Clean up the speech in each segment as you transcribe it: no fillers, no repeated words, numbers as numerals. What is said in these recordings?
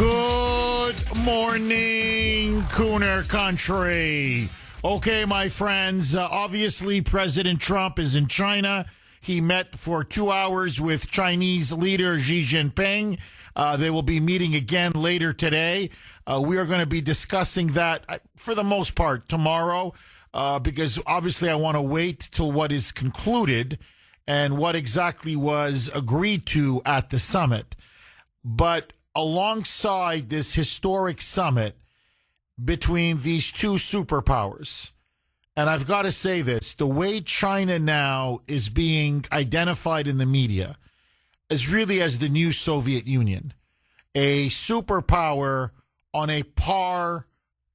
Good morning, Kuhner country. Okay, my friends, obviously President Trump is in China. He met for 2 hours with Chinese leader Xi Jinping. They will be meeting again later today. We are going to be discussing that for the most part tomorrow because obviously I want to wait till what is concluded and what exactly was agreed to at the summit. But alongside this historic summit between these two superpowers, and I've got to say this, the way China now is being identified in the media is really as the new Soviet Union, a superpower on a par,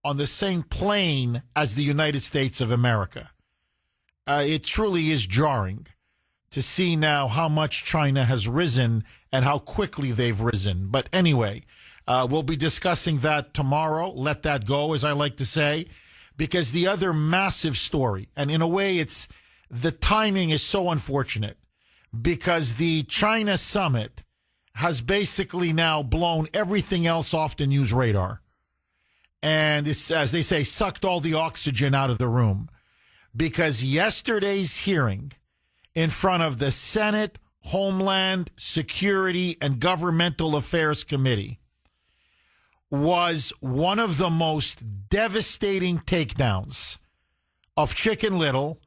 on the same plane as the United States of America. It truly is jarring to see now how much China has risen and how quickly they've risen. But anyway, we'll be discussing that tomorrow. Let that go, as I like to say, because the other massive story, and in a way it's the timing is so unfortunate because the China summit has basically now blown everything else off the news radar. And it's, as they say, sucked all the oxygen out of the room because yesterday's hearing in front of the Senate Homeland Security and Governmental Affairs Committee was one of the most devastating takedowns of Chicken Little,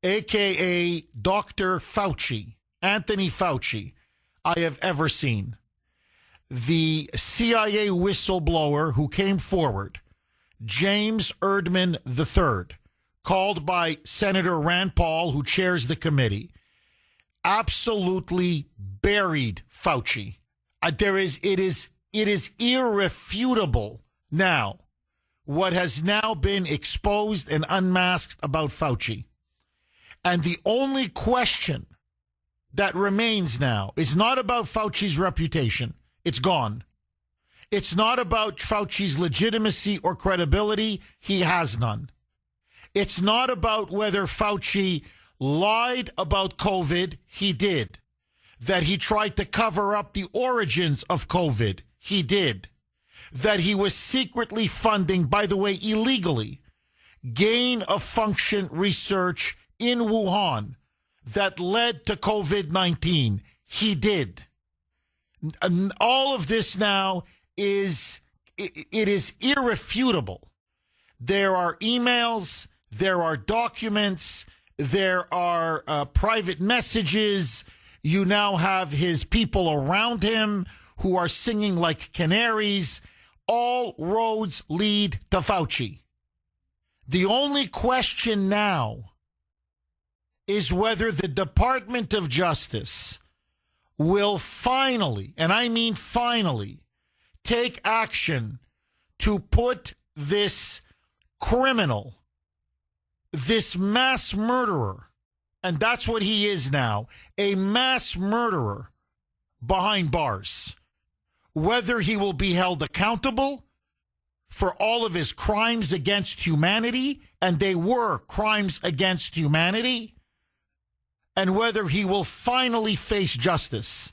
a.k.a. Dr. Fauci, Anthony Fauci, I have ever seen. The CIA whistleblower who came forward, James Erdman III, called by Senator Rand Paul, who chairs the committee, absolutely buried Fauci. It is irrefutable now what has now been exposed and unmasked about Fauci. And the only question that remains now is not about Fauci's reputation. It's gone. It's not about Fauci's legitimacy or credibility. He has none. It's not about whether Fauci lied about COVID. He did. That he tried to cover up the origins of COVID. He did. That he was secretly funding, by the way, illegally, gain of function research in Wuhan that led to COVID-19. He did. And all of this now is irrefutable. There are emails, there are documents, there are private messages. You now have his people around him who are singing like canaries. All roads lead to Fauci. The only question now is whether the Department of Justice will finally, and I mean finally, take action to put this criminal, this mass murderer, and that's what he is now, a mass murderer behind bars. Whether he will be held accountable for all of his crimes against humanity, and they were crimes against humanity, and whether he will finally face justice.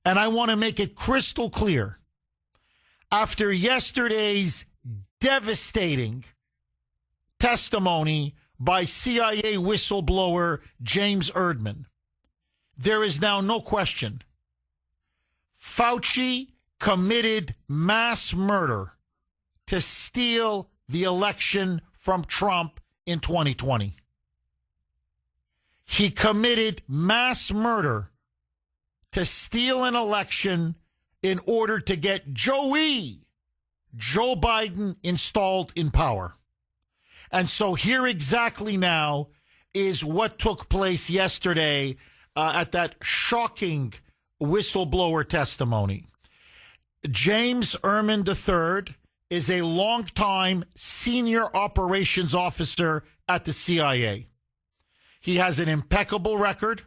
And I want to make it crystal clear, after yesterday's devastating testimony by CIA whistleblower James Erdman, there is now no question. Fauci committed mass murder to steal the election from Trump in 2020. He committed mass murder to steal an election in order to get Joe Biden installed in power. And so here exactly now is what took place yesterday at that shocking whistleblower testimony. James Erdman III is a longtime senior operations officer at the CIA. He has an impeccable record.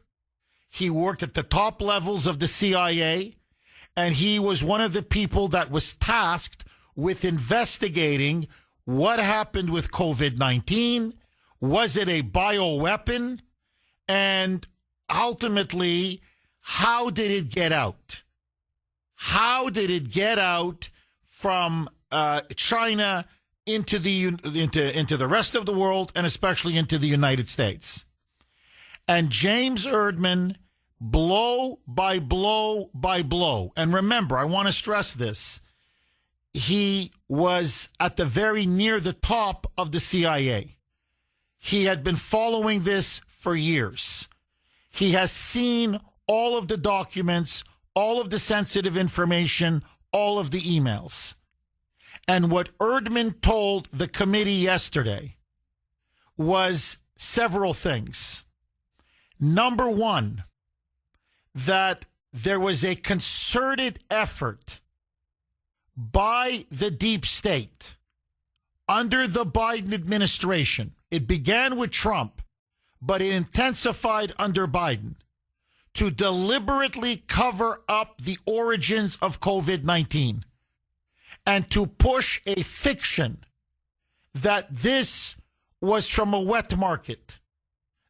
He worked at the top levels of the CIA, and he was one of the people that was tasked with investigating what happened with COVID-19. Was it a bioweapon? And ultimately, how did it get out? How did it get out from China into the rest of the world, and especially into the United States? And James Erdman, blow by blow by blow. And remember, I want to stress this. He was at the very near the top of the CIA. He had been following this for years. He has seen all of the documents, all of the sensitive information, all of the emails. And what Erdman told the committee yesterday was several things. Number one, that there was a concerted effort by the deep state under the Biden administration. It began with Trump, but it intensified under Biden to deliberately cover up the origins of COVID-19 and to push a fiction that this was from a wet market,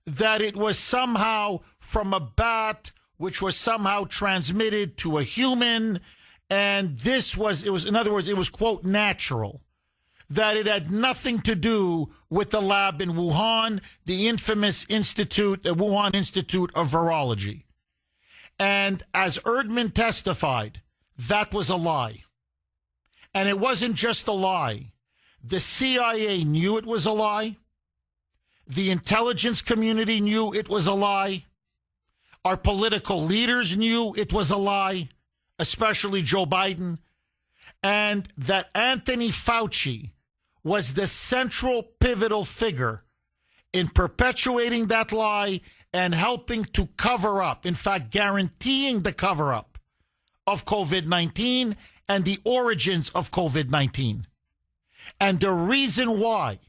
that it was somehow from a bat, which was somehow transmitted to a human, and in other words, it was, quote, natural, that it had nothing to do with the lab in Wuhan, the infamous institute, the Wuhan Institute of Virology. And as Erdman testified, that was a lie. And it wasn't just a lie. The CIA knew it was a lie. The intelligence community knew it was a lie. Our political leaders knew it was a lie, especially Joe Biden. And that Anthony Fauci was the central pivotal figure in perpetuating that lie and helping to cover up, in fact, guaranteeing the cover up of COVID-19 and the origins of COVID-19. And the reason why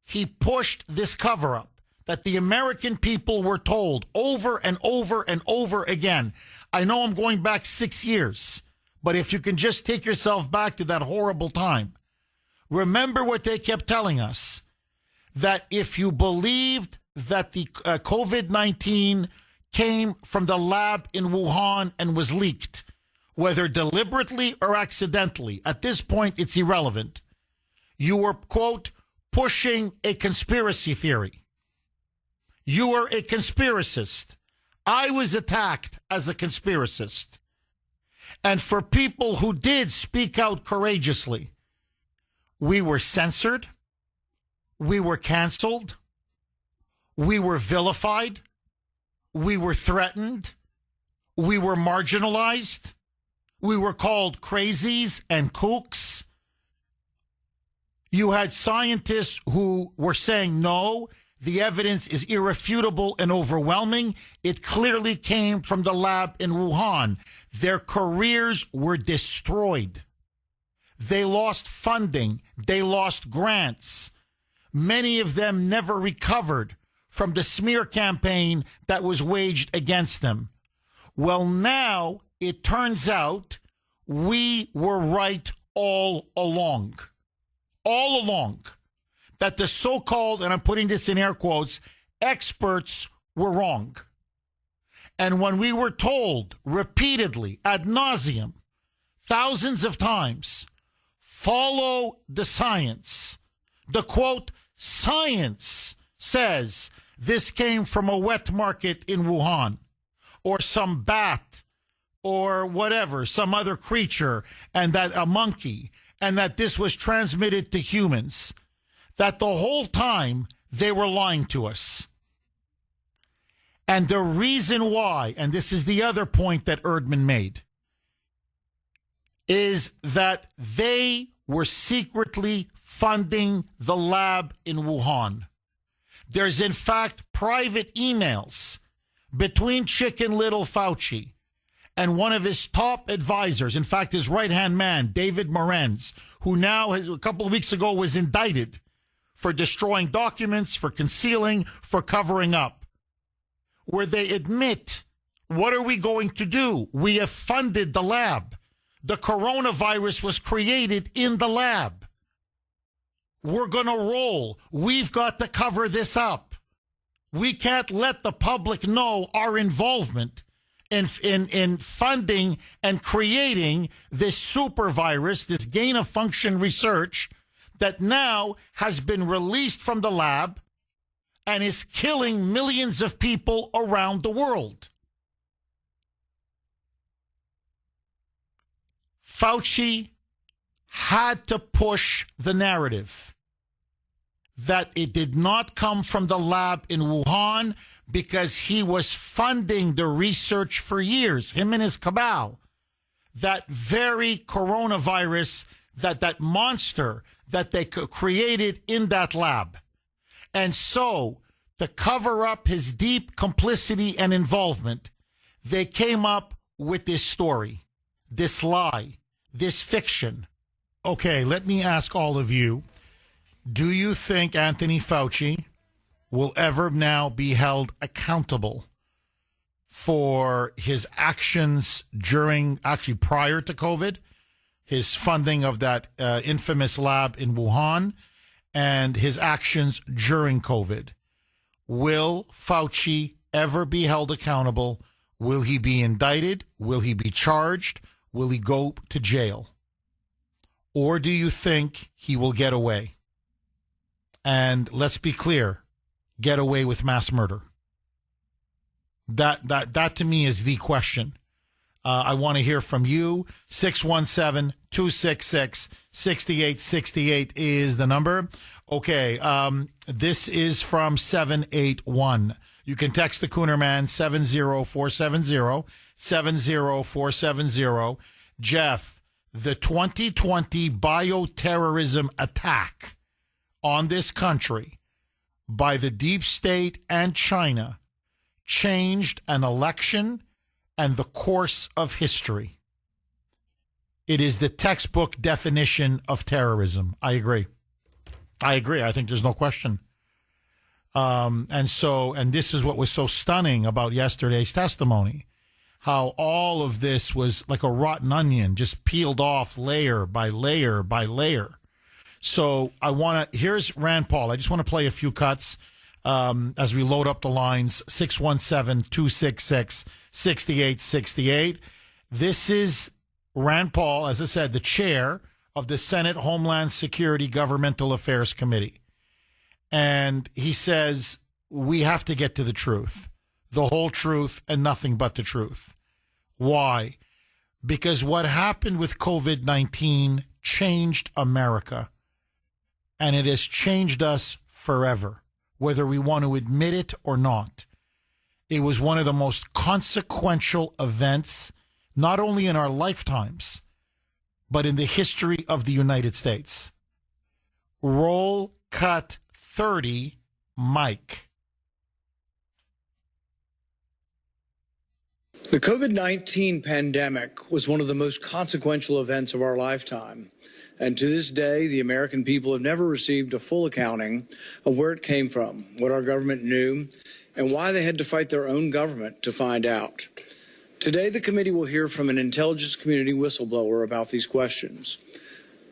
he pushed this cover up, that the American people were told over and over and over again. I know I'm going back 6 years, but if you can just take yourself back to that horrible time, remember what they kept telling us, that if you believed that the COVID-19 came from the lab in Wuhan and was leaked, whether deliberately or accidentally, at this point it's irrelevant. You were, quote, pushing a conspiracy theory. You were a conspiracist. I was attacked as a conspiracist. And for people who did speak out courageously, we were censored, we were canceled, we were vilified, we were threatened, we were marginalized, we were called crazies and kooks. You had scientists who were saying, no, the evidence is irrefutable and overwhelming. It clearly came from the lab in Wuhan. Their careers were destroyed. They lost funding. They lost grants. Many of them never recovered from the smear campaign that was waged against them. Well, now it turns out we were right all along. All along. That the so-called, and I'm putting this in air quotes, experts were wrong. And when we were told repeatedly, ad nauseum, thousands of times, follow the science. The quote, science says this came from a wet market in Wuhan, or some bat, or whatever, some other creature, and that a monkey, and that this was transmitted to humans. That the whole time they were lying to us. And the reason why, and this is the other point that Erdman made, is that they were secretly funding the lab in Wuhan. There's, in fact, private emails between Chicken Little Fauci and one of his top advisors, in fact, his right-hand man, David Morenz, who now, a couple of weeks ago, was indicted for destroying documents, for concealing, for covering up, where they admit, what are we going to do? We have funded the lab. The coronavirus was created in the lab. We're going to roll. We've got to cover this up. We can't let the public know our involvement in funding and creating this super virus, this gain of function research that now has been released from the lab and is killing millions of people around the world. Fauci had to push the narrative that it did not come from the lab in Wuhan because he was funding the research for years, him and his cabal. That very coronavirus, that monster that they created in that lab. And so, to cover up his deep complicity and involvement, they came up with this story, this lie, this fiction. Okay, let me ask all of you, do you think Anthony Fauci will ever now be held accountable for his actions prior to COVID, his funding of that infamous lab in Wuhan, and his actions during COVID? Will Fauci ever be held accountable? Will he be indicted? Will he be charged? Will he go to jail? Or do you think he will get away? And let's be clear, get away with mass murder. That to me is the question. I want to hear from you. 617-266-6868 is the number. Okay, this is from 781. You can text the Kuhner Man, 70470, 70470. Jeff, the 2020 bioterrorism attack on this country by the deep state and China changed an election and the course of history. It is the textbook definition of terrorism. I agree. I think there's no question. And this is what was so stunning about yesterday's testimony, how all of this was like a rotten onion, just peeled off layer by layer by layer. So here's Rand Paul. I just want to play a few cuts as we load up the lines, 617-266-6868. This is Rand Paul, as I said, the chair of the Senate Homeland Security Governmental Affairs Committee. And he says, we have to get to the truth, the whole truth and nothing but the truth. Why? Because what happened with COVID-19 changed America. And it has changed us forever, whether we want to admit it or not. It was one of the most consequential events, not only in our lifetimes, but in the history of the United States. Roll cut 30, Mike. The COVID-19 pandemic was one of the most consequential events of our lifetime. And to this day, the American people have never received a full accounting of where it came from, what our government knew, and why they had to fight their own government to find out. Today, the committee will hear from an intelligence community whistleblower about these questions.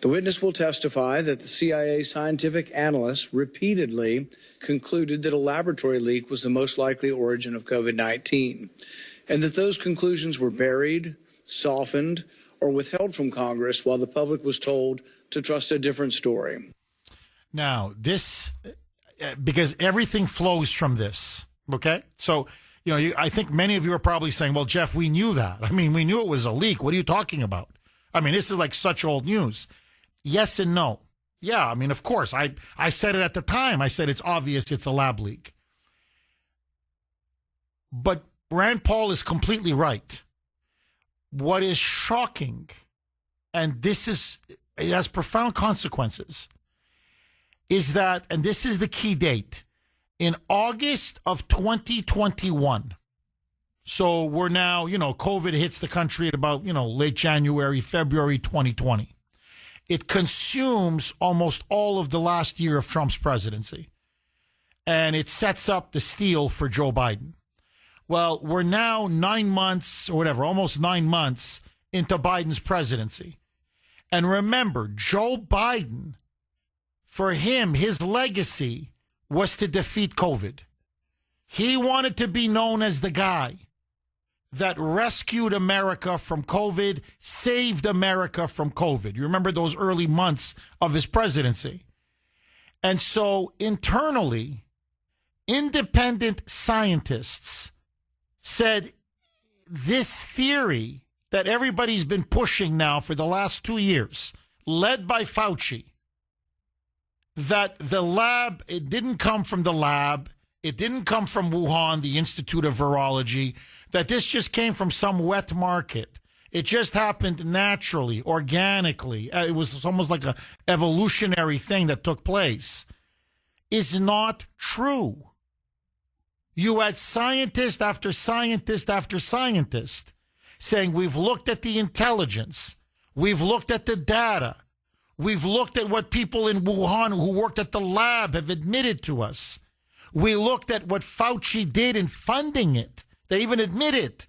The witness will testify that the CIA scientific analysts repeatedly concluded that a laboratory leak was the most likely origin of COVID-19, and that those conclusions were buried, softened, or withheld from Congress while the public was told to trust a different story. Now, because everything flows from this, okay? So, I think many of you are probably saying, well, Jeff, we knew that. I mean, we knew it was a leak. What are you talking about? I mean, this is like such old news. Yes and no. Yeah, I mean, of course. I said it at the time. I said it's obvious it's a lab leak. But Rand Paul is completely right. What is shocking, and it has profound consequences, is that, and this is the key date, in August of 2021, so we're now, COVID hits the country at about, late January, February 2020. It consumes almost all of the last year of Trump's presidency, and it sets up the steel for Joe Biden. Well, we're now 9 months or whatever, almost 9 months into Biden's presidency. And remember, Joe Biden, for him, his legacy was to defeat COVID. He wanted to be known as the guy that rescued America from COVID, saved America from COVID. You remember those early months of his presidency. And so internally, independent scientists said this theory that everybody's been pushing now for the last 2 years, led by Fauci, that the lab, it didn't come from the lab, it didn't come from Wuhan, the Institute of Virology, that this just came from some wet market. It just happened naturally, organically. It was almost like an evolutionary thing that took place. Is not true. You had scientist after scientist after scientist saying, we've looked at the intelligence, we've looked at the data, we've looked at what people in Wuhan who worked at the lab have admitted to us. We looked at what Fauci did in funding it. They even admit it.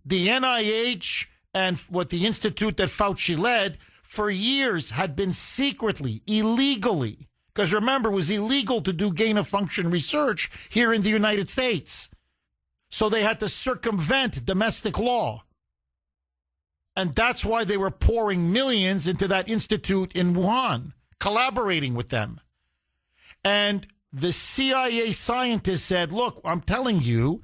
The NIH and what the institute that Fauci led for years had been secretly, illegally, because remember, it was illegal to do gain-of-function research here in the United States. So they had to circumvent domestic law. And that's why they were pouring millions into that institute in Wuhan, collaborating with them. And the CIA scientists said, look, I'm telling you,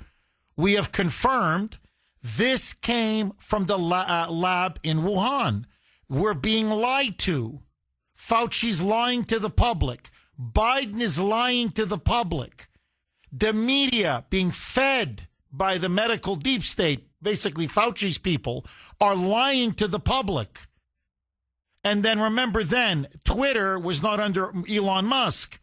we have confirmed this came from the lab in Wuhan. We're being lied to. Fauci's lying to the public. Biden is lying to the public. The media being fed by the medical deep state, basically Fauci's people, are lying to the public. And then remember Twitter was not under Elon Musk.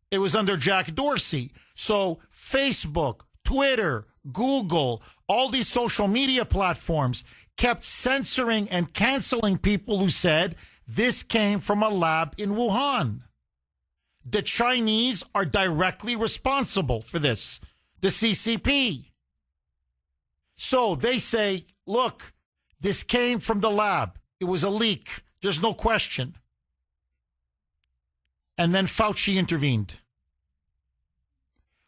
It was under Jack Dorsey. So Facebook, Twitter, Google, all these social media platforms kept censoring and canceling people who said this came from a lab in Wuhan. The Chinese are directly responsible for this, the CCP. So they say, look, this came from the lab. It was a leak. There's no question. And then Fauci intervened.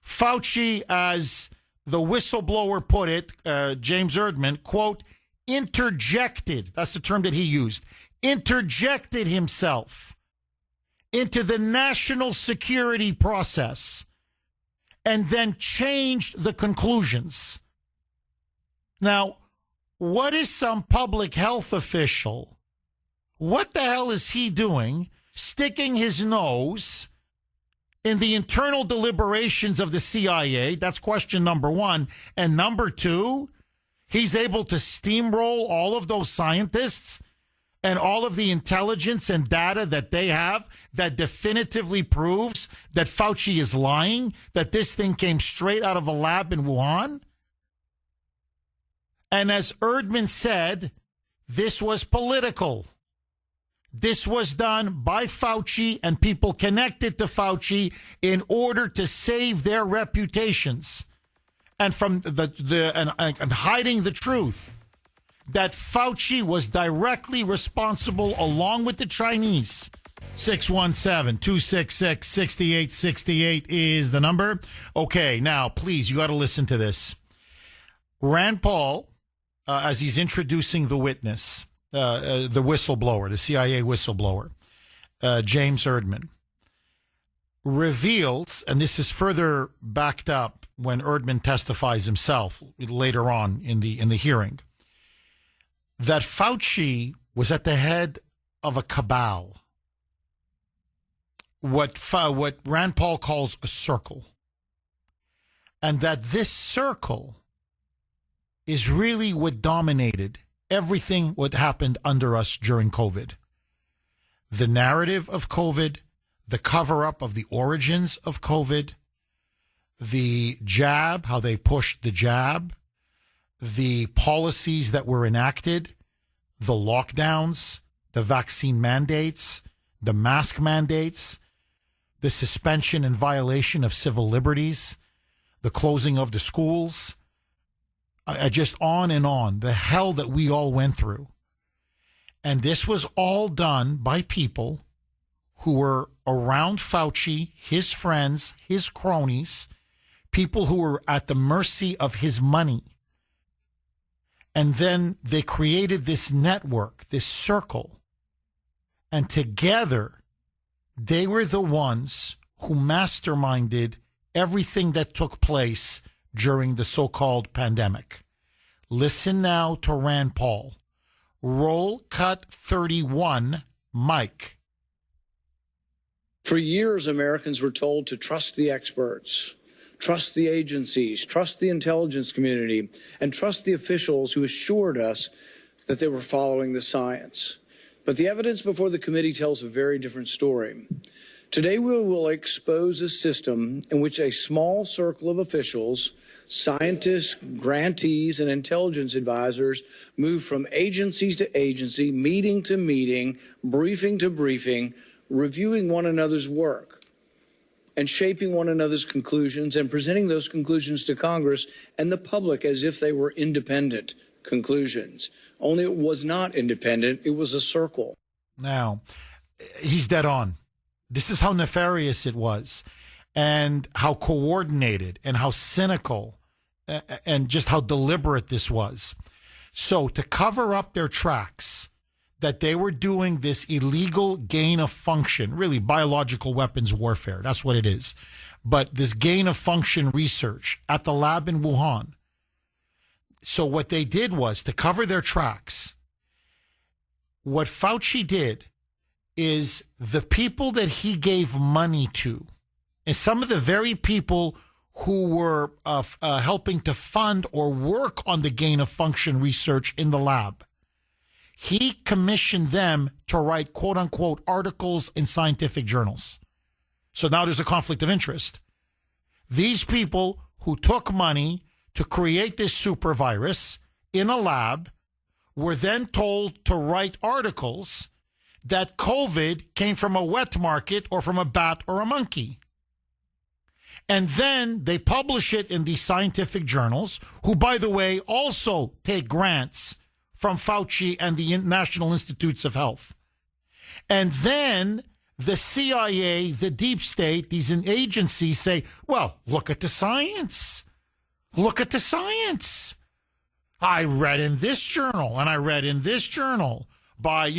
Fauci, as the whistleblower put it, James Erdman, quote, interjected, that's the term that he used, interjected himself into the national security process and then changed the conclusions. Now, what is some public health official? What the hell is he doing sticking his nose in the internal deliberations of the CIA? That's question number one. And number two, he's able to steamroll all of those scientists and all of the intelligence and data that they have that definitively proves that Fauci is lying, that this thing came straight out of a lab in Wuhan. And as Erdman said, this was political. This was done by Fauci and people connected to Fauci in order to save their reputations and from and hiding the truth that Fauci was directly responsible along with the Chinese. 617-266-6868 is the number. Okay, now, please, you got to listen to this. Rand Paul, as he's introducing the witness, the whistleblower, the CIA whistleblower, James Erdman, reveals, and this is further backed up when Erdman testifies himself later on in the hearing, that Fauci was at the head of a cabal, what Rand Paul calls a circle, and that this circle is really what dominated everything what happened under us during COVID. The narrative of COVID, the cover-up of the origins of COVID, the jab, how they pushed the jab, the policies that were enacted, the lockdowns, the vaccine mandates, the mask mandates, the suspension and violation of civil liberties, the closing of the schools, just on and on, the hell that we all went through. And this was all done by people who were around Fauci, his friends, his cronies, people who were at the mercy of his money. And then they created this network, this circle. And together, they were the ones who masterminded everything that took place during the so-called pandemic. Listen now to Rand Paul. Roll cut 31, Mike. For years, Americans were told to trust the experts, trust the agencies, trust the intelligence community, and trust the officials who assured us that they were following the science. But the evidence before the committee tells a very different story. Today, we will expose a system in which a small circle of officials, scientists, grantees, and intelligence advisors move from agencies to agency, meeting to meeting, briefing to briefing, reviewing one another's work and shaping one another's conclusions and presenting those conclusions to Congress and the public as if they were independent conclusions. Only it was not independent. It was a circle. Now, he's dead on. This is how nefarious it was and how coordinated and how cynical and just how deliberate this was. So to cover up their tracks that they were doing this illegal gain of function, really biological weapons warfare, that's what it is. But this gain of function research at the lab in Wuhan. So what they did was to cover their tracks. What Fauci did is the people that he gave money to, and some of the very people who were helping to fund or work on the gain of function research in the lab, he commissioned them to write, quote unquote, articles in scientific journals. So now there's a conflict of interest. These people who took money to create this super virus in a lab were then told to write articles that COVID came from a wet market or from a bat or a monkey. And then they publish it in these scientific journals, who, by the way, also take grants from Fauci and the National Institutes of Health. And then the CIA, the deep state, these agencies say, well, look at the science. Look at the science. I read in this journal and I read in this journal by,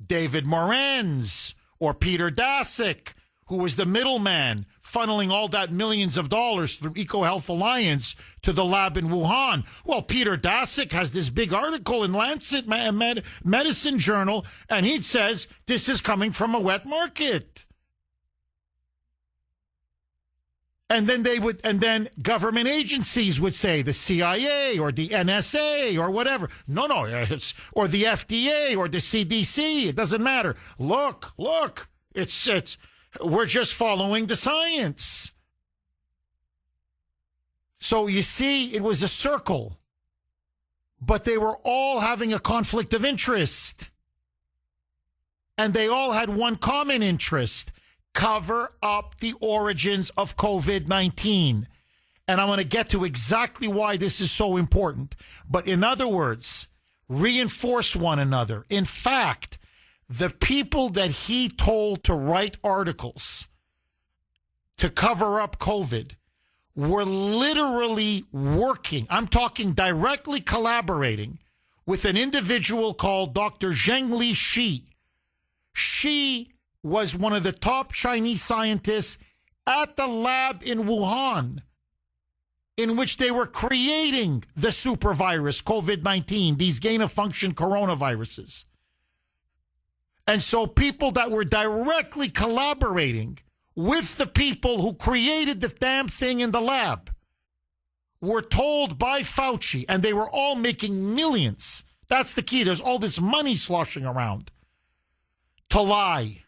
David Moran's or Peter Daszak, who was the middleman funneling all that millions of dollars through EcoHealth Alliance to the lab in Wuhan. Well, Peter Daszak has this big article in Lancet Medicine Journal, and he says this is coming from a wet market. And then government agencies would say the CIA or the NSA or whatever. No, or the FDA or the CDC. It doesn't matter. Look, we're just following the science. So you see, it was a circle, but they were all having a conflict of interest. And they all had one common interest: cover up the origins of COVID-19. And I'm going to get to exactly why this is so important. But in other words, reinforce one another. In fact, the people that he told to write articles to cover up COVID were literally working. I'm talking directly collaborating with an individual called Dr. Zhengli Shi. She was one of the top Chinese scientists at the lab in Wuhan, in which they were creating the super virus, COVID-19, these gain-of-function coronaviruses. And so people that were directly collaborating with the people who created the damn thing in the lab were told by Fauci, and they were all making millions. That's the key. There's all this money sloshing around, to lie,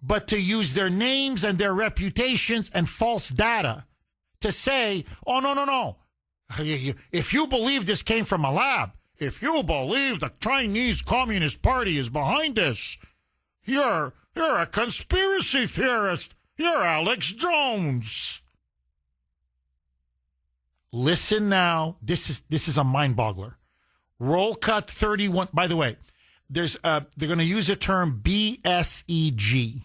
but to use their names and their reputations and false data to say, oh, no. If you believe this came from a lab, if you believe the Chinese Communist Party is behind this, you're a conspiracy theorist. You're Alex Jones. Listen now. This is a mind boggler. Roll cut 31. By the way, they're going to use a term BSEG.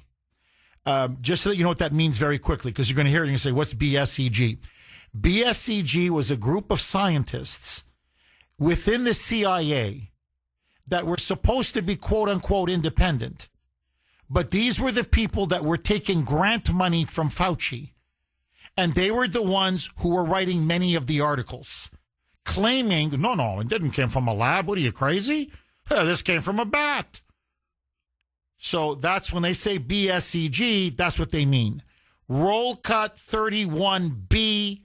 Just so that you know what that means very quickly, because you're going to hear it and you say, what's BSEG? BSEG was a group of scientists within the CIA that were supposed to be quote unquote independent, but these were the people that were taking grant money from Fauci, and they were the ones who were writing many of the articles, claiming, no, it didn't come from a lab. What are you, crazy? This came from a bat. So that's when they say BSEG, that's what they mean. Roll cut 31B,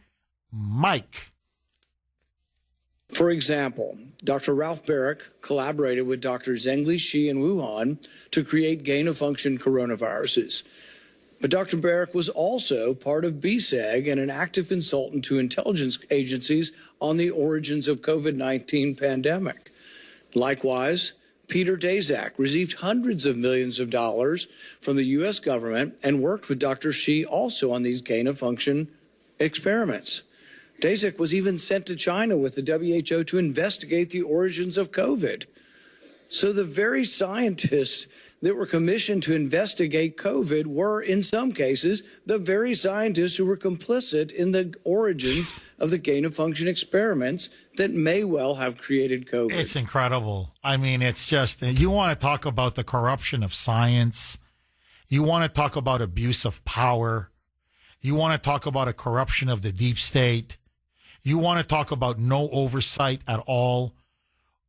Mike. For example, Dr. Ralph Baric collaborated with Dr. Zhengli Shi in Wuhan to create gain-of-function coronaviruses. But Dr. Baric was also part of BSEG and an active consultant to intelligence agencies on the origins of COVID-19 pandemic. Likewise, Peter Daszak received hundreds of millions of dollars from the U.S. government and worked with Dr. Shi also on these gain-of-function experiments. Daszak was even sent to China with the WHO to investigate the origins of COVID. So the very scientists that were commissioned to investigate COVID were, in some cases, the very scientists who were complicit in the origins of the gain-of-function experiments that may well have created COVID. It's incredible. I mean, it's just, you want to talk about the corruption of science. You want to talk about abuse of power. You want to talk about a corruption of the deep state. You want to talk about no oversight at all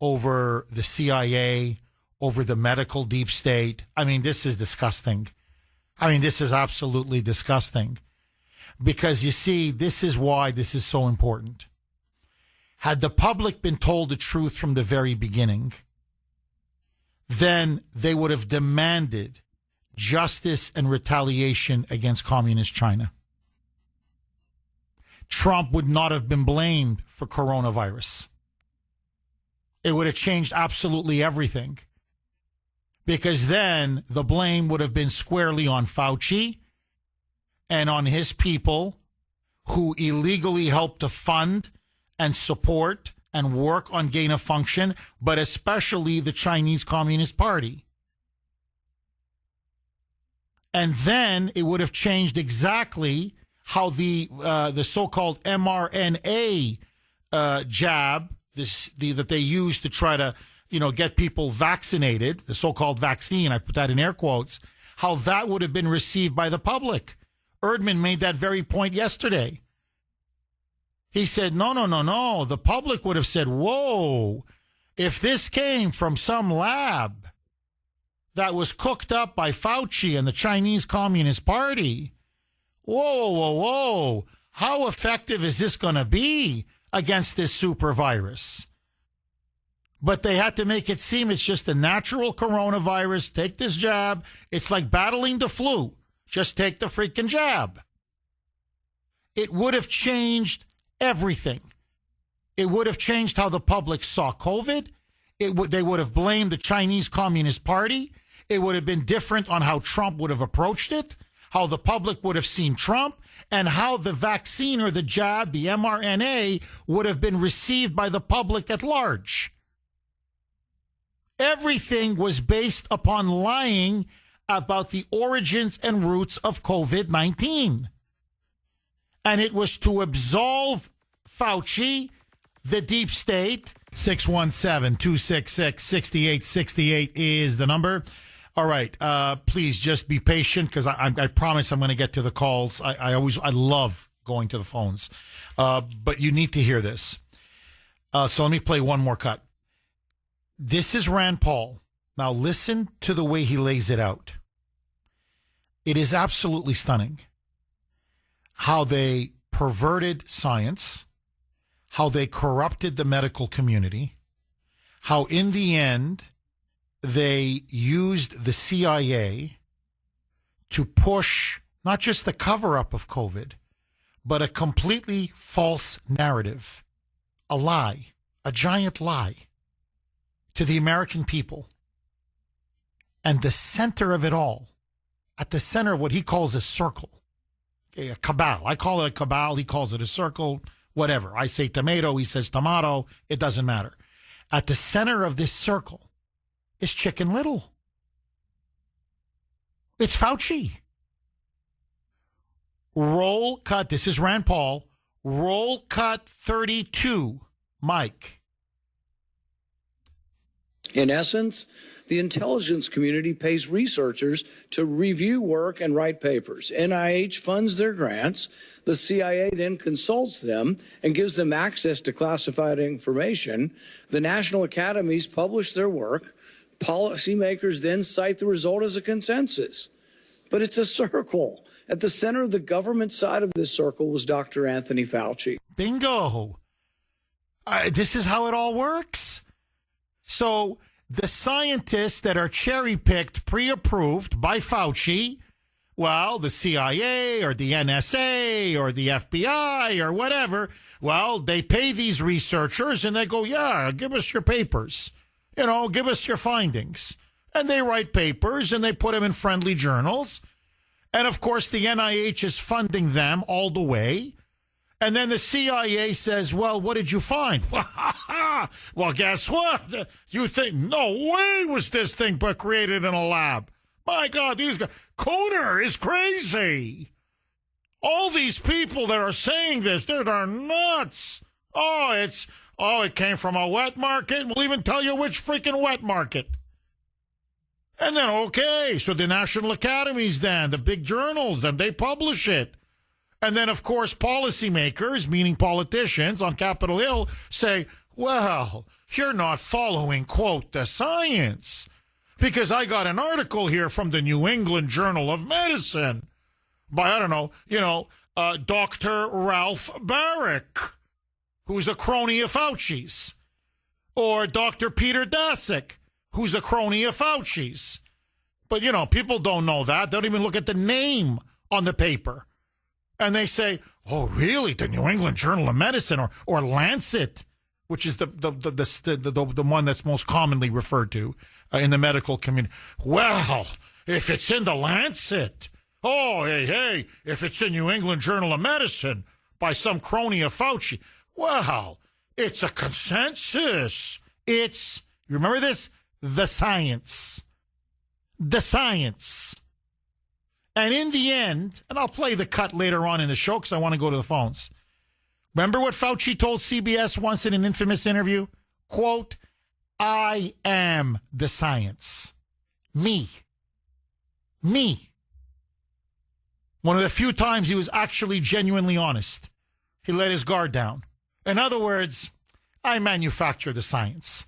over the CIA, over the medical deep state. I mean, this is disgusting. I mean, this is absolutely disgusting. Because you see, this is why this is so important. Had the public been told the truth from the very beginning, then they would have demanded justice and retaliation against communist China. Trump would not have been blamed for coronavirus. It would have changed absolutely everything. Because then the blame would have been squarely on Fauci and on his people who illegally helped to fund and support and work on gain of function, but especially the Chinese Communist Party. And then it would have changed exactly how the so-called mRNA jab that they use to try to get people vaccinated, the so-called vaccine, I put that in air quotes, how that would have been received by the public. Erdman made that very point yesterday. He said, no. The public would have said, whoa, if this came from some lab that was cooked up by Fauci and the Chinese Communist Party, whoa, how effective is this going to be against this super virus? But they had to make it seem it's just a natural coronavirus. Take this jab. It's like battling the flu. Just take the freaking jab. It would have changed everything. It would have changed how the public saw COVID. They would have blamed the Chinese Communist Party. It would have been different on how Trump would have approached it, how the public would have seen Trump, and how the vaccine or the jab, the mRNA, would have been received by the public at large. Everything was based upon lying about the origins and roots of COVID-19. And it was to absolve Fauci, the deep state. 617-266-6868 is the number. All right. Please just be patient because I promise I'm going to get to the calls. I love going to the phones. But you need to hear this. So let me play one more cut. This is Rand Paul. Now listen to the way he lays it out. It is absolutely stunning how they perverted science, how they corrupted the medical community, how in the end they used the CIA to push not just the cover-up of COVID, but a completely false narrative, a lie, a giant lie to the American people. And the center of it all, at the center of what he calls a circle, okay, a cabal. I call it a cabal. He calls it a circle, whatever. I say tomato. He says tomato. It doesn't matter. At the center of this circle is Chicken Little. It's Fauci. Roll cut. This is Rand Paul. Roll cut 32, Mike. In essence, the intelligence community pays researchers to review work and write papers. NIH funds their grants. The CIA then consults them and gives them access to classified information. The national academies publish their work. Policymakers then cite the result as a consensus. But it's a circle. At the center of the government side of this circle was Dr. Anthony Fauci. Bingo. This is how it all works. So the scientists that are cherry-picked, pre-approved by Fauci, well, the CIA or the NSA or the FBI or whatever, well, they pay these researchers and they go, yeah, give us your papers. Give us your findings. And they write papers and they put them in friendly journals. And, of course, the NIH is funding them all the way. And then the CIA says, well, what did you find? Well, guess what? You think, no way was this thing but created in a lab. My God, these guys, Kuhner is crazy. All these people that are saying this, they're nuts. It came from a wet market. We'll even tell you which freaking wet market. And then, okay, so the national academies then, the big journals, then they publish it. And then, of course, policymakers, meaning politicians on Capitol Hill, say, well, you're not following, quote, the science. Because I got an article here from the New England Journal of Medicine by, Dr. Ralph Barrick, who's a crony of Fauci's, or Dr. Peter Daszak, who's a crony of Fauci's. But, people don't know that. They don't even look at the name on the paper. And they say, oh, really? The New England Journal of Medicine or Lancet, which is the one that's most commonly referred to in the medical community. Well, if it's in the Lancet, hey, if it's in New England Journal of Medicine by some crony of Fauci, well, it's a consensus. You remember this? The science. The science. And in the end, and I'll play the cut later on in the show because I want to go to the phones. Remember what Fauci told CBS once in an infamous interview? Quote, I am the science. Me. One of the few times he was actually genuinely honest. He let his guard down. In other words, I manufacture the science.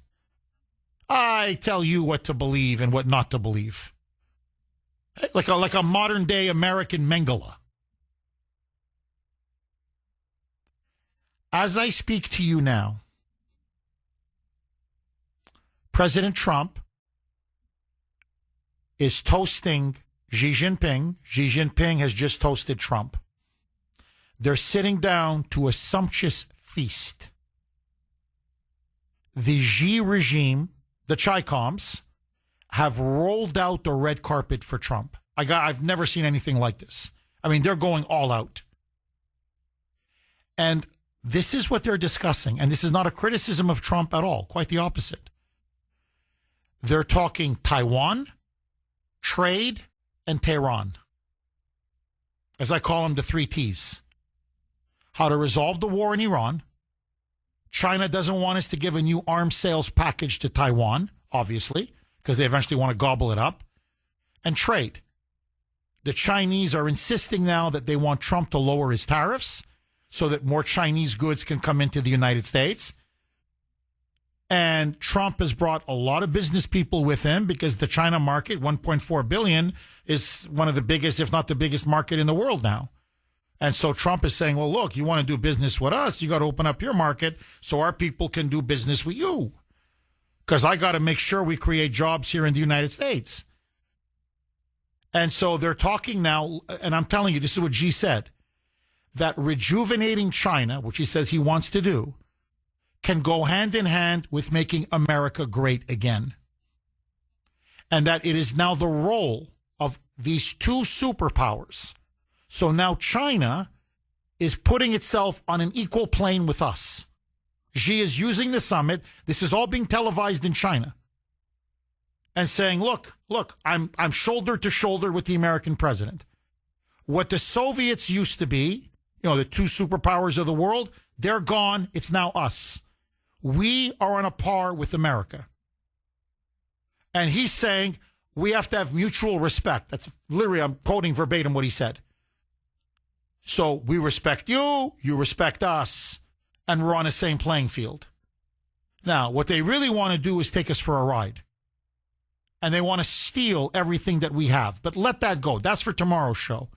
I tell you what to believe and what not to believe. Like a modern-day American Mengele. As I speak to you now, President Trump is toasting Xi Jinping. Xi Jinping has just toasted Trump. They're sitting down to a sumptuous feast. The Xi regime, the Chi-Coms, have rolled out the red carpet for Trump. I've never seen anything like this. I mean, they're going all out. And this is what they're discussing. And this is not a criticism of Trump at all. Quite the opposite. They're talking Taiwan, trade, and Tehran. As I call them, the three T's. How to resolve the war in Iran. China doesn't want us to give a new arms sales package to Taiwan, obviously, because they eventually want to gobble it up, and trade. The Chinese are insisting now that they want Trump to lower his tariffs so that more Chinese goods can come into the United States. And Trump has brought a lot of business people with him because the China market, 1.4 billion, is one of the biggest, if not the biggest market in the world now. And so Trump is saying, well, look, you want to do business with us, you got to open up your market so our people can do business with you. Because I got to make sure we create jobs here in the United States. And so they're talking now, and I'm telling you, this is what Xi said, that rejuvenating China, which he says he wants to do, can go hand in hand with making America great again. And that it is now the role of these two superpowers. So now China is putting itself on an equal plane with us. Xi is using the summit. This is all being televised in China. And saying, look, I'm shoulder to shoulder with the American president. What the Soviets used to be, the two superpowers of the world, they're gone. It's now us. We are on a par with America. And he's saying we have to have mutual respect. That's literally, I'm quoting verbatim what he said. So we respect you, you respect us, and we're on the same playing field. Now, what they really want to do is take us for a ride. And they want to steal everything that we have. But let that go. That's for tomorrow's show.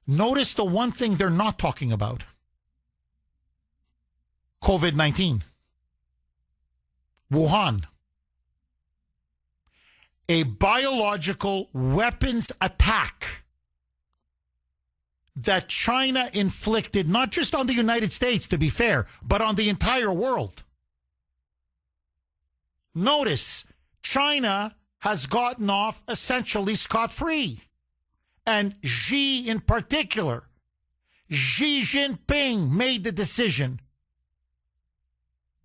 Notice the one thing they're not talking about. COVID-19. Wuhan. A biological weapons attack that China inflicted, not just on the United States, to be fair, but on the entire world. Notice, China has gotten off essentially scot-free. And Xi in particular, Xi Jinping made the decision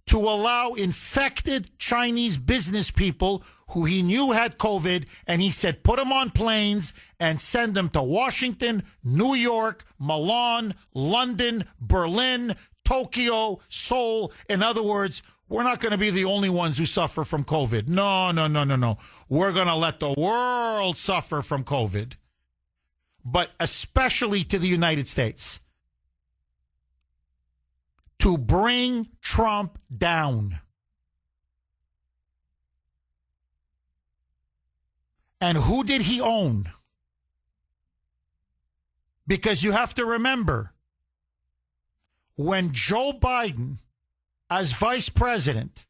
to allow infected Chinese business people who he knew had COVID, and he said, put them on planes and send them to Washington, New York, Milan, London, Berlin, Tokyo, Seoul. In other words, we're not going to be the only ones who suffer from COVID. No. We're going to let the world suffer from COVID, but especially to the United States, to bring Trump down. And who did he own? Because you have to remember, when Joe Biden, as vice president,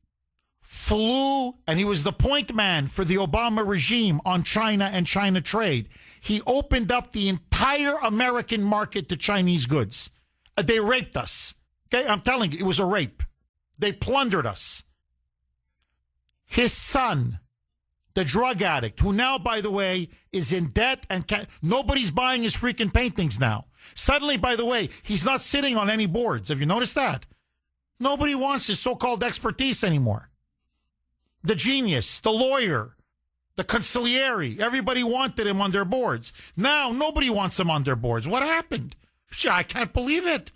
flew, and he was the point man for the Obama regime on China and China trade, he opened up the entire American market to Chinese goods. They raped us. Okay, I'm telling you, it was a rape. They plundered us. His son, the drug addict, who now, by the way, is in debt and nobody's buying his freaking paintings now. Suddenly, by the way, he's not sitting on any boards. Have you noticed that? Nobody wants his so-called expertise anymore. The genius, the lawyer, the consigliere, everybody wanted him on their boards. Now, nobody wants him on their boards. What happened? I can't believe it.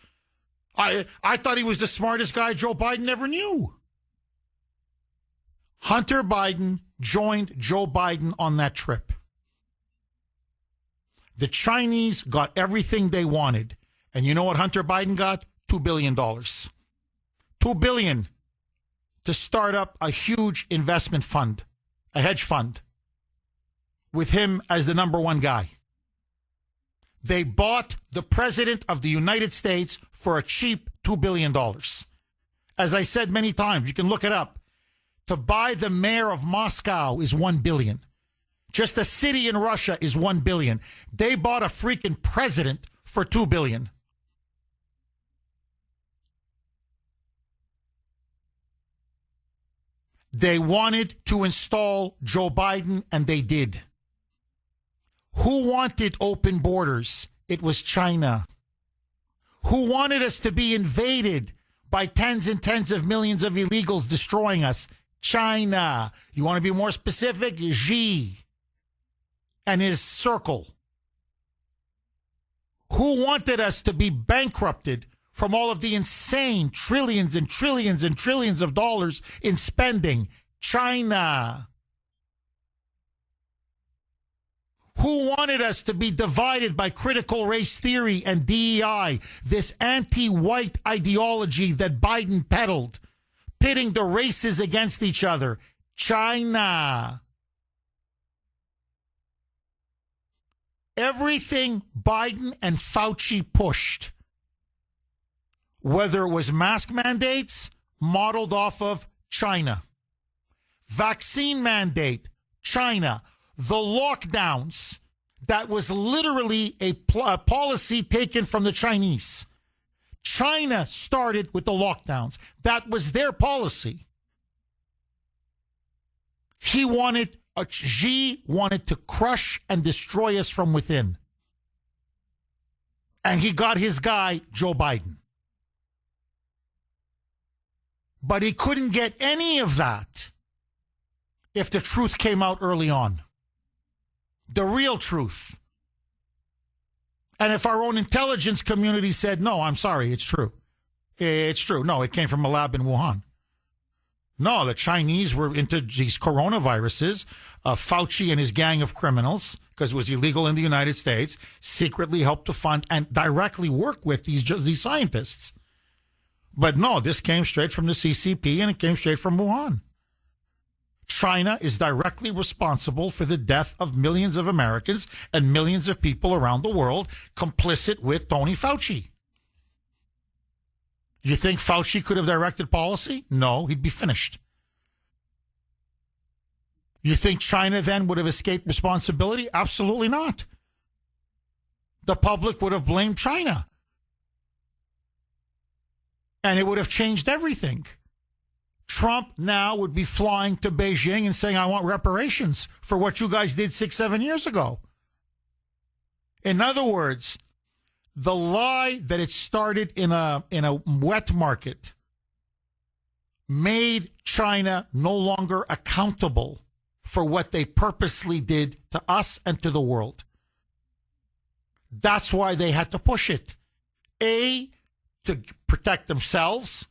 I thought he was the smartest guy Joe Biden ever knew. Hunter Biden joined Joe Biden on that trip. The Chinese got everything they wanted. And you know what Hunter Biden got? $2 billion. $2 billion to start up a huge investment fund, a hedge fund, with him as the number one guy. They bought the president of the United States for a cheap $2 billion. As I said many times, you can look it up. To buy the mayor of Moscow is $1 billion. Just a city in Russia is $1 billion. They bought a freaking president for $2 billion. They wanted to install Joe Biden, and they did. Who wanted open borders? It was China. Who wanted us to be invaded by tens and tens of millions of illegals destroying us? China. You want to be more specific? Xi and his circle. Who wanted us to be bankrupted from all of the insane trillions and trillions and trillions of dollars in spending? China. Who wanted us to be divided by critical race theory and DEI, this anti-white ideology that Biden peddled, pitting the races against each other? China. Everything Biden and Fauci pushed, whether it was mask mandates, modeled off of China. Vaccine mandate, China. The lockdowns, that was literally a policy taken from the Chinese. China started with the lockdowns. That was their policy. Xi wanted to crush and destroy us from within. And he got his guy, Joe Biden. But he couldn't get any of that if the truth came out early on. The real truth. And if our own intelligence community said, no, I'm sorry, it's true. It's true. No, it came from a lab in Wuhan. No, the Chinese were into these coronaviruses. Fauci and his gang of criminals, because it was illegal in the United States, secretly helped to fund and directly work with these scientists. But no, this came straight from the CCP and it came straight from Wuhan. China is directly responsible for the death of millions of Americans and millions of people around the world, complicit with Tony Fauci. You think Fauci could have directed policy? No, he'd be finished. You think China then would have escaped responsibility? Absolutely not. The public would have blamed China. And it would have changed everything. Trump now would be flying to Beijing and saying, I want reparations for what you guys did 6-7 years ago. In other words, the lie that it started in a wet market made China no longer accountable for what they purposely did to us and to the world. That's why they had to push it. A, to protect themselves,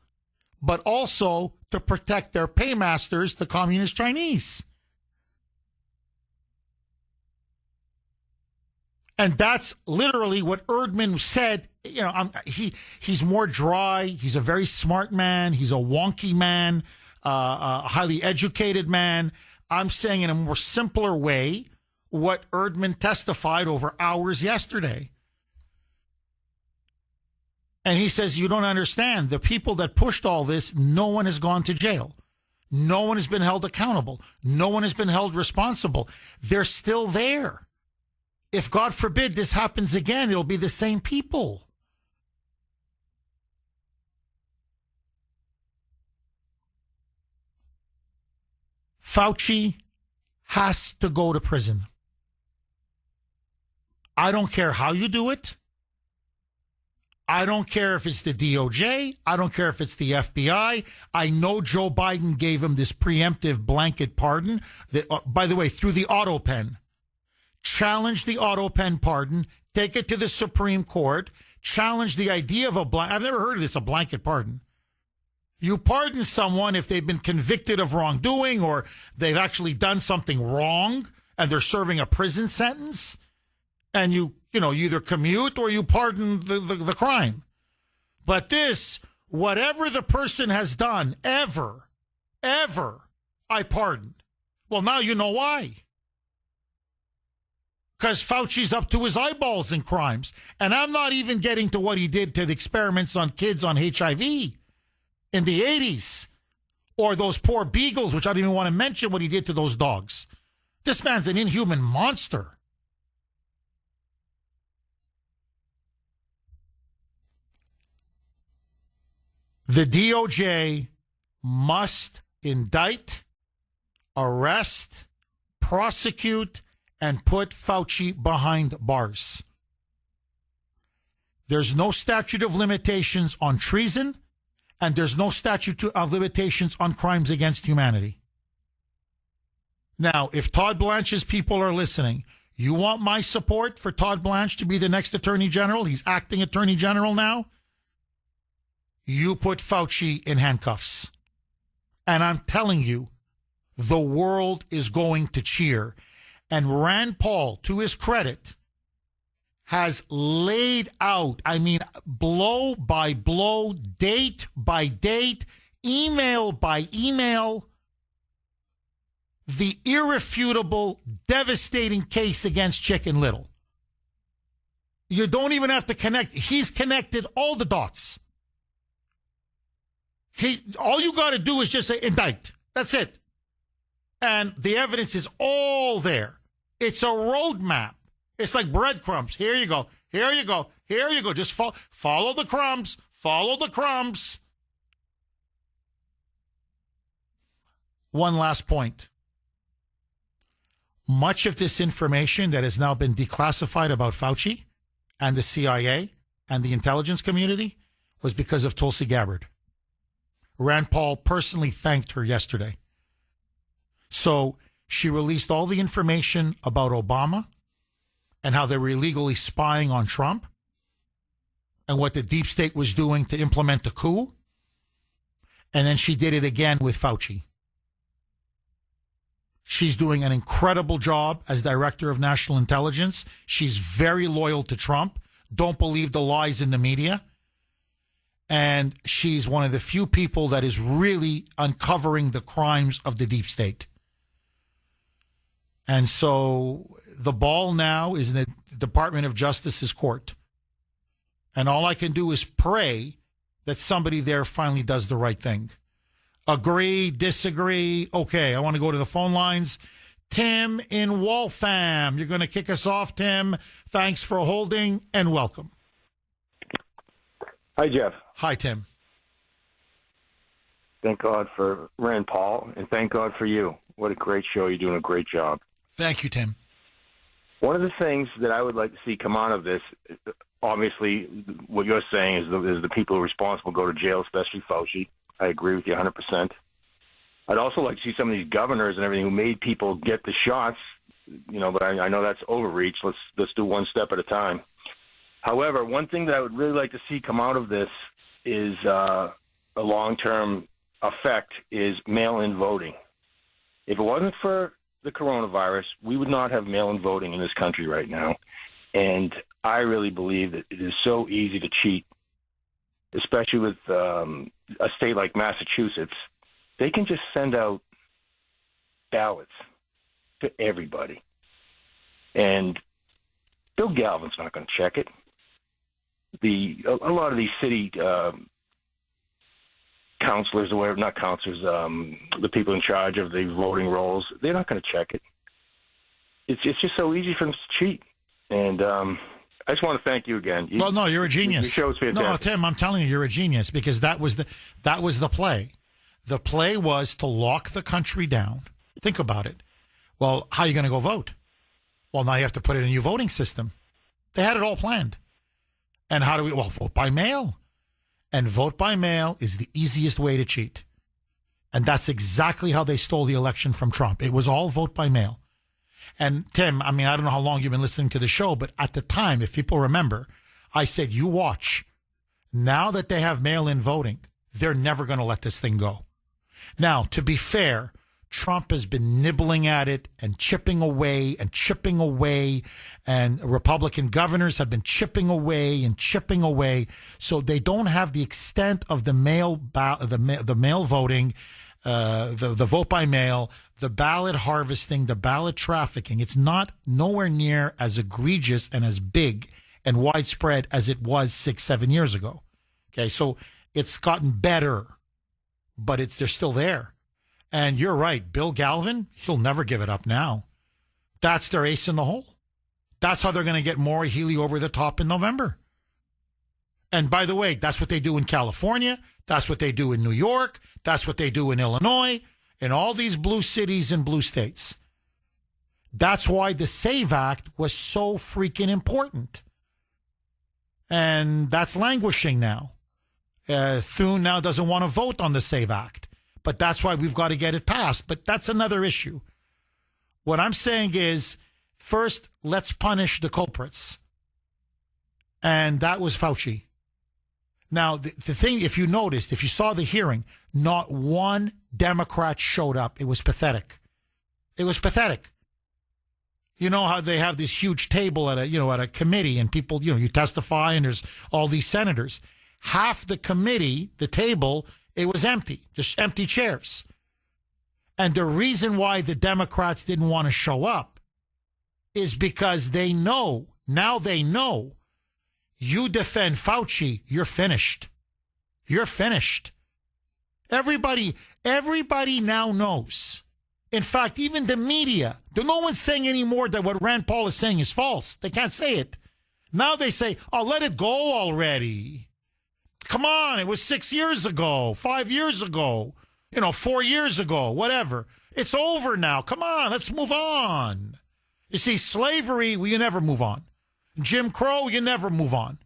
but also to protect their paymasters, the communist Chinese. And that's literally what Erdman said. You know, he's more dry. He's a very smart man. He's a wonky man, a highly educated man. I'm saying in a more simpler way what Erdman testified over hours yesterday. And he says, you don't understand. The people that pushed all this, no one has gone to jail. No one has been held accountable. No one has been held responsible. They're still there. If, God forbid, this happens again, it'll be the same people. Fauci has to go to prison. I don't care how you do it. I don't care if it's the DOJ. I don't care if it's the FBI. I know Joe Biden gave him this preemptive blanket pardon, that, by the way, through the auto pen. Challenge the auto pen pardon, take it to the Supreme Court, challenge the idea of I've never heard of this, a blanket pardon. You pardon someone if they've been convicted of wrongdoing or they've actually done something wrong and they're serving a prison sentence, and you either commute or you pardon the crime. But this, whatever the person has done, ever, I pardon. Well, now you know why. Because Fauci's up to his eyeballs in crimes. And I'm not even getting to what he did to the experiments on kids on HIV in the 80s. Or those poor beagles, which I don't even want to mention what he did to those dogs. This man's an inhuman monster. The DOJ must indict, arrest, prosecute, and put Fauci behind bars. There's no statute of limitations on treason, and there's no statute of limitations on crimes against humanity. Now, if Todd Blanche's people are listening, you want my support for Todd Blanche to be the next Attorney General? He's acting Attorney General now. You put Fauci in handcuffs. And I'm telling you, the world is going to cheer. And Rand Paul, to his credit, has laid out, blow by blow, date by date, email by email, the irrefutable, devastating case against Chicken Little. You don't even have to connect. He's connected all the dots. All you got to do is just say indict. That's it. And the evidence is all there. It's a roadmap. It's like breadcrumbs. Here you go. Here you go. Here you go. Just follow the crumbs. Follow the crumbs. One last point. Much of this information that has now been declassified about Fauci and the CIA and the intelligence community was because of Tulsi Gabbard. Rand Paul personally thanked her yesterday. So she released all the information about Obama and how they were illegally spying on Trump and what the deep state was doing to implement the coup. And then she did it again with Fauci. She's doing an incredible job as director of national intelligence. She's very loyal to Trump. Don't believe the lies in the media. And she's one of the few people that is really uncovering the crimes of the deep state. And so the ball now is in the Department of Justice's court. And all I can do is pray that somebody there finally does the right thing. Agree, disagree. Okay, I want to go to the phone lines. Tim in Waltham. You're going to kick us off, Tim. Thanks for holding and welcome. Hi, Jeff. Hi, Tim. Thank God for Rand Paul, and thank God for you. What a great show. You're doing a great job. Thank you, Tim. One of the things that I would like to see come out of this, obviously, what you're saying is the people responsible go to jail, especially Fauci. I agree with you 100%. I'd also like to see some of these governors and everything who made people get the shots, but I know that's overreach. Let's do one step at a time. However, one thing that I would really like to see come out of this is a long-term effect is mail-in voting. If it wasn't for the coronavirus, we would not have mail-in voting in this country right now. And I really believe that it is so easy to cheat, especially with a state like Massachusetts. They can just send out ballots to everybody. And Bill Galvin's not going to check it. A lot of these city counselors, or whatever, not counselors, the people in charge of the voting rolls, they're not going to check it. It's just so easy for them to cheat. And I just want to thank you again. Well, no, you're a genius. Your show's fantastic. No, Tim, I'm telling you, you're a genius because that was the play. The play was to lock the country down. Think about it. Well, how are you going to go vote? Well, now you have to put in a new voting system. They had it all planned. And how do we? Well, vote by mail. And vote by mail is the easiest way to cheat. And that's exactly how they stole the election from Trump. It was all vote by mail. And Tim, I don't know how long you've been listening to the show, but at the time, if people remember, I said, you watch. Now that they have mail-in voting, they're never going to let this thing go. Now, to be fair, Trump has been nibbling at it and chipping away, and Republican governors have been chipping away. So they don't have the extent of the mail voting, the vote by mail, the ballot harvesting, the ballot trafficking. It's not nowhere near as egregious and as big and widespread as it was 6-7 years ago. Okay, so it's gotten better, but they're still there. And you're right, Bill Galvin, he'll never give it up now. That's their ace in the hole. That's how they're going to get Maura Healey over the top in November. And by the way, that's what they do in California. That's what they do in New York. That's what they do in Illinois, in all these blue cities and blue states. That's why the SAVE Act was so freaking important. And that's languishing now. Thune now doesn't want to vote on the SAVE Act. But that's why we've got to get it passed. But that's another issue. What I'm saying is, first, let's punish the culprits. And that was Fauci. Now, the thing, if you noticed, if you saw the hearing, not one Democrat showed up. It was pathetic. It was pathetic. You know how they have this huge table at a committee and people, you testify and there's all these senators. Half the committee, the table, it was empty, just empty chairs. And the reason why the Democrats didn't want to show up is because they know, you defend Fauci, you're finished. You're finished. Everybody now knows. In fact, even the media, no one's saying anymore that what Rand Paul is saying is false. They can't say it. Now they say, oh, let it go already. Come on, it was 6 years ago, 5 years ago, 4 years ago, whatever. It's over now. Come on, let's move on. You see, slavery, well, you never move on. Jim Crow, you never move on.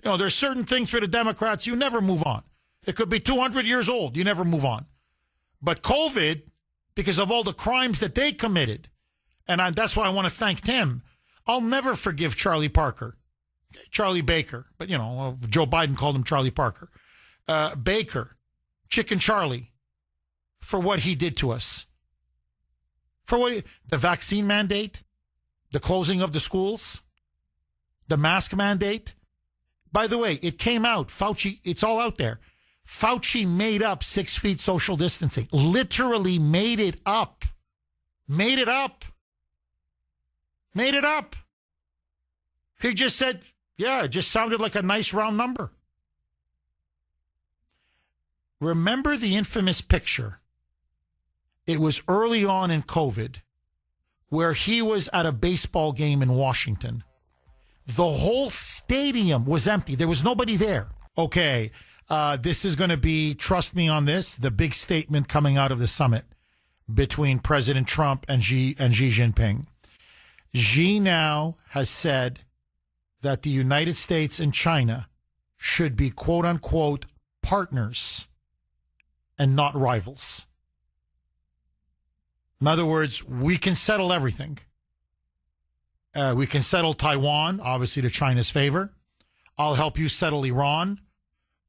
There's certain things for the Democrats, you never move on. It could be 200 years old, you never move on. But COVID, because of all the crimes that they committed, and that's why I want to thank Tim, I'll never forgive Charlie Baker, but Joe Biden called him Charlie Parker. Baker, Chicken Charlie for what he did to us. The vaccine mandate, the closing of the schools, the mask mandate. By the way, it came out. Fauci, it's all out there. Fauci made up 6 feet social distancing. Literally made it up. Made it up. Made it up. He just said, yeah, it just sounded like a nice round number. Remember the infamous picture? It was early on in COVID where he was at a baseball game in Washington. The whole stadium was empty. There was nobody there. Okay, this is going to be, trust me on this, the big statement coming out of the summit between President Trump and Xi Jinping. Xi now has said that the United States and China should be, quote unquote, partners and not rivals. In other words, we can settle everything. We can settle Taiwan, obviously to China's favor. I'll help you settle Iran.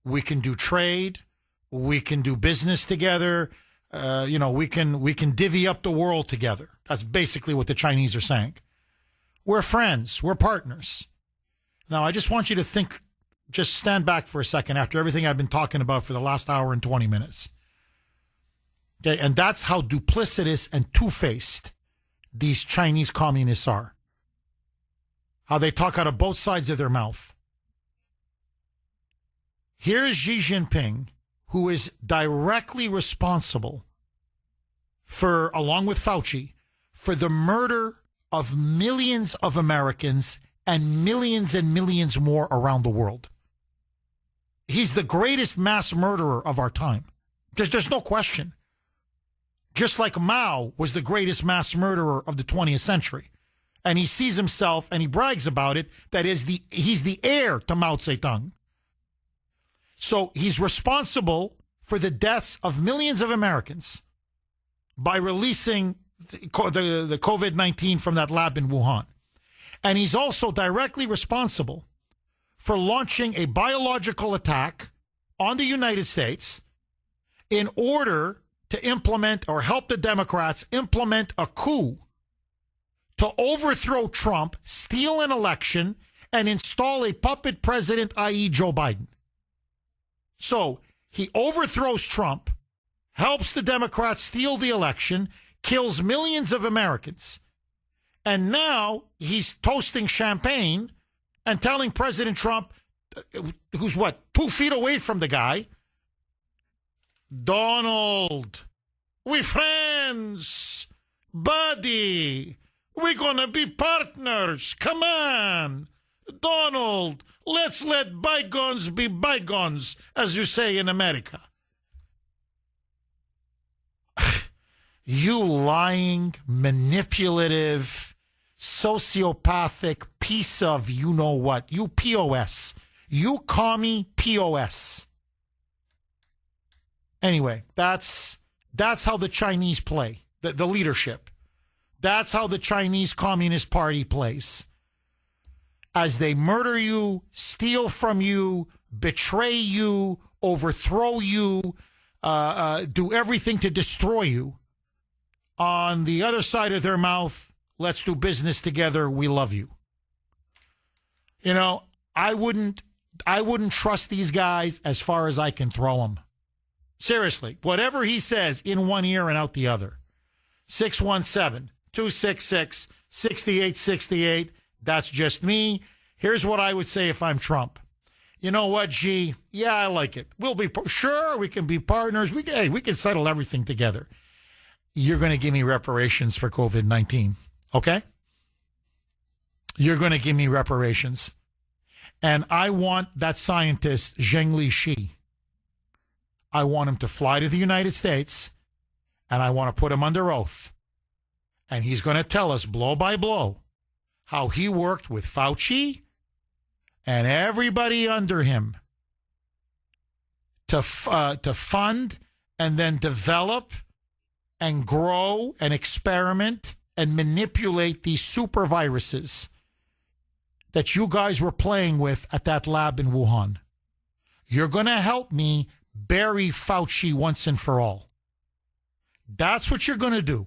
We can do trade. We can do business together. We can divvy up the world together. That's basically what the Chinese are saying. We're friends. We're partners. Now, I just want you to think, just stand back for a second after everything I've been talking about for the last hour and 20 minutes. Okay, and that's how duplicitous and two-faced these Chinese communists are. How they talk out of both sides of their mouth. Here is Xi Jinping, who is directly responsible for, along with Fauci, for the murder of millions of Americans and millions more around the world. He's the greatest mass murderer of our time. There's no question. Just like Mao was the greatest mass murderer of the 20th century. And he sees himself, and he brags about it, that he's the heir to Mao Zedong. So he's responsible for the deaths of millions of Americans by releasing the COVID-19 from that lab in Wuhan. And he's also directly responsible for launching a biological attack on the United States in order to implement or help the Democrats implement a coup to overthrow Trump, steal an election, and install a puppet president, i.e. Joe Biden. So he overthrows Trump, helps the Democrats steal the election, kills millions of Americans, and now he's toasting champagne and telling President Trump, who's 2 feet away from the guy, Donald, we friends, buddy, we're gonna be partners. Come on, Donald, let's let bygones be bygones, as you say in America. You lying, manipulative, sociopathic piece of you-know-what. You POS. You commie POS. Anyway, that's how the Chinese play, the leadership. That's how the Chinese Communist Party plays. As they murder you, steal from you, betray you, overthrow you, do everything to destroy you. On the other side of their mouth, let's do business together. We love you. You know, I wouldn't trust these guys as far as I can throw them. Seriously, whatever he says in one ear and out the other. 617-266-6868. That's just me. Here's what I would say if I'm Trump. You know what, G? Yeah, I like it. We'll be sure we can be partners. We can settle everything together. You're going to give me reparations for COVID-19, okay? You're going to give me reparations. And I want that scientist, Zhengli Shi. I want him to fly to the United States, and I want to put him under oath. And he's going to tell us blow by blow how he worked with Fauci and everybody under him to fund and then develop and grow and experiment and manipulate these super viruses that you guys were playing with at that lab in Wuhan. You're going to help me bury Fauci once and for all. That's what you're going to do.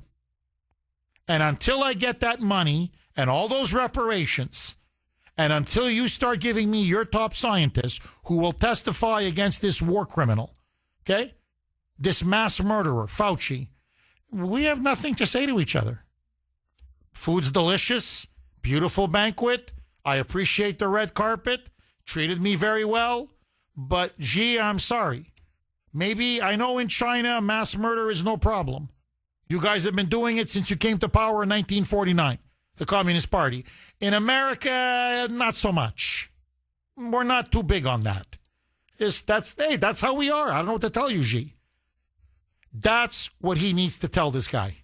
And until I get that money and all those reparations, and until you start giving me your top scientists who will testify against this war criminal, okay, this mass murderer, Fauci, we have nothing to say to each other. Food's delicious, beautiful banquet. I appreciate the red carpet, treated me very well. But, gee, I'm sorry. Maybe, I know in China, mass murder is no problem. You guys have been doing it since you came to power in 1949, the Communist Party. In America, not so much. We're not too big on that. That's how we are. I don't know what to tell you, G. That's what he needs to tell this guy.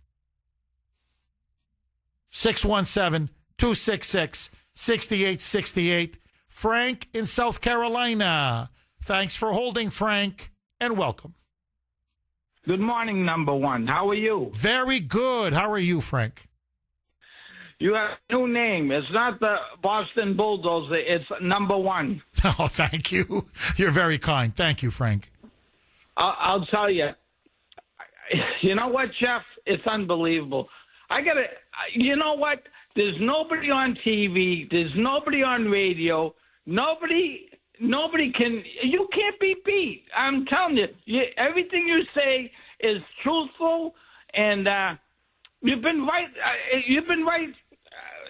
617-266-6868. Frank in South Carolina. Thanks for holding, Frank, and welcome. Good morning, number one. How are you? Very good. How are you, Frank? You have a new name. It's not the Boston Bulldozer. It's number one. Oh, thank you. You're very kind. Thank you, Frank. I'll tell you. You know what, Jeff? It's unbelievable. You know what? There's nobody on TV. There's nobody on radio. Nobody you can't be beat. I'm telling you, everything you say is truthful, and you've been right. You've been right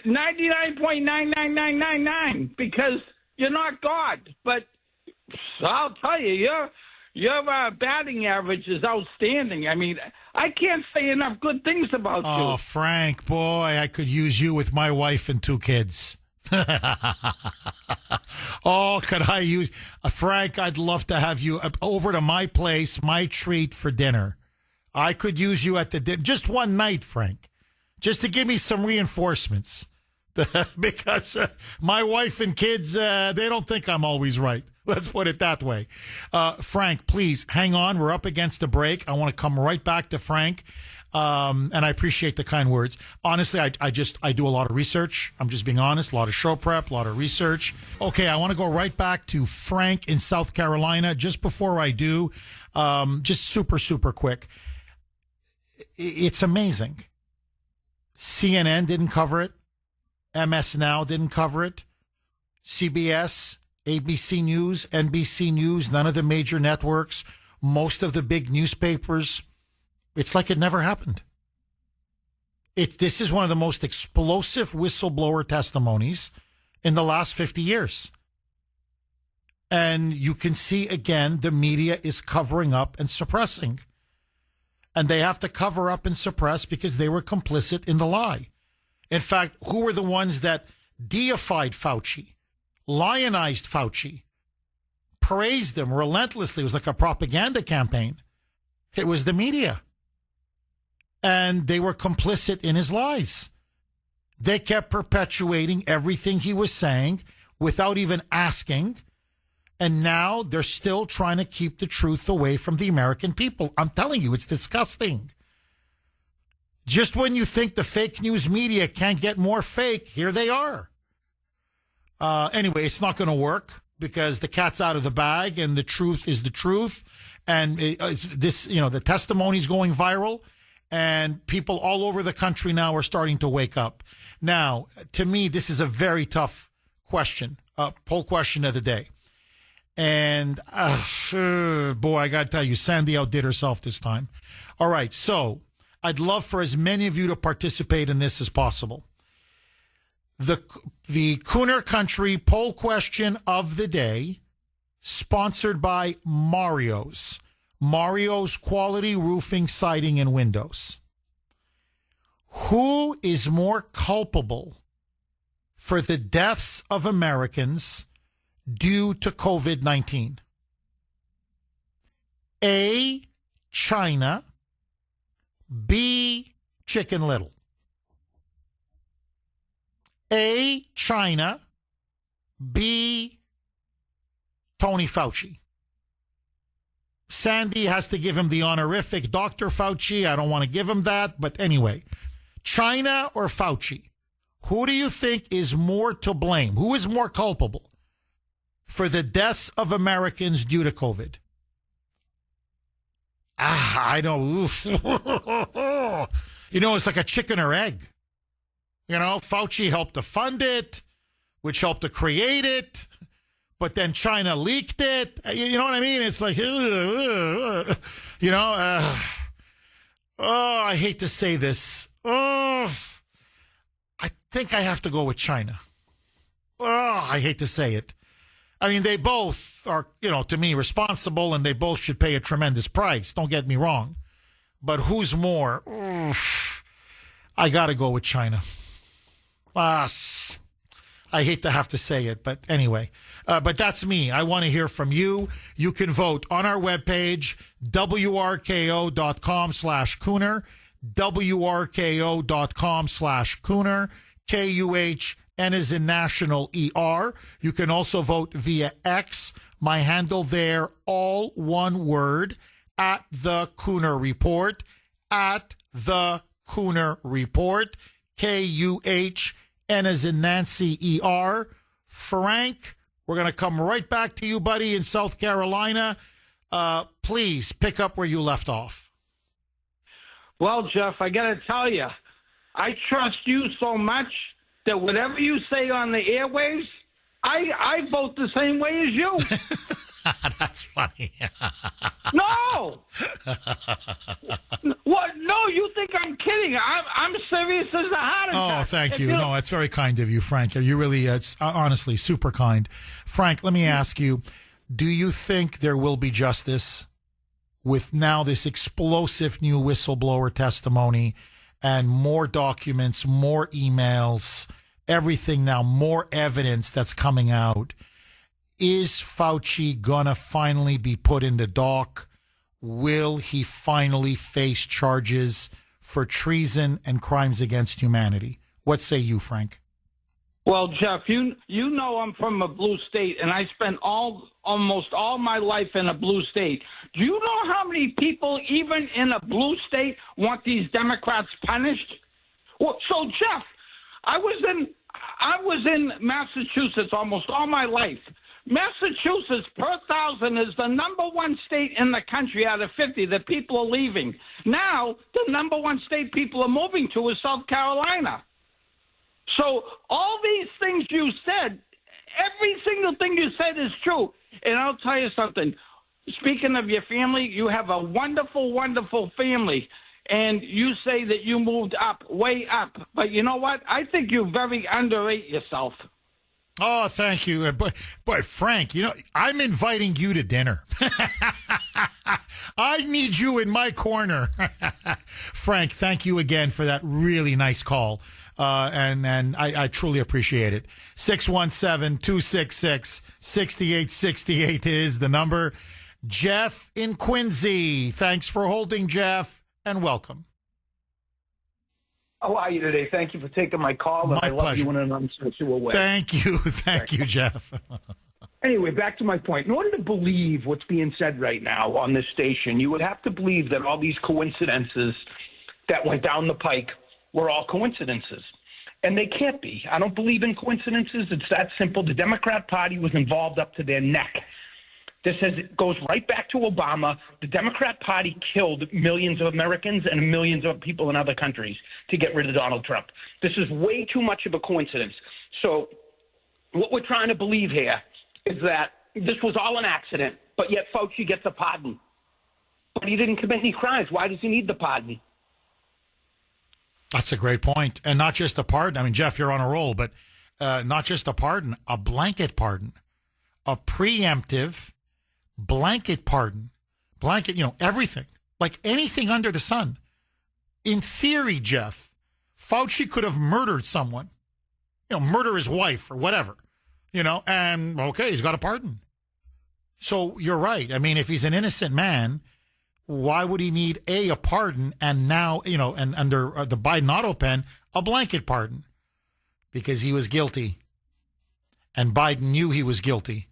99.99999 because you're not God. But I'll tell you, your batting average is outstanding. I mean, I can't say enough good things about you. Oh, Frank, boy, I could use you with my wife and 2 kids. Oh, could I use Frank? I'd love to have you over to my place, my treat for dinner. I could use you at the dinner just one night, Frank, just to give me some reinforcements because my wife and kids, they don't think I'm always right. Let's put it that way. Frank, please hang on. We're up against a break. I want to come right back to Frank. And I appreciate the kind words. Honestly, I do a lot of research. I'm just being honest. A lot of show prep, a lot of research. Okay, I want to go right back to Frank in South Carolina. Just before I do, just super, super quick. It's amazing. CNN didn't cover it. MS Now didn't cover it. CBS, ABC News, NBC News, none of the major networks, most of the big newspapers. It's like it never happened. This is one of the most explosive whistleblower testimonies in the last 50 years. And you can see, again, the media is covering up and suppressing. And they have to cover up and suppress because they were complicit in the lie. In fact, who were the ones that deified Fauci, lionized Fauci, praised him relentlessly? It was like a propaganda campaign. It was the media. And they were complicit in his lies. They kept perpetuating everything he was saying without even asking. And now they're still trying to keep the truth away from the American people. I'm telling you, it's disgusting. Just when you think the fake news media can't get more fake, here they are. Anyway, it's not going to work because the cat's out of the bag and the truth is the truth. And the testimony's going viral. And people all over the country now are starting to wake up. Now, to me, this is a very tough question, poll question of the day. And, boy, I got to tell you, Sandy outdid herself this time. All right, so I'd love for as many of you to participate in this as possible. The Kuhner Country poll question of the day, sponsored by Mario's Quality Roofing, Siding, and Windows. Who is more culpable for the deaths of Americans due to COVID-19? A, China. B, Chicken Little. A, China. B, Tony Fauci. Sandy has to give him the honorific Dr. Fauci. I don't want to give him that. But anyway, China or Fauci? Who do you think is more to blame? Who is more culpable for the deaths of Americans due to COVID? I know. It's like a chicken or egg. Fauci helped to fund it, which helped to create it, but then China leaked it. You know what I mean? It's like, I hate to say this. I think I have to go with China. I hate to say it. I mean, they both are, to me, responsible, and they both should pay a tremendous price. Don't get me wrong. But who's more? I got to go with China. I hate to have to say it, but anyway. But that's me. I want to hear from you. You can vote on our webpage, wrko.com/Kuhner, wrko.com/Kuhner, KUHN is in national ER. You can also vote via X. My handle there, all one word, at the Kuhner Report, at the Kuhner Report, KUHN is in Nancy ER. Frank, we're going to come right back to you, buddy, in South Carolina. Please pick up where you left off. Well, Jeff, I got to tell you, I trust you so much that whatever you say on the airwaves, I vote the same way as you. That's funny. No. What? No, you think I'm kidding. I'm serious as a heart attack. Oh, thank you. No, it's very kind of you, Frank. You really, it's honestly super kind. Frank, let me ask you, do you think there will be justice with now this explosive new whistleblower testimony and more documents, more emails, everything now, more evidence that's coming out? Is Fauci gonna finally be put in the dock? Will he finally face charges for treason and crimes against humanity? What say you, Frank? Well, Jeff, you know I'm from a blue state, and I spent almost all my life in a blue state. Do you know how many people, even in a blue state, want these Democrats punished? Well, so Jeff, I was in Massachusetts almost all my life. Massachusetts, per 1,000, is the number one state in the country out of 50 that people are leaving. Now, the number one state people are moving to is South Carolina. So all these things you said, every single thing you said is true. And I'll tell you something. Speaking of your family, you have a wonderful, wonderful family. And you say that you moved up, way up. But you know what? I think you very underrate yourself. Oh, thank you. But Frank, I'm inviting you to dinner. I need you in my corner. Frank, thank you again for that really nice call. And I truly appreciate it. 617-266-6868 is the number. Jeff in Quincy. Thanks for holding, Jeff, and welcome. How are you today? Thank you for taking my call. My I pleasure. love you in an unsexual way. Thank you, Jeff. Anyway, back to my point. In order to believe what's being said right now on this station, you would have to believe that all these coincidences that went down the pike were all coincidences. And they can't be. I don't believe in coincidences. It's that simple. The Democrat Party was involved up to their neck. It goes right back to Obama. The Democrat Party killed millions of Americans and millions of people in other countries to get rid of Donald Trump. This is way too much of a coincidence. So what we're trying to believe here is that this was all an accident, but yet Fauci gets a pardon. But he didn't commit any crimes. Why does he need the pardon? That's a great point. And not just a pardon. I mean, Jeff, you're on a roll, but not just a pardon, a blanket pardon, a preemptive blanket pardon, everything, like anything under the sun. In theory, Jeff, Fauci could have murdered someone, murder his wife or whatever, and okay, he's got a pardon. So you're right. I mean, if he's an innocent man, why would he need a pardon and now, and under the Biden auto pen, a blanket pardon? Because he was guilty. And Biden knew he was guilty.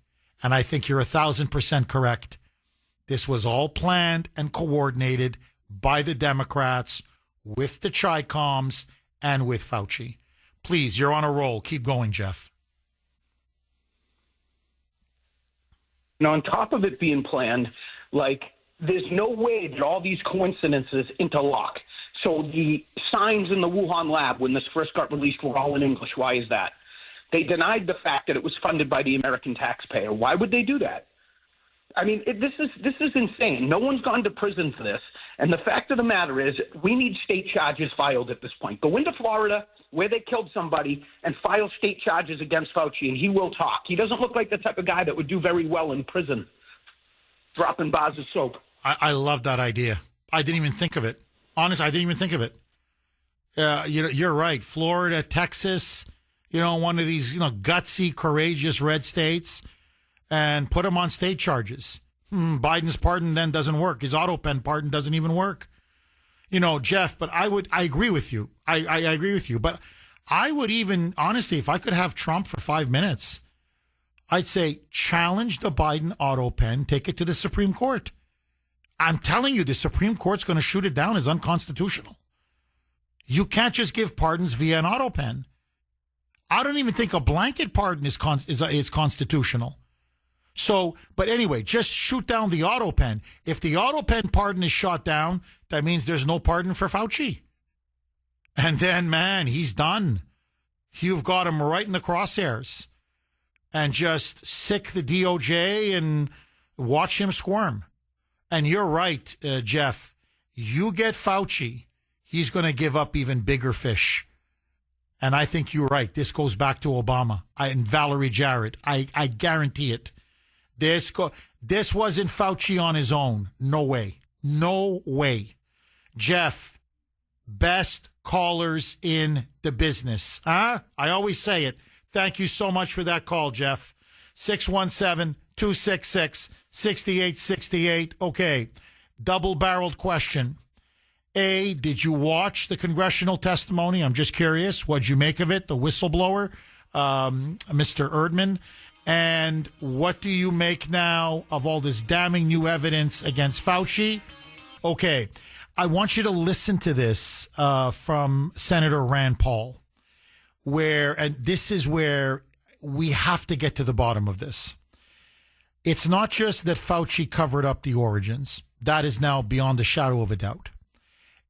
And I think you're 1,000% correct. This was all planned and coordinated by the Democrats with the Chi-Coms and with Fauci. Please, you're on a roll. Keep going, Jeff. Now, on top of it being planned, like there's no way that all these coincidences interlock. So the signs in the Wuhan lab when this first got released were all in English. Why is that? They denied the fact that it was funded by the American taxpayer. Why would they do that? I mean, this is insane. No one's gone to prison for this. And the fact of the matter is we need state charges filed at this point. Go into Florida where they killed somebody and file state charges against Fauci, and he will talk. He doesn't look like the type of guy that would do very well in prison, dropping bars of soap. I love that idea. I didn't even think of it. Honestly, I didn't even think of it. You're right. Florida, Texas, one of these, gutsy, courageous red states, and put him on state charges. Biden's pardon then doesn't work. His auto pen pardon doesn't even work. Jeff, but I agree with you. I agree with you. But I would even, honestly, if I could have Trump for 5 minutes, I'd say challenge the Biden auto pen, take it to the Supreme Court. I'm telling you, the Supreme Court's going to shoot it down as unconstitutional. You can't just give pardons via an auto pen. I don't even think a blanket pardon is constitutional. So, but anyway, just shoot down the auto pen. If the auto pen pardon is shot down, that means there's no pardon for Fauci. And then, man, he's done. You've got him right in the crosshairs. And just sick the DOJ and watch him squirm. And you're right, Jeff. You get Fauci, he's going to give up even bigger fish. And I think you're right. This goes back to Obama and Valerie Jarrett. I guarantee it. This wasn't Fauci on his own. No way. No way. Jeff, best callers in the business. I always say it. Thank you so much for that call, Jeff. 617-266-6868. Okay. Double-barreled question. A, did you watch the congressional testimony? I'm just curious. What'd you make of it? The whistleblower, Mr. Erdman. And what do you make now of all this damning new evidence against Fauci? Okay. I want you to listen to this from Senator Rand Paul, and this is where we have to get to the bottom of this. It's not just that Fauci covered up the origins. That is now beyond the shadow of a doubt.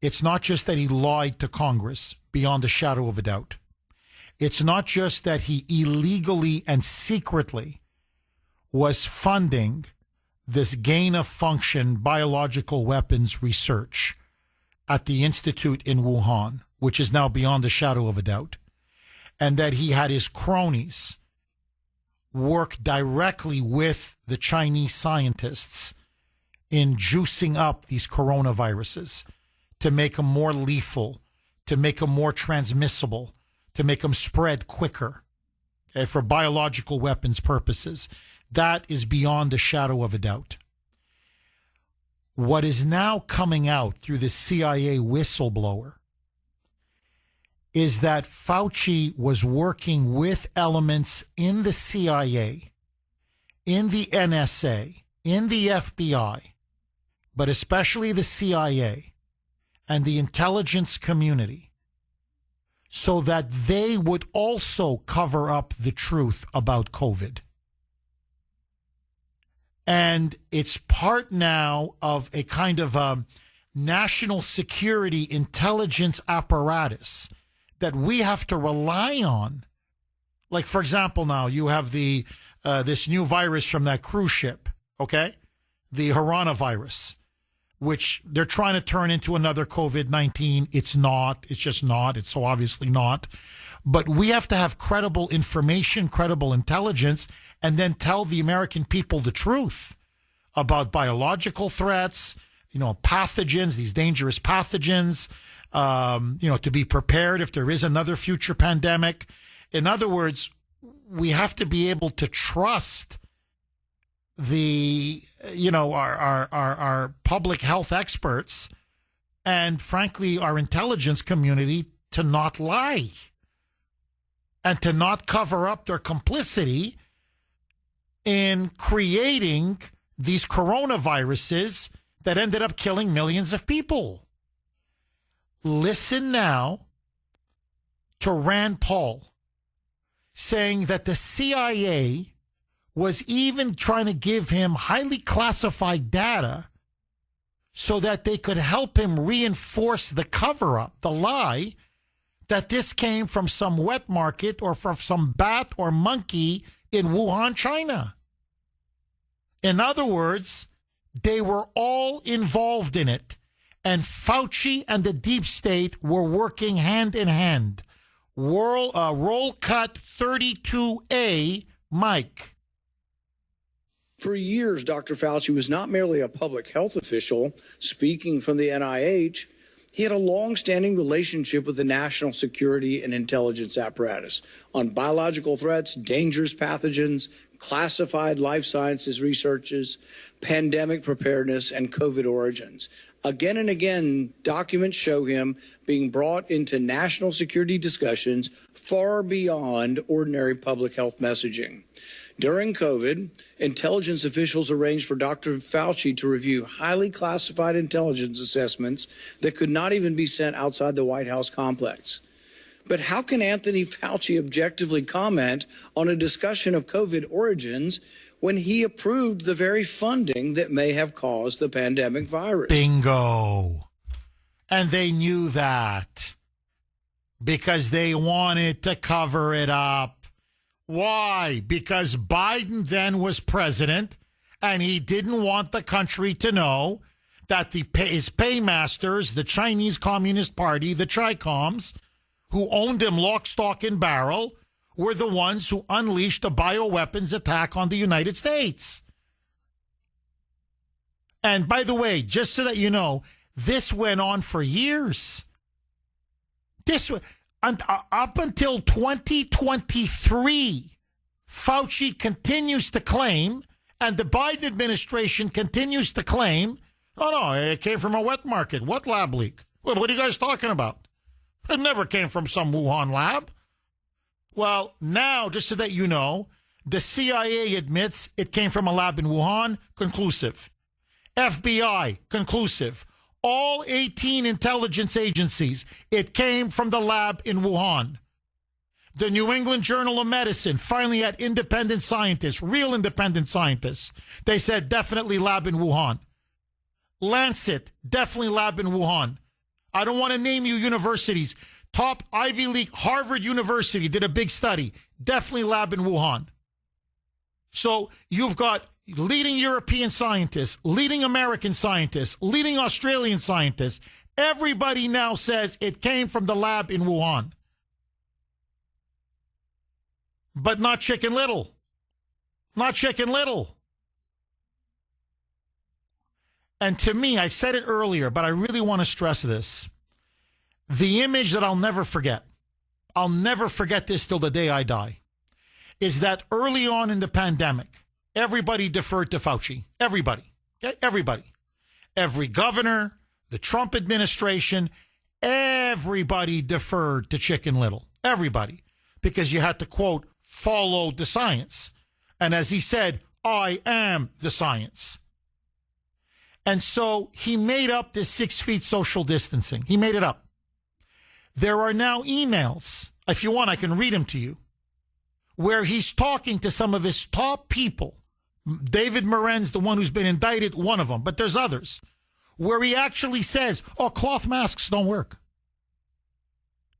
It's not just that he lied to Congress, beyond the shadow of a doubt. It's not just that he illegally and secretly was funding this gain-of-function biological weapons research at the Institute in Wuhan, which is now beyond the shadow of a doubt, and that he had his cronies work directly with the Chinese scientists in juicing up these coronaviruses to make them more lethal, to make them more transmissible, to make them spread quicker, okay, for biological weapons purposes. That is beyond the shadow of a doubt. What is now coming out through the CIA whistleblower is that Fauci was working with elements in the CIA, in the NSA, in the FBI, but especially the CIA and the intelligence community, so that they would also cover up the truth about COVID. And it's part now of a kind of a national security intelligence apparatus that we have to rely on. Like, for example, now you have the this new virus from that cruise ship, okay? The coronavirus, which they're trying to turn into another COVID-19. It's not. It's just not. It's so obviously not. But we have to have credible information, credible intelligence, and then tell the American people the truth about biological threats, pathogens, these dangerous pathogens, to be prepared if there is another future pandemic. In other words, we have to be able to trust our public health experts and, frankly, our intelligence community to not lie and to not cover up their complicity in creating these coronaviruses that ended up killing millions of people. Listen now to Rand Paul saying that the CIA was even trying to give him highly classified data so that they could help him reinforce the cover-up, the lie, that this came from some wet market or from some bat or monkey in Wuhan, China. In other words, they were all involved in it. And Fauci and the deep state were working hand in hand. Roll cut 32A, Mike. For years, Dr. Fauci was not merely a public health official speaking from the NIH. He had a long-standing relationship with the national security and intelligence apparatus on biological threats, dangerous pathogens, classified life sciences researches, pandemic preparedness, and COVID origins. Again and again, documents show him being brought into national security discussions far beyond ordinary public health messaging. During COVID, intelligence officials arranged for Dr. Fauci to review highly classified intelligence assessments that could not even be sent outside the White House complex. But how can Anthony Fauci objectively comment on a discussion of COVID origins when he approved the very funding that may have caused the pandemic virus? Bingo. And they knew that because they wanted to cover it up. Why? Because Biden then was president, and he didn't want the country to know that his paymasters, the Chinese Communist Party, the Chi-Coms, who owned him lock, stock, and barrel, were the ones who unleashed a bioweapons attack on the United States. And by the way, just so that you know, this went on for years. Up until 2023, Fauci continues to claim, and the Biden administration continues to claim, oh, no, it came from a wet market. What lab leak? What are you guys talking about? It never came from some Wuhan lab. Well, now, just so that you know, the CIA admits it came from a lab in Wuhan, conclusive. FBI, conclusive. All 18 intelligence agencies, it came from the lab in Wuhan. The New England Journal of Medicine finally had independent scientists, real independent scientists. They said definitely lab in Wuhan. Lancet, definitely lab in Wuhan. I don't want to name you universities. Top Ivy League, Harvard University did a big study. Definitely lab in Wuhan. So you've got leading European scientists, leading American scientists, leading Australian scientists. Everybody now says it came from the lab in Wuhan. But not Chicken Little. Not Chicken Little. And to me, I said it earlier, but I really want to stress this. The image that I'll never forget this till the day I die, is that early on in the pandemic, everybody deferred to Fauci. Everybody. Okay? Everybody. Every governor, the Trump administration, everybody deferred to Chicken Little. Everybody. Because you had to, quote, follow the science. And as he said, I am the science. And so he made up this 6 feet social distancing. He made it up. There are now emails, if you want, I can read them to you, where he's talking to some of his top people. David Moran's the one who's been indicted, one of them, but there's others, where he actually says, oh, cloth masks don't work.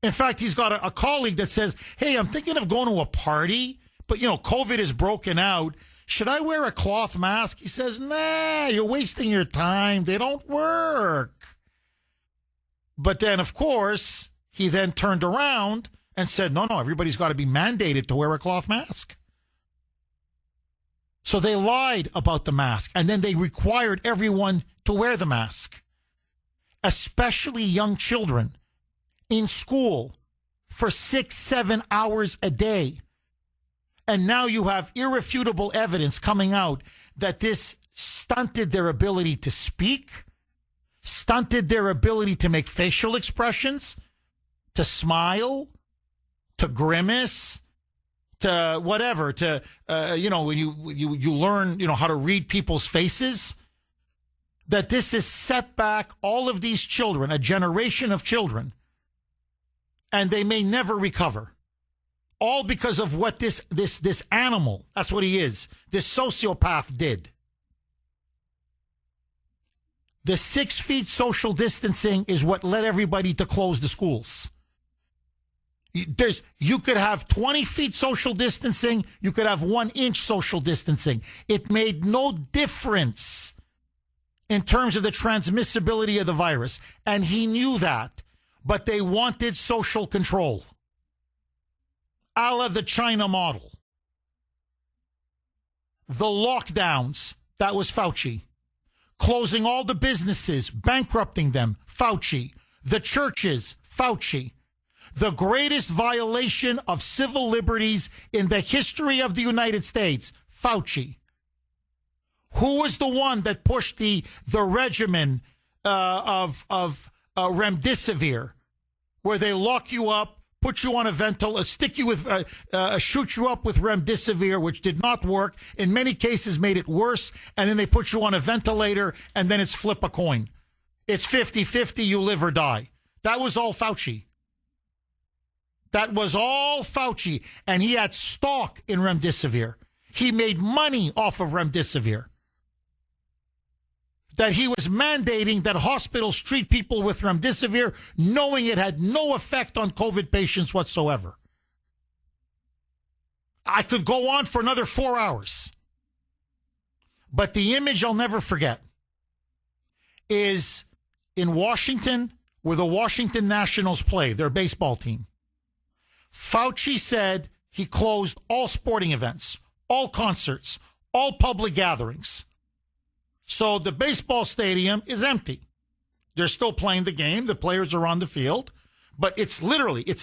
In fact, he's got a colleague that says, hey, I'm thinking of going to a party, but, COVID is broken out. Should I wear a cloth mask? He says, nah, you're wasting your time. They don't work. But then, of course, he then turned around and said, no, everybody's got to be mandated to wear a cloth mask. So they lied about the mask, and then they required everyone to wear the mask, especially young children in school for 6-7 hours a day. And now you have irrefutable evidence coming out that this stunted their ability to speak, stunted their ability to make facial expressions, to smile, to grimace, to whatever, to, when you learn, how to read people's faces, that this has set back all of these children, a generation of children, and they may never recover. All because of what this animal, that's what he is, this sociopath did. The 6 feet social distancing is what led everybody to close the schools. You could have 20 feet social distancing. You could have 1 inch social distancing. It made no difference in terms of the transmissibility of the virus. And he knew that. But they wanted social control, a la the China model. The lockdowns, that was Fauci. Closing all the businesses, bankrupting them, Fauci. The churches, Fauci. The greatest violation of civil liberties in the history of the United States, Fauci. Who was the one that pushed the regimen of remdesivir, where they lock you up, put you on a ventilator, stick you with, shoot you up with remdesivir, which did not work. In many cases, made it worse. And then they put you on a ventilator, and then it's flip a coin. It's 50-50, you live or die. That was all Fauci. That was all Fauci. And he had stock in remdesivir. He made money off of remdesivir. That he was mandating that hospitals treat people with remdesivir, knowing it had no effect on COVID patients whatsoever. I could go on for another 4 hours. But the image I'll never forget is in Washington, where the Washington Nationals play, their baseball team. Fauci said he closed all sporting events, all concerts, all public gatherings. So the baseball stadium is empty. They're still playing the game. The players are on the field. But it's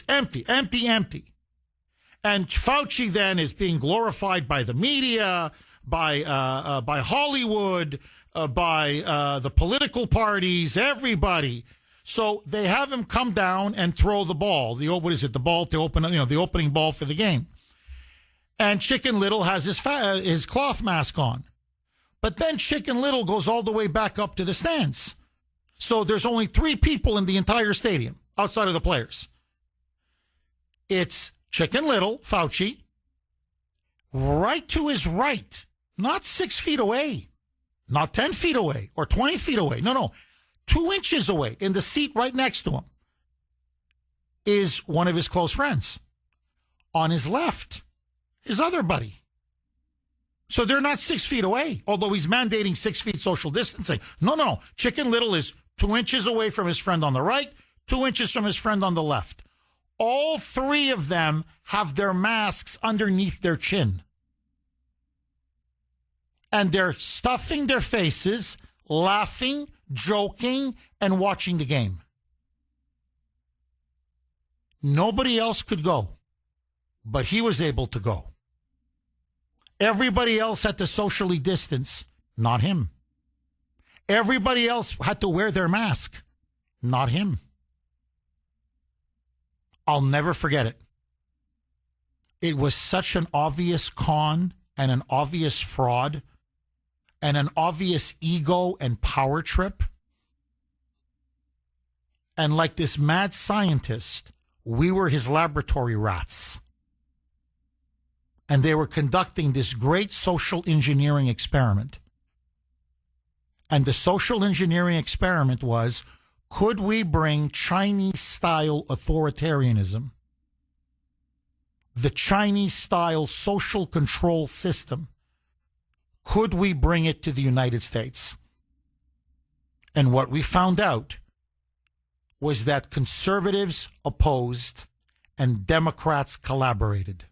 empty. And Fauci then is being glorified by the media, by Hollywood, by the political parties, everybody. So they have him come down and throw the ball. The opening ball for the game. And Chicken Little has his cloth mask on. But then Chicken Little goes all the way back up to the stands. So there's only 3 people in the entire stadium outside of the players. It's Chicken Little, Fauci, right to his right, not 6 feet away, not 10 feet away or 20 feet away. No, 2 inches away in the seat right next to him is one of his close friends. On his left, his other buddy. So they're not 6 feet away, although he's mandating 6 feet social distancing. No. Chicken Little is 2 inches away from his friend on the right, 2 inches from his friend on the left. All 3 of them have their masks underneath their chin. And they're stuffing their faces, laughing, joking, and watching the game. Nobody else could go, but he was able to go. Everybody else had to socially distance, not him. Everybody else had to wear their mask, not him. I'll never forget it. It was such an obvious con and an obvious fraud and an obvious ego and power trip. And like this mad scientist, we were his laboratory rats. And they were conducting this great social engineering experiment. And the social engineering experiment was, could we bring Chinese-style authoritarianism, the Chinese-style social control system, could we bring it to the United States? And what we found out was that conservatives opposed and Democrats collaborated.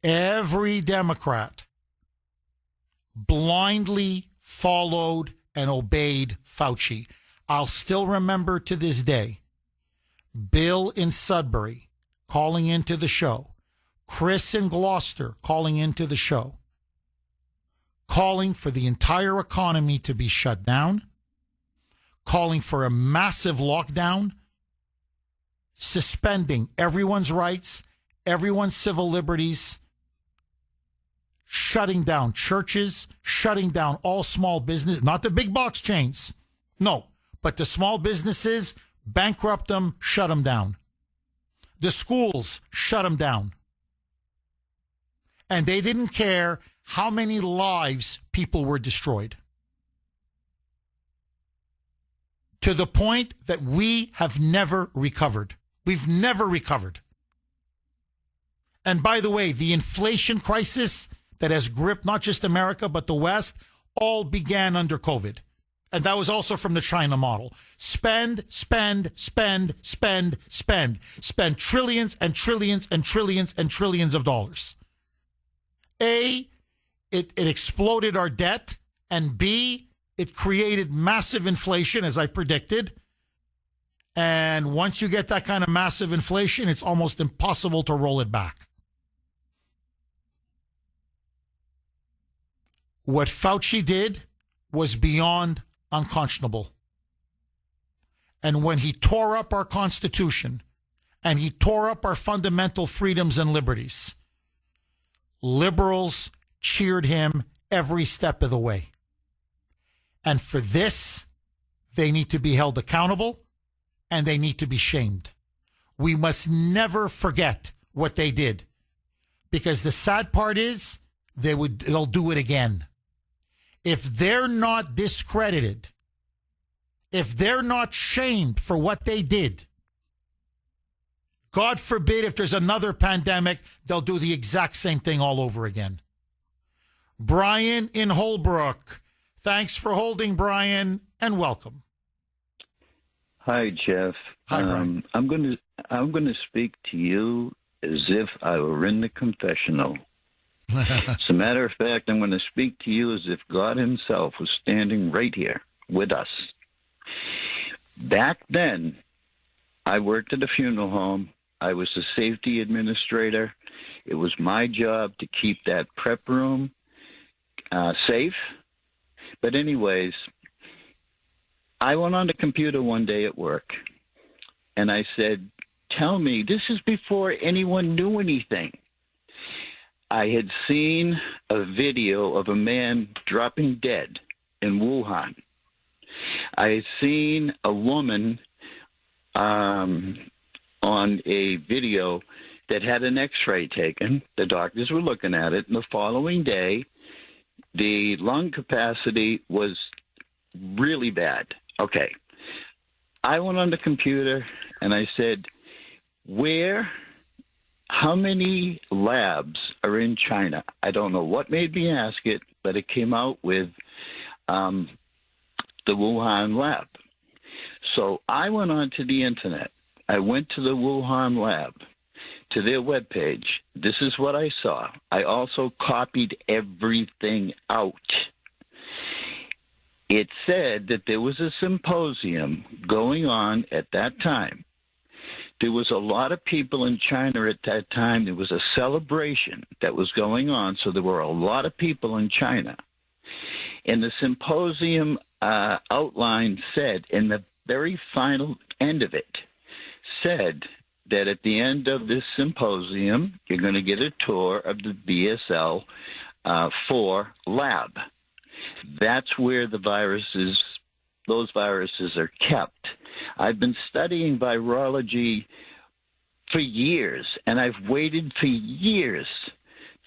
Every Democrat blindly followed and obeyed Fauci. I'll still remember to this day Bill in Sudbury calling into the show, Chris in Gloucester calling into the show, calling for the entire economy to be shut down, calling for a massive lockdown, suspending everyone's rights, everyone's civil liberties, shutting down churches, shutting down all small business, not the big box chains, no, but the small businesses, bankrupt them, shut them down. The schools, shut them down. And they didn't care how many lives people were destroyed. To the point that we have never recovered. We've never recovered. And by the way, the inflation crisis that has gripped not just America, but the West, all began under COVID. And that was also from the China model. Spend, spend, spend, spend, spend. Spend trillions and trillions and trillions and trillions of dollars. A, it exploded our debt. And B, it created massive inflation, as I predicted. And once you get that kind of massive inflation, it's almost impossible to roll it back. What Fauci did was beyond unconscionable. And when he tore up our Constitution and he tore up our fundamental freedoms and liberties, liberals cheered him every step of the way. And for this, they need to be held accountable and they need to be shamed. We must never forget what they did, because the sad part is they'll do it again. If they're not discredited, if they're not shamed for what they did, God forbid if there's another pandemic, they'll do the exact same thing all over again. Brian in Holbrook. Thanks for holding, Brian, and welcome. Hi, Jeff. Hi, Brian. I'm going to speak to you as if I were in the confessional. As a matter of fact, I'm going to speak to you as if God himself was standing right here with us. Back then, I worked at a funeral home. I was the safety administrator. It was my job to keep that prep room safe. But anyways, I went on the computer one day at work, and I said, tell me, this is before anyone knew anything. I had seen a video of a man dropping dead in Wuhan. I had seen a woman on a video that had an x-ray taken. The doctors were looking at it, and the following day, the lung capacity was really bad. Okay. I went on the computer, and I said, how many labs are in China? I don't know what made me ask it, but it came out with the Wuhan lab. So I went onto the internet. I went to the Wuhan lab, to their webpage. This is what I saw. I also copied everything out. It said that there was a symposium going on at that time. There was a lot of people in China at that time. There was a celebration that was going on, so there were a lot of people in China. And the symposium outline said, in the very final end of it, said that at the end of this symposium, you're going to get a tour of the BSL 4 lab. That's where those viruses are kept. I've been studying virology for years, and I've waited for years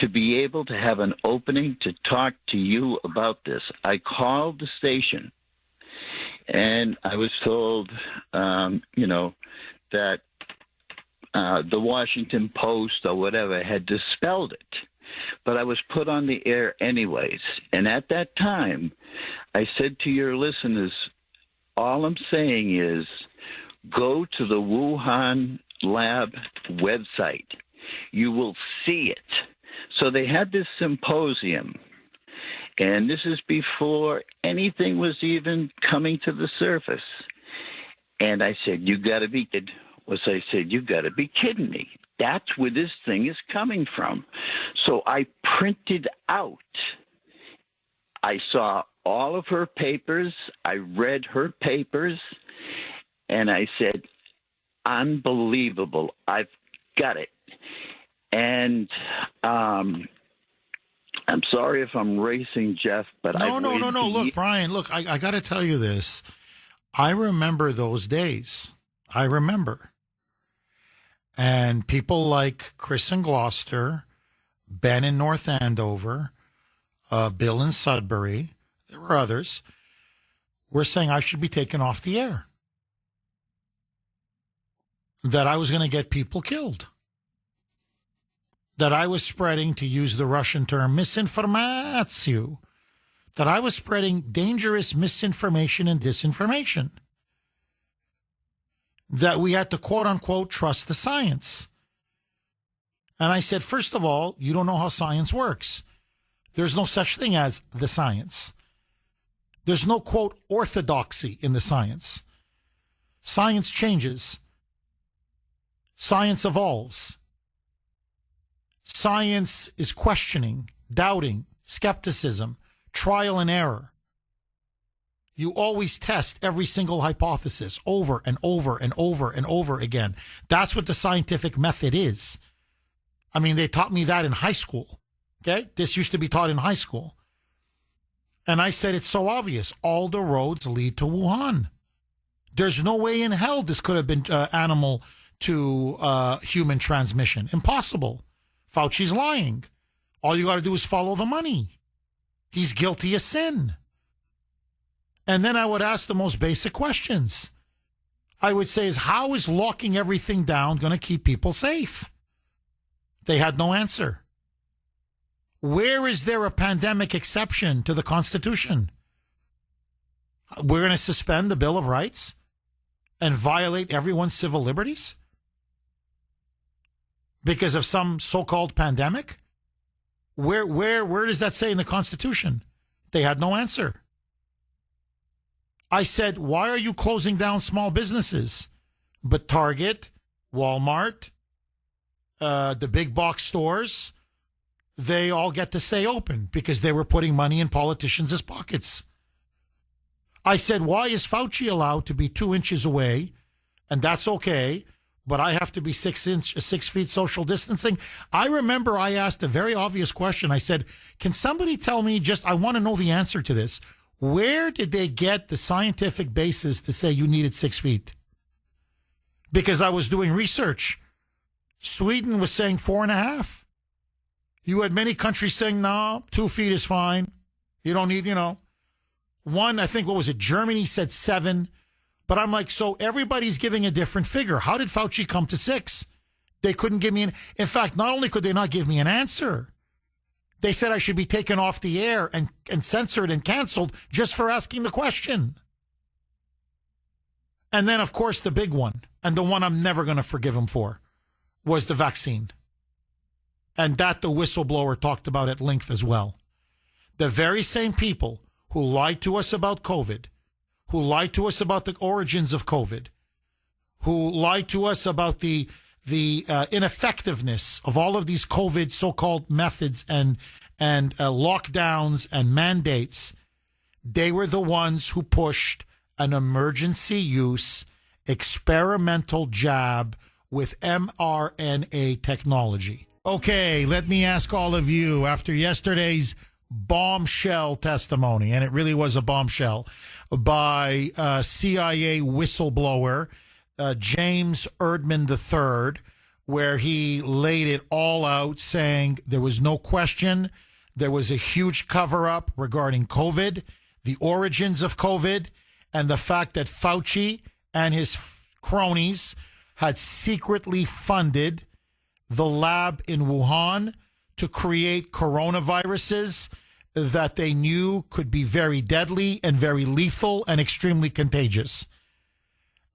to be able to have an opening to talk to you about this. I called the station, and I was told, that the Washington Post or whatever had dispelled it. But I was put on the air anyways. And at that time, I said to your listeners, all I'm saying is go to the Wuhan lab website. You will see it. So they had this symposium, and this is before anything was even coming to the surface. And I said, you got to be kidding. I said, you got to be kidding me. That's where this thing is coming from. So I printed out. I saw all of her papers. I read her papers. And I said, unbelievable. I've got it. And I'm sorry if I'm racing, Jeff, but No. Look, Brian, I got to tell you this. I remember those days. I remember. And people like Chris in Gloucester, Ben in North Andover, Bill in Sudbury, there were others, were saying I should be taken off the air. That I was going to get people killed. That I was spreading, to use the Russian term, misinformatio. That I was spreading dangerous misinformation and disinformation. That we had to, quote unquote, trust the science. And I said, first of all, you don't know how science works. There's no such thing as the science. There's no, quote, orthodoxy in the science. Science changes. Science evolves. Science is questioning, doubting, skepticism, trial and error. You always test every single hypothesis over and over and over and over again. That's what the scientific method is. I mean, they taught me that in high school. Okay? This used to be taught in high school. And I said, it's so obvious. All the roads lead to Wuhan. There's no way in hell this could have been animal to human transmission. Impossible. Fauci's lying. All you got to do is follow the money. He's guilty of sin. And then I would ask the most basic questions. I would say, how is locking everything down going to keep people safe? They had no answer. Where is there a pandemic exception to the Constitution? We're going to suspend the Bill of Rights and violate everyone's civil liberties because of some so-called pandemic? Where does that say in the Constitution? They had no answer. I said, why are you closing down small businesses? But Target, Walmart, the big box stores, they all get to stay open because they were putting money in politicians' pockets. I said, why is Fauci allowed to be 2 inches away, and that's okay, but I have to be 6 feet social distancing? I remember I asked a very obvious question. I said, can somebody tell me I want to know the answer to this. Where did they get the scientific basis to say you needed 6 feet? Because I was doing research. Sweden was saying 4.5. You had many countries saying, no, 2 feet is fine. You don't need, One, I think, Germany said 7. But I'm like, so everybody's giving a different figure. How did Fauci come to 6? They couldn't give me in fact, not only could they not give me an answer, they said I should be taken off the air and censored and canceled just for asking the question. And then, of course, the big one, and the one I'm never going to forgive him for, was the vaccine. And that the whistleblower talked about at length as well. The very same people who lied to us about COVID, who lied to us about the origins of COVID, who lied to us about the ineffectiveness of all of these COVID so-called methods and lockdowns and mandates, they were the ones who pushed an emergency use experimental jab with mRNA technology. Okay, let me ask all of you, after yesterday's bombshell testimony, and it really was a bombshell, by CIA whistleblower James Erdman III, where he laid it all out, saying there was no question there was a huge cover-up regarding COVID, the origins of COVID, and the fact that Fauci and his cronies had secretly funded the lab in Wuhan to create coronaviruses that they knew could be very deadly and very lethal and extremely contagious.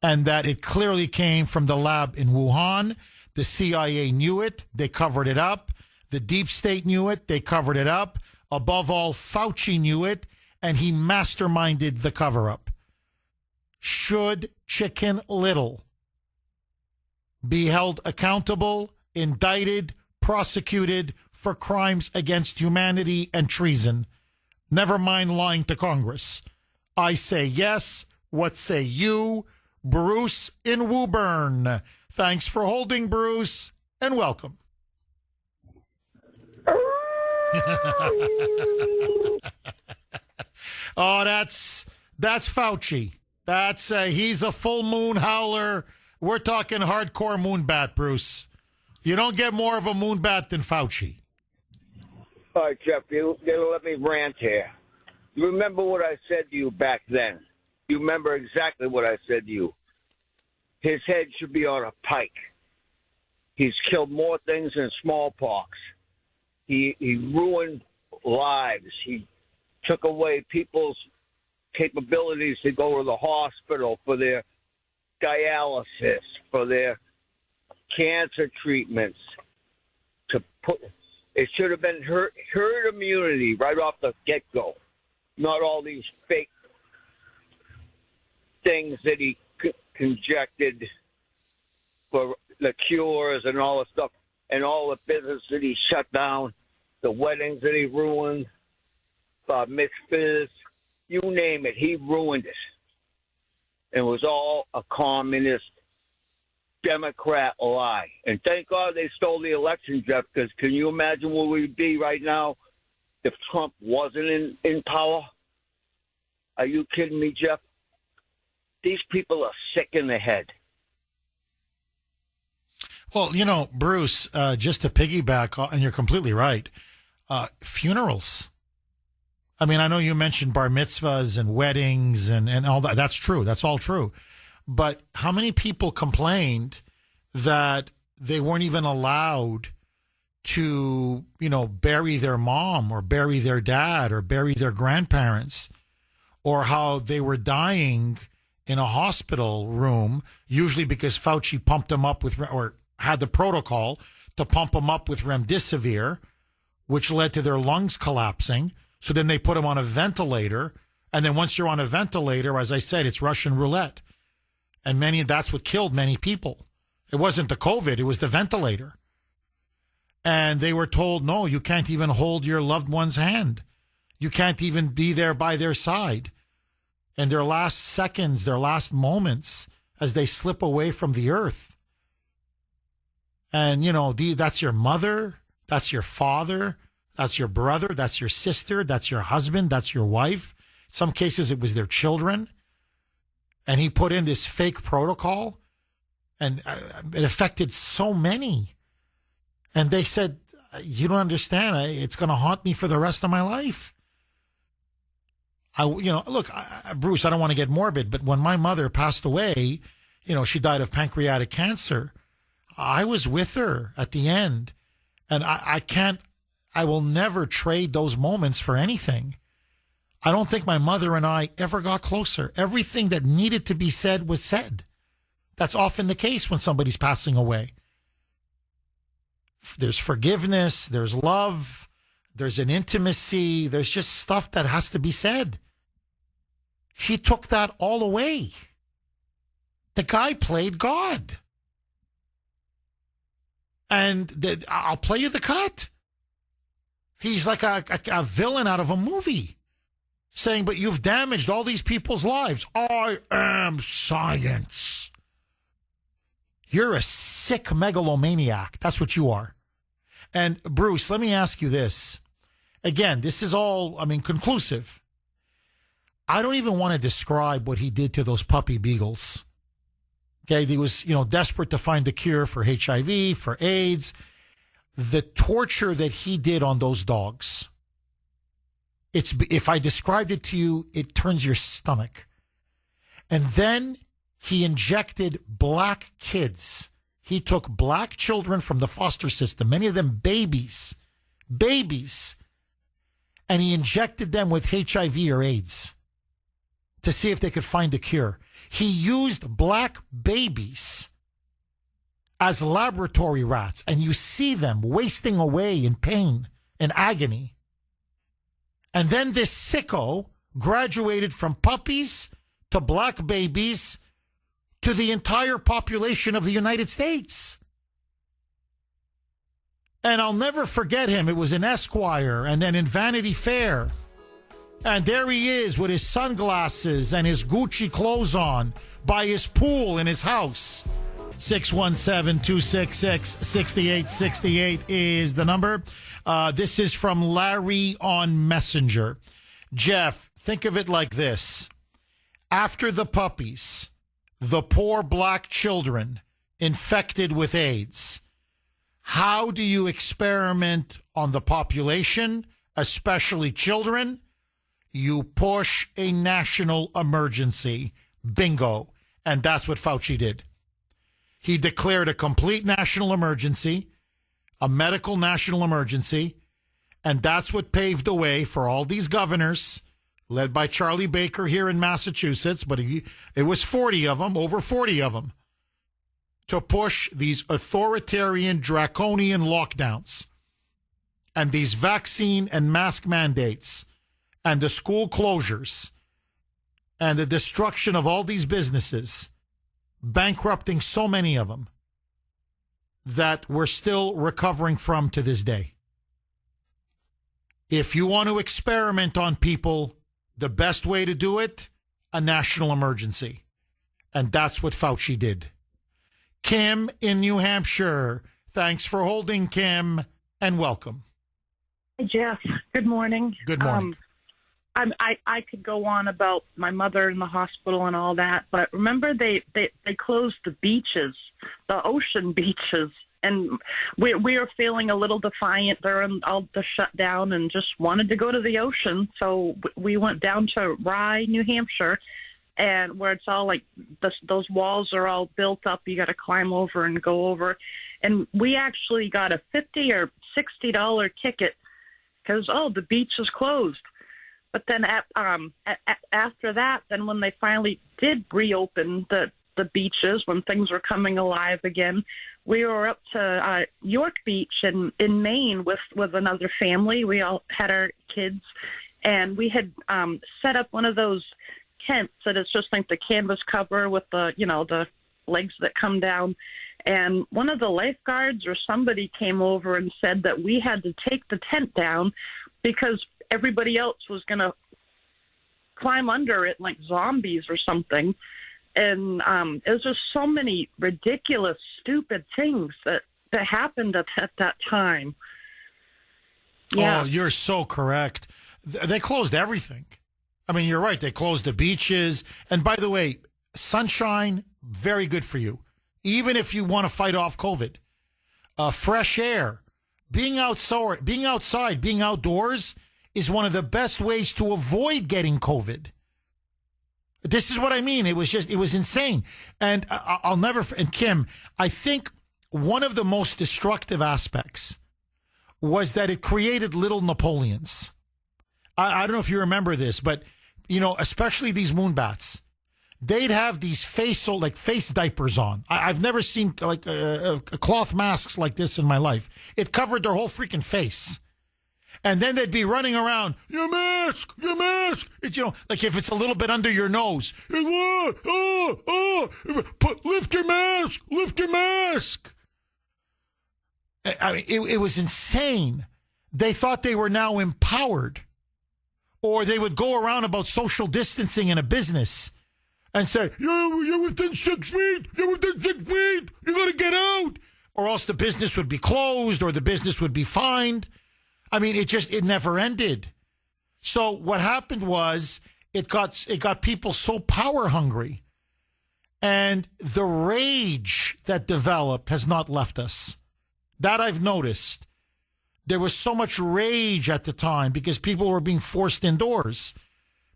And that it clearly came from the lab in Wuhan. The CIA knew it. They covered it up. The deep state knew it. They covered it up. Above all, Fauci knew it, and he masterminded the cover-up. Should Chicken Little be held accountable, indicted, prosecuted for crimes against humanity and treason? Never mind lying to Congress. I say yes. What say you? Bruce in Woburn. Thanks for holding, Bruce, and welcome. Oh, that's Fauci. That's he's a full moon howler. We're talking hardcore moonbat, Bruce. You don't get more of a moonbat than Fauci. All right, Jeff, you gotta let me rant here. You remember what I said to you back then? You remember exactly what I said to you. His head should be on a pike. He's killed more things than smallpox. He ruined lives. He took away people's capabilities to go to the hospital for their dialysis, for their cancer treatments. It should have been herd immunity right off the get-go, not all these fake things that he conjected for the cures and all the stuff, and all the business that he shut down, the weddings that he ruined, mitzvahs, you name it, he ruined it. It was all a communist Democrat lie. And thank God they stole the election, Jeff, because can you imagine where we'd be right now if Trump wasn't in power? Are you kidding me, Jeff? These people are sick in the head. Well, you know, Bruce, just to piggyback, and you're completely right, funerals. I mean, I know you mentioned bar mitzvahs and weddings and all that. That's true. That's all true. But how many people complained that they weren't even allowed to, you know, bury their mom or bury their dad or bury their grandparents, or how they were dying in a hospital room, usually because Fauci pumped them up with, or had the protocol to pump them up with remdesivir, which led to their lungs collapsing. So then they put them on a ventilator. And then once you're on a ventilator, as I said, it's Russian roulette. And that's what killed many people. It wasn't the COVID, it was the ventilator. And they were told, no, you can't even hold your loved one's hand. You can't even be there by their side. And their last seconds, their last moments, as they slip away from the earth. And, you know, that's your mother, that's your father, that's your brother, that's your sister, that's your husband, that's your wife. In some cases, it was their children. And he put in this fake protocol, and it affected so many. And they said, you don't understand. It's going to haunt me for the rest of my life. Look, Bruce, I don't want to get morbid, but when my mother passed away, you know, she died of pancreatic cancer. I was with her at the end. And I will never trade those moments for anything. I don't think my mother and I ever got closer. Everything that needed to be said was said. That's often the case when somebody's passing away. There's forgiveness, there's love, there's an intimacy, there's just stuff that has to be said. He took that all away. The guy played God. And I'll play you the cut. He's like a villain out of a movie. Saying, but you've damaged all these people's lives. I am science. You're a sick megalomaniac. That's what you are. And Bruce, let me ask you this. Again, this is all, conclusive. I don't even want to describe what he did to those puppy beagles. Okay, he was, desperate to find a cure for HIV, for AIDS. The torture that he did on those dogs. If I described it to you, it turns your stomach. And then he injected black kids. He took black children from the foster system, many of them babies, and he injected them with HIV or AIDS to see if they could find a cure. He used black babies as laboratory rats, and you see them wasting away in pain and agony. And then this sicko graduated from puppies to black babies to the entire population of the United States. And I'll never forget him. It was in Esquire and then in Vanity Fair. And there he is with his sunglasses and his Gucci clothes on by his pool in his house. 617-266-6868 is the number. This is from Larry on Messenger. Jeff, think of it like this. After the puppies, the poor black children infected with AIDS, How do you experiment on the population, especially children? You push a national emergency. Bingo. And that's what Fauci did. He declared a complete national emergency, a medical national emergency, and that's what paved the way for all these governors, led by Charlie Baker here in Massachusetts, but it was 40 of them, over 40 of them, to push these authoritarian, draconian lockdowns and these vaccine and mask mandates and the school closures and the destruction of all these businesses, bankrupting so many of them that we're still recovering from to this day. If you want to experiment on people, the best way to do it, a national emergency. And that's what Fauci did. Kim in New Hampshire. Thanks for holding, Kim, and welcome. Hey, Jeff. Good morning. Good morning. I could go on about my mother in the hospital and all that, but remember they closed the beaches, the ocean beaches, and we were feeling a little defiant during all the shutdown and just wanted to go to the ocean. So we went down to Rye, New Hampshire, and where it's all like those walls are all built up. You got to climb over and go over. And we actually got a $50 or $60 ticket because, the beach is closed. But then after that, then when they finally did reopen the beaches, when things were coming alive again, we were up to York Beach in Maine with another family. We all had our kids, and we had set up one of those tents that is just like the canvas cover with the legs that come down. And one of the lifeguards or somebody came over and said that we had to take the tent down because everybody else was going to climb under it like zombies or something. And it was just so many ridiculous, stupid things that happened at that time. Yeah. Oh, you're so correct. They closed everything. I mean, you're right. They closed the beaches. And by the way, sunshine, very good for you. Even if you want to fight off COVID. Fresh air, being outside, being outdoors is one of the best ways to avoid getting COVID. This is what I mean. It was insane. And I'll never, and Kim, I think one of the most destructive aspects was that it created little Napoleons. I don't know if you remember this, but, especially these moonbats, they'd have these face diapers on. I've never seen cloth masks like this in my life. It covered their whole freaking face. And then they'd be running around, your mask. It's, like if it's a little bit under your nose. Lift your mask. I mean, it was insane. They thought they were now empowered. Or they would go around about social distancing in a business and say, you're within 6 feet. You got to get out. Or else the business would be closed or the business would be fined. I mean, it never ended. So what happened was it got people so power hungry, and the rage that developed has not left us. That I've noticed. There was so much rage at the time because people were being forced indoors.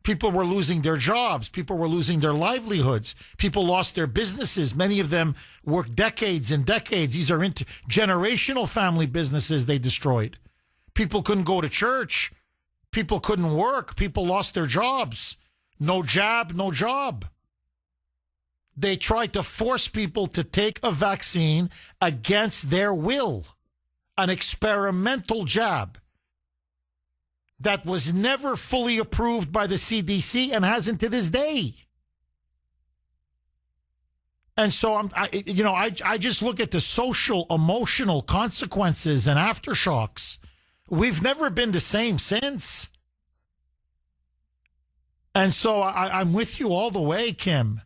People were losing their jobs. People were losing their livelihoods. People lost their businesses. Many of them worked decades and decades. These are generational family businesses they destroyed. People couldn't go to church. People couldn't work. People lost their jobs. No jab, no job. They tried to force people to take a vaccine against their will, an experimental jab that was never fully approved by the CDC and hasn't to this day. And so I just look at the social, emotional consequences and aftershocks. We've never been the same since. And so I'm with you all the way, Kim.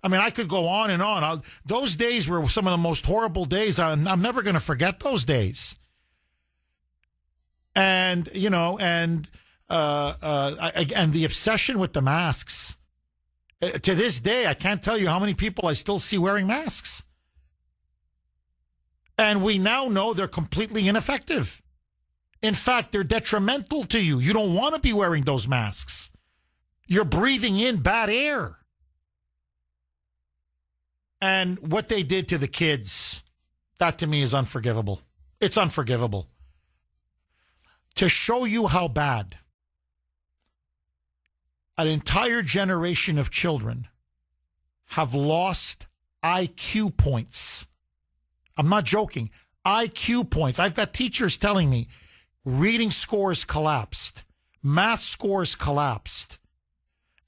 I mean, I could go on and on. Those days were some of the most horrible days. I'm never going to forget those days. And, and the obsession with the masks. To this day, I can't tell you how many people I still see wearing masks. And we now know they're completely ineffective. In fact, they're detrimental to you. You don't want to be wearing those masks. You're breathing in bad air. And what they did to the kids, that to me is unforgivable. It's unforgivable. To show you how bad, an entire generation of children have lost IQ points. I'm not joking. IQ points. I've got teachers telling me reading scores collapsed, math scores collapsed,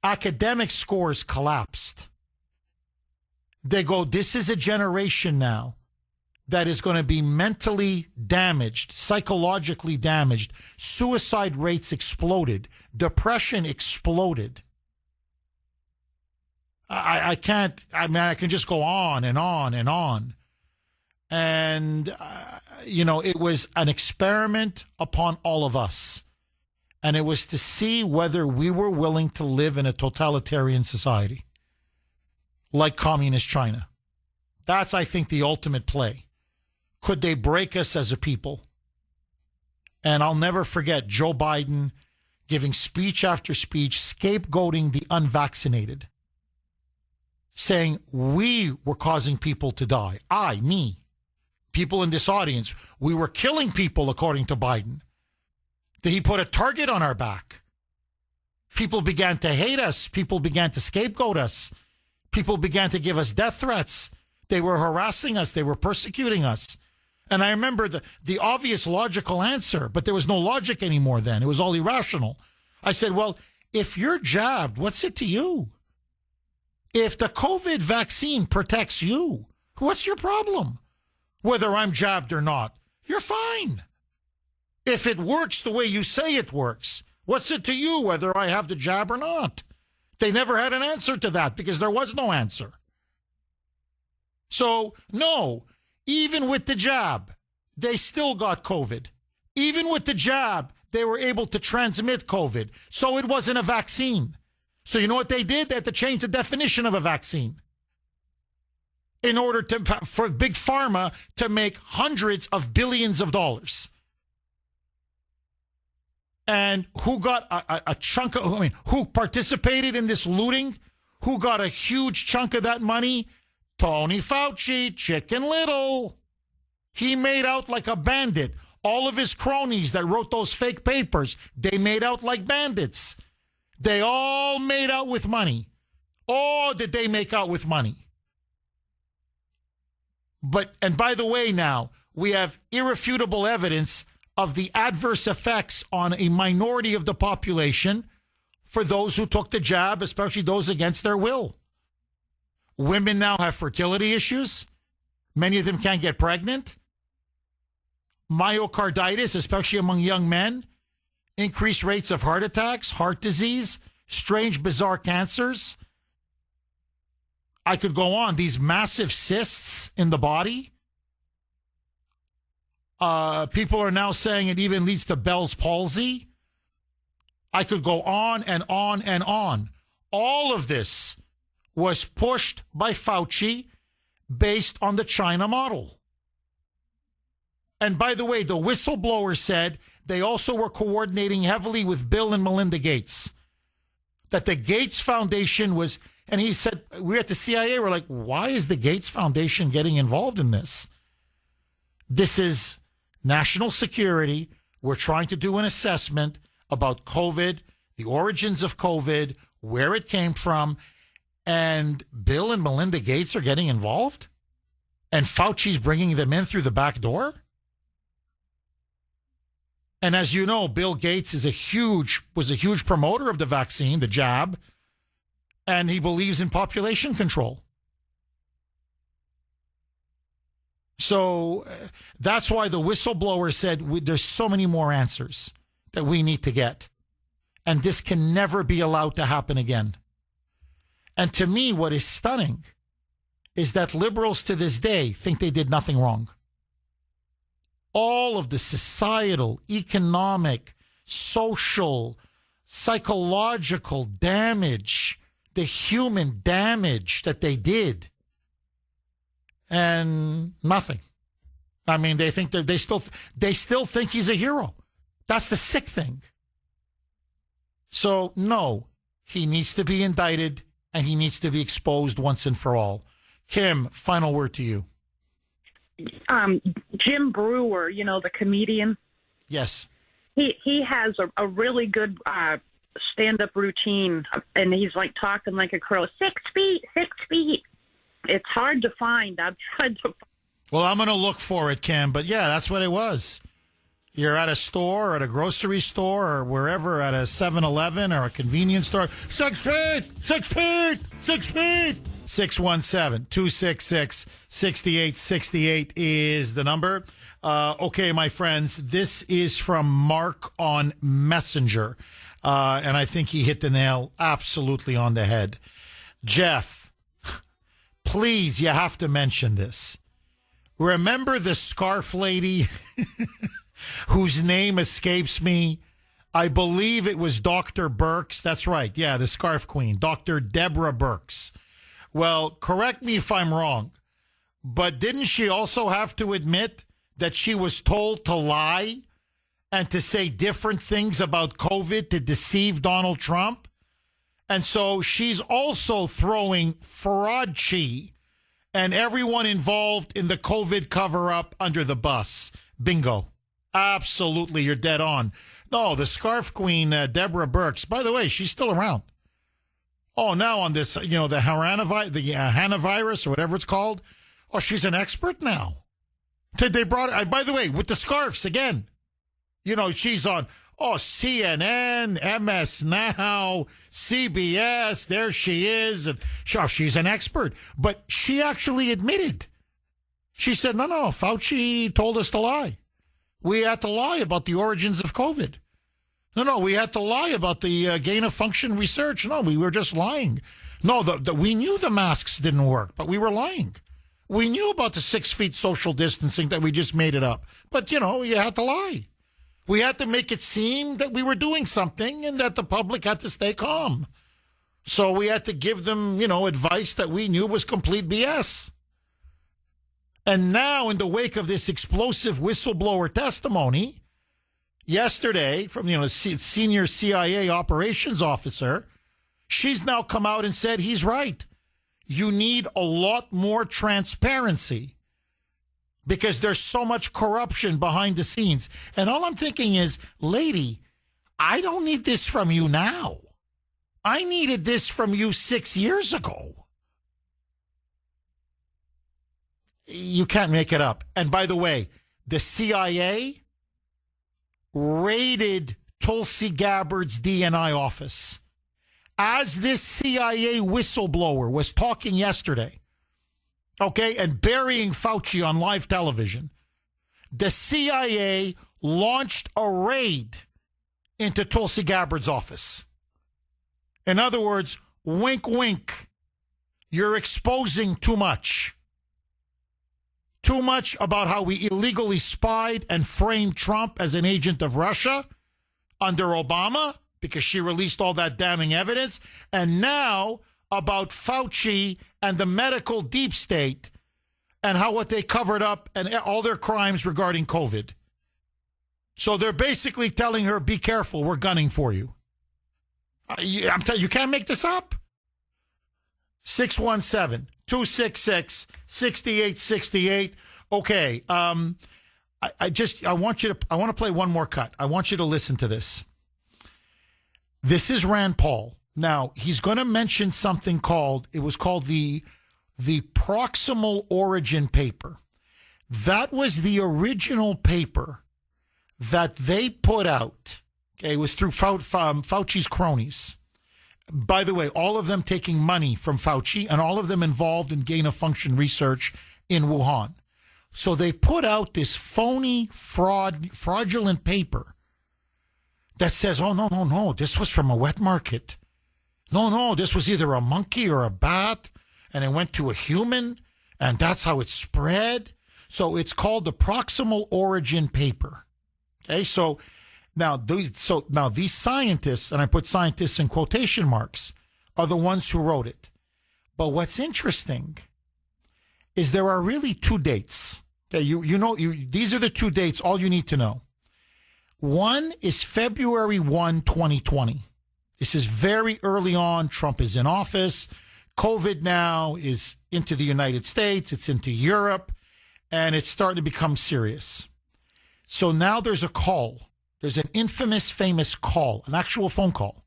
academic scores collapsed. They go, this is a generation now that is going to be mentally damaged, psychologically damaged. Suicide rates exploded. Depression exploded. I can't, I mean, I can just go on and on and on. And, it was an experiment upon all of us. And it was to see whether we were willing to live in a totalitarian society like communist China. That's, I think, the ultimate play. Could they break us as a people? And I'll never forget Joe Biden giving speech after speech, scapegoating the unvaccinated, saying we were causing people to die. Me, people in this audience, we were killing people according to Biden. That he put a target on our back. People began to hate us. People began to scapegoat us. People began to give us death threats. They were harassing us. They were persecuting us. And I remember the obvious logical answer, but there was no logic anymore then. It was all irrational. I said, well, if you're jabbed, what's it to you? If the COVID vaccine protects you, what's your problem? Whether I'm jabbed or not, you're fine. If it works the way you say it works, what's it to you whether I have the jab or not? They never had an answer to that because there was no answer. So, no, even with the jab, they still got COVID. Even with the jab, they were able to transmit COVID. So it wasn't a vaccine. So you know what they did? They had to change the definition of a vaccine in order for Big Pharma to make hundreds of billions of dollars. And who got a chunk of, who participated in this looting? Who got a huge chunk of that money? Tony Fauci, Chicken Little. He made out like a bandit. All of his cronies that wrote those fake papers, they made out like bandits. They all made out with money. Oh, did they make out with money? And by the way, now, we have irrefutable evidence of the adverse effects on a minority of the population for those who took the jab, especially those against their will. Women now have fertility issues. Many of them can't get pregnant. Myocarditis, especially among young men. Increased rates of heart attacks, heart disease, strange, bizarre cancers. I could go on. These massive cysts in the body. People are now saying it even leads to Bell's palsy. I could go on and on and on. All of this was pushed by Fauci based on the China model. And by the way, the whistleblower said they also were coordinating heavily with Bill and Melinda Gates. That the Gates Foundation was, and he said, we're at the CIA, we're like, why is the Gates Foundation getting involved in this? This is national security. We're trying to do an assessment about COVID, the origins of COVID, where it came from, and Bill and Melinda Gates are getting involved? And Fauci's bringing them in through the back door? And as you know, Bill Gates was a huge promoter of the vaccine, the jab, and he believes in population control. So that's why the whistleblower said there's so many more answers that we need to get. And this can never be allowed to happen again. And to me, what is stunning is that liberals to this day think they did nothing wrong. All of the societal, economic, social, psychological damage, the human damage that they did, and nothing. I mean, they still think he's a hero. That's the sick thing. So, no, he needs to be indicted and he needs to be exposed once and for all. Kim, final word to you. Jim Brewer, the comedian. Yes. He has a really good stand-up routine, and he's like talking like a crow. 6 feet, 6 feet. It's hard to find. I've tried to. Well, I'm going to look for it, Kim. But yeah, that's what it was. You're at a store, or at a grocery store, or wherever, at a 7-Eleven or a convenience store. 6 feet, 6 feet, 6 feet. 617-266-6868 is the number. Okay, my friends, this is from Mark on Messenger. And I think he hit the nail absolutely on the head. Jeff, please, you have to mention this. Remember the scarf lady whose name escapes me? I believe it was Dr. Birx. That's right. Yeah, the scarf queen, Dr. Deborah Birx. Well, correct me if I'm wrong, but didn't she also have to admit that she was told to lie and to say different things about COVID to deceive Donald Trump? And so she's also throwing Fauci and everyone involved in the COVID cover-up under the bus. Bingo. Absolutely, you're dead on. No, the scarf queen, Deborah Birx, by the way, she's still around. Oh, now on this, the Hanavirus or whatever it's called. Oh, she's an expert now. They brought, by the way, with the scarves again. She's on, CNN, MS Now, CBS. There she is. And she's an expert. But she actually admitted. She said, no, Fauci told us to lie. We had to lie about the origins of COVID. No, we had to lie about the gain-of-function research. No, we were just lying. No, we knew the masks didn't work, but we were lying. We knew about the 6 feet social distancing that we just made it up. But, you had to lie. We had to make it seem that we were doing something and that the public had to stay calm. So we had to give them, advice that we knew was complete BS. And now, in the wake of this explosive whistleblower testimony, yesterday, from senior CIA operations officer, she's now come out and said he's right. You need a lot more transparency because there's so much corruption behind the scenes. And all I'm thinking is, lady, I don't need this from you now. I needed this from you 6 years ago. You can't make it up. And by the way, the CIA raided Tulsi Gabbard's DNI office. As this CIA whistleblower was talking yesterday, and burying Fauci on live television, the CIA launched a raid into Tulsi Gabbard's office. In other words, wink, wink, you're exposing too much. Too much about how we illegally spied and framed Trump as an agent of Russia under Obama, because she released all that damning evidence, and now about Fauci and the medical deep state and what they covered up and all their crimes regarding COVID. So they're basically telling her, be careful, we're gunning for you. I'm telling you, you can't make this up. 617-266-6868. Okay. I want to play one more cut. I want you to listen to this. This is Rand Paul. Now, he's going to mention something called the proximal origin paper. That was the original paper that they put out. Okay, it was through Fauci's cronies. By the way, all of them taking money from Fauci and all of them involved in gain-of-function research in Wuhan. So they put out this phony, fraudulent paper that says, oh, no, this was from a wet market. No, this was either a monkey or a bat, and it went to a human, and that's how it spread. So it's called the proximal origin paper. Okay, so now these scientists, and I put scientists in quotation marks, are the ones who wrote it. But what's interesting is there are really two dates. Okay, these are the two dates, all you need to know. One is February 1, 2020. This is very early on. Trump is in office. COVID now is into the United States. It's into Europe. And it's starting to become serious. So now there's a call. There's an infamous, famous call, an actual phone call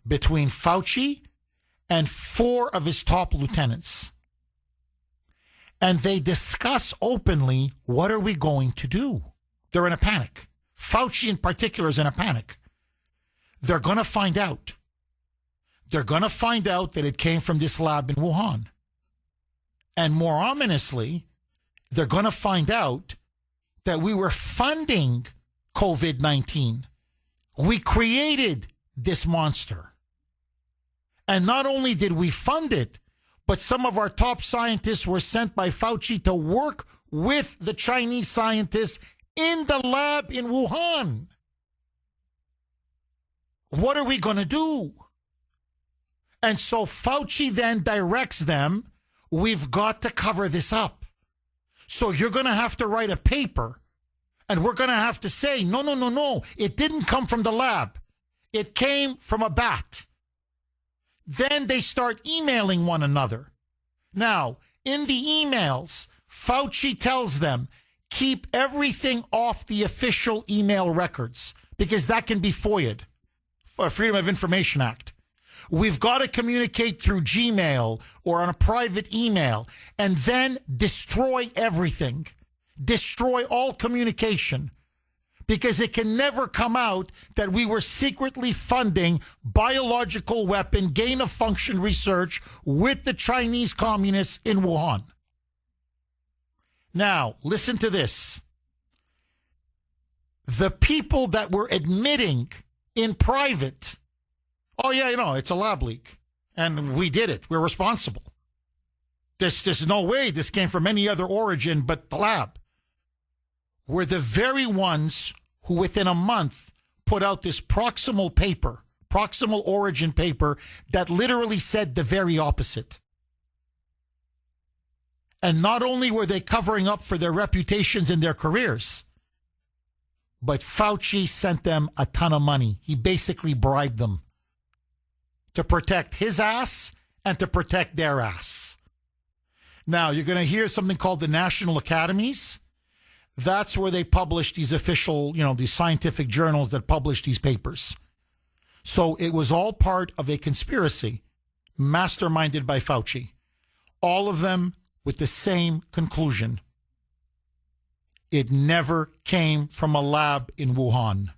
between Fauci and 4 of his top lieutenants. And they discuss openly, what are we going to do? They're in a panic. Fauci in particular is in a panic. They're going to find out. They're going to find out that it came from this lab in Wuhan. And more ominously, they're going to find out that we were funding COVID-19. We created this monster. And not only did we fund it, but some of our top scientists were sent by Fauci to work with the Chinese scientists in the lab in Wuhan. What are we going to do? And so Fauci then directs them, we've got to cover this up. So you're going to have to write a paper, and we're going to have to say, no, it didn't come from the lab. It came from a bat. Then they start emailing one another. Now, in the emails, Fauci tells them, keep everything off the official email records, because that can be FOIA'd, Freedom of Information Act. We've got to communicate through Gmail or on a private email, and then destroy everything. Destroy all communication, because it can never come out that we were secretly funding biological weapon gain-of-function research with the Chinese communists in Wuhan. Now, listen to this. The people that were admitting in private, oh, yeah, it's a lab leak, and we did it. We're responsible. There's no way this came from any other origin but the lab. Were the very ones who within a month put out this proximal origin paper that literally said the very opposite. And not only were they covering up for their reputations and their careers, but Fauci sent them a ton of money. He basically bribed them to protect his ass and to protect their ass. Now, you're going to hear something called the National Academies. That's where they publish these official, these scientific journals that publish these papers. So it was all part of a conspiracy masterminded by Fauci. All of them with the same conclusion. It never came from a lab in Wuhan.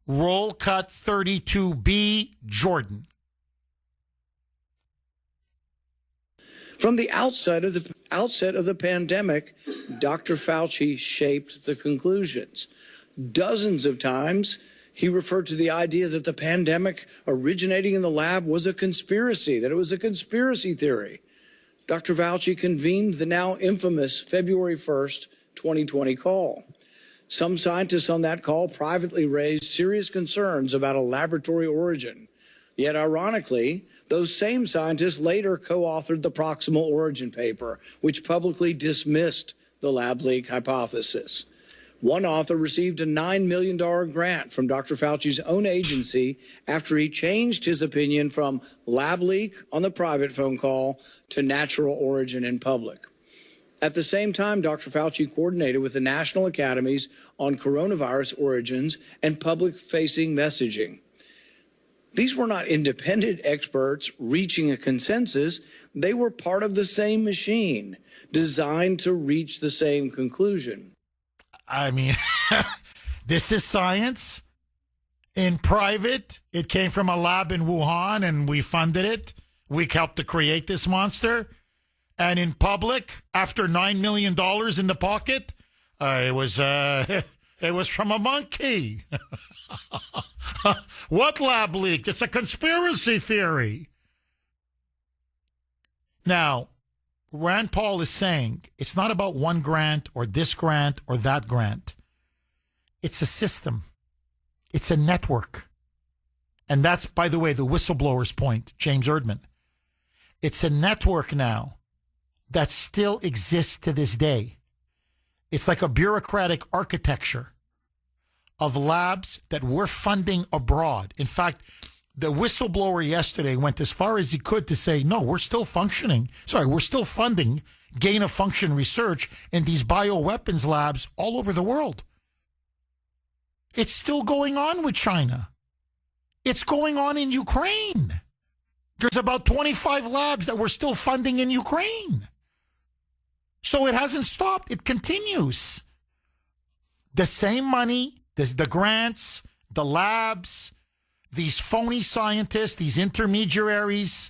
Roll cut 32B, Jordan. From the outset of the pandemic, Dr. Fauci shaped the conclusions. Dozens of times, he referred to the idea that the pandemic originating in the lab was a conspiracy, that it was a conspiracy theory. Dr. Fauci convened the now infamous February 1st, 2020 call. Some scientists on that call privately raised serious concerns about a laboratory origin. Yet, ironically, those same scientists later co-authored the proximal origin paper, which publicly dismissed the lab leak hypothesis. One author received a $9 million grant from Dr. Fauci's own agency after he changed his opinion from lab leak on the private phone call to natural origin in public. At the same time, Dr. Fauci coordinated with the National Academies on coronavirus origins and public-facing messaging. These were not independent experts reaching a consensus. They were part of the same machine, designed to reach the same conclusion. I mean, this is science. In private, it came from a lab in Wuhan, and we funded it. We helped to create this monster. And in public, after $9 million in the pocket, it was from a monkey. What lab leak? It's a conspiracy theory. Now, Rand Paul is saying it's not about one grant or this grant or that grant. It's a system. It's a network. And that's, by the way, the whistleblower's point, James Erdman. It's a network now that still exists to this day. It's like a bureaucratic architecture of labs that we're funding abroad. In fact, the whistleblower yesterday went as far as he could to say, no, we're still functioning. Sorry, we're still funding gain-of-function research in these bioweapons labs all over the world. It's still going on with China. It's going on in Ukraine. There's about 25 labs that we're still funding in Ukraine. So it hasn't stopped. It continues. The same money, the grants, the labs, these phony scientists, these intermediaries,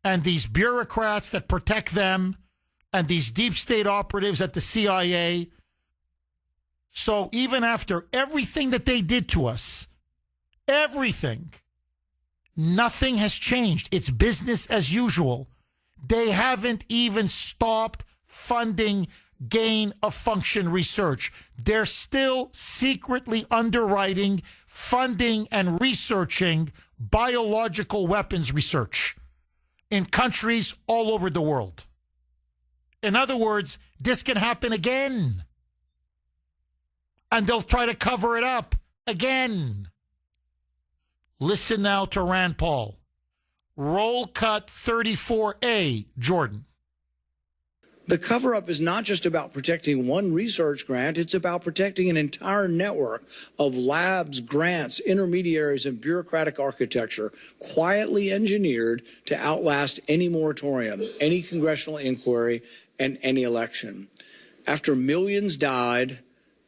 and these bureaucrats that protect them, and these deep state operatives at the CIA. So even after everything that they did to us, everything, nothing has changed. It's business as usual. They haven't even stopped funding gain-of-function research. They're still secretly underwriting, funding, and researching biological weapons research in countries all over the world. In other words, this can happen again. And they'll try to cover it up again. Listen now to Rand Paul. Roll cut 34A, Jordan. The cover-up is not just about protecting one research grant. It's about protecting an entire network of labs, grants, intermediaries, and bureaucratic architecture quietly engineered to outlast any moratorium, any congressional inquiry, and any election. After millions died,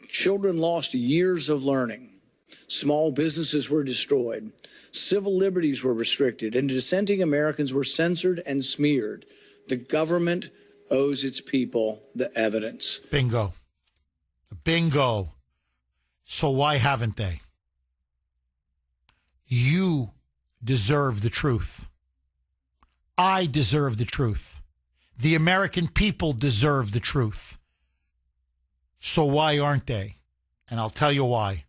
children lost years of learning. Small businesses were destroyed. Civil liberties were restricted, and dissenting Americans were censored and smeared. The government owes its people the evidence. Bingo. Bingo. So why haven't they? You deserve the truth. I deserve the truth. The American people deserve the truth. So why aren't they? And I'll tell you why.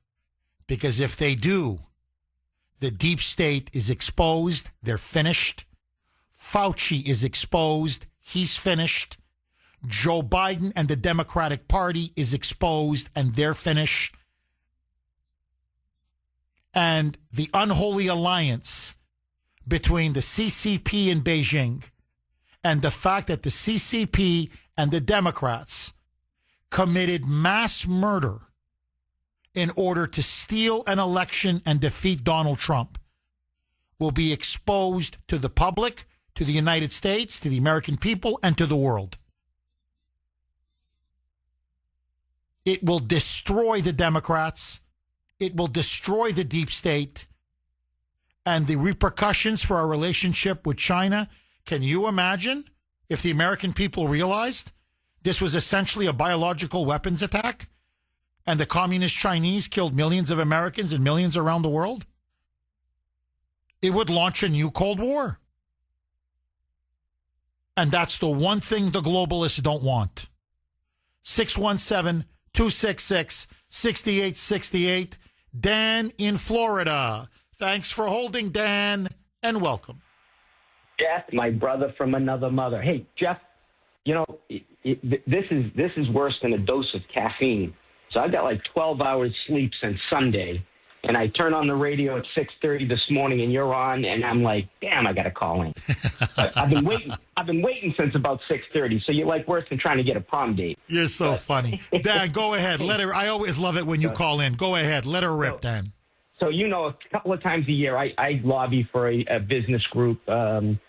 Because if they do, the deep state is exposed. They're finished. Fauci is exposed. He's finished. Joe Biden and the Democratic Party is exposed, and they're finished. And the unholy alliance between the CCP in Beijing and the fact that the CCP and the Democrats committed mass murder in order to steal an election and defeat Donald Trump will be exposed to the public, to the United States, to the American people, and to the world. It will destroy the Democrats. It will destroy the deep state. And the repercussions for our relationship with China, can you imagine if the American people realized this was essentially a biological weapons attack and the communist Chinese killed millions of Americans and millions around the world? It would launch a new Cold War. And that's the one thing the globalists don't want. 617-266-6868. Dan in Florida. Thanks for holding, Dan, and welcome. Jeff, my brother from another mother. Hey, Jeff, you know, this is worse than a dose of caffeine. So I got like 12 hours sleep since Sunday, and I turn on the radio at 6:30 this morning, and you're on, and I'm like, damn, I got to call in. But I've been waiting since about 6:30. So you're like worse than trying to get a prom date. You're so funny, Dan. Go ahead, let her. I always love it when you call in. Go ahead, let her rip, Dan. So you know, a couple of times a year, I lobby for a business group, and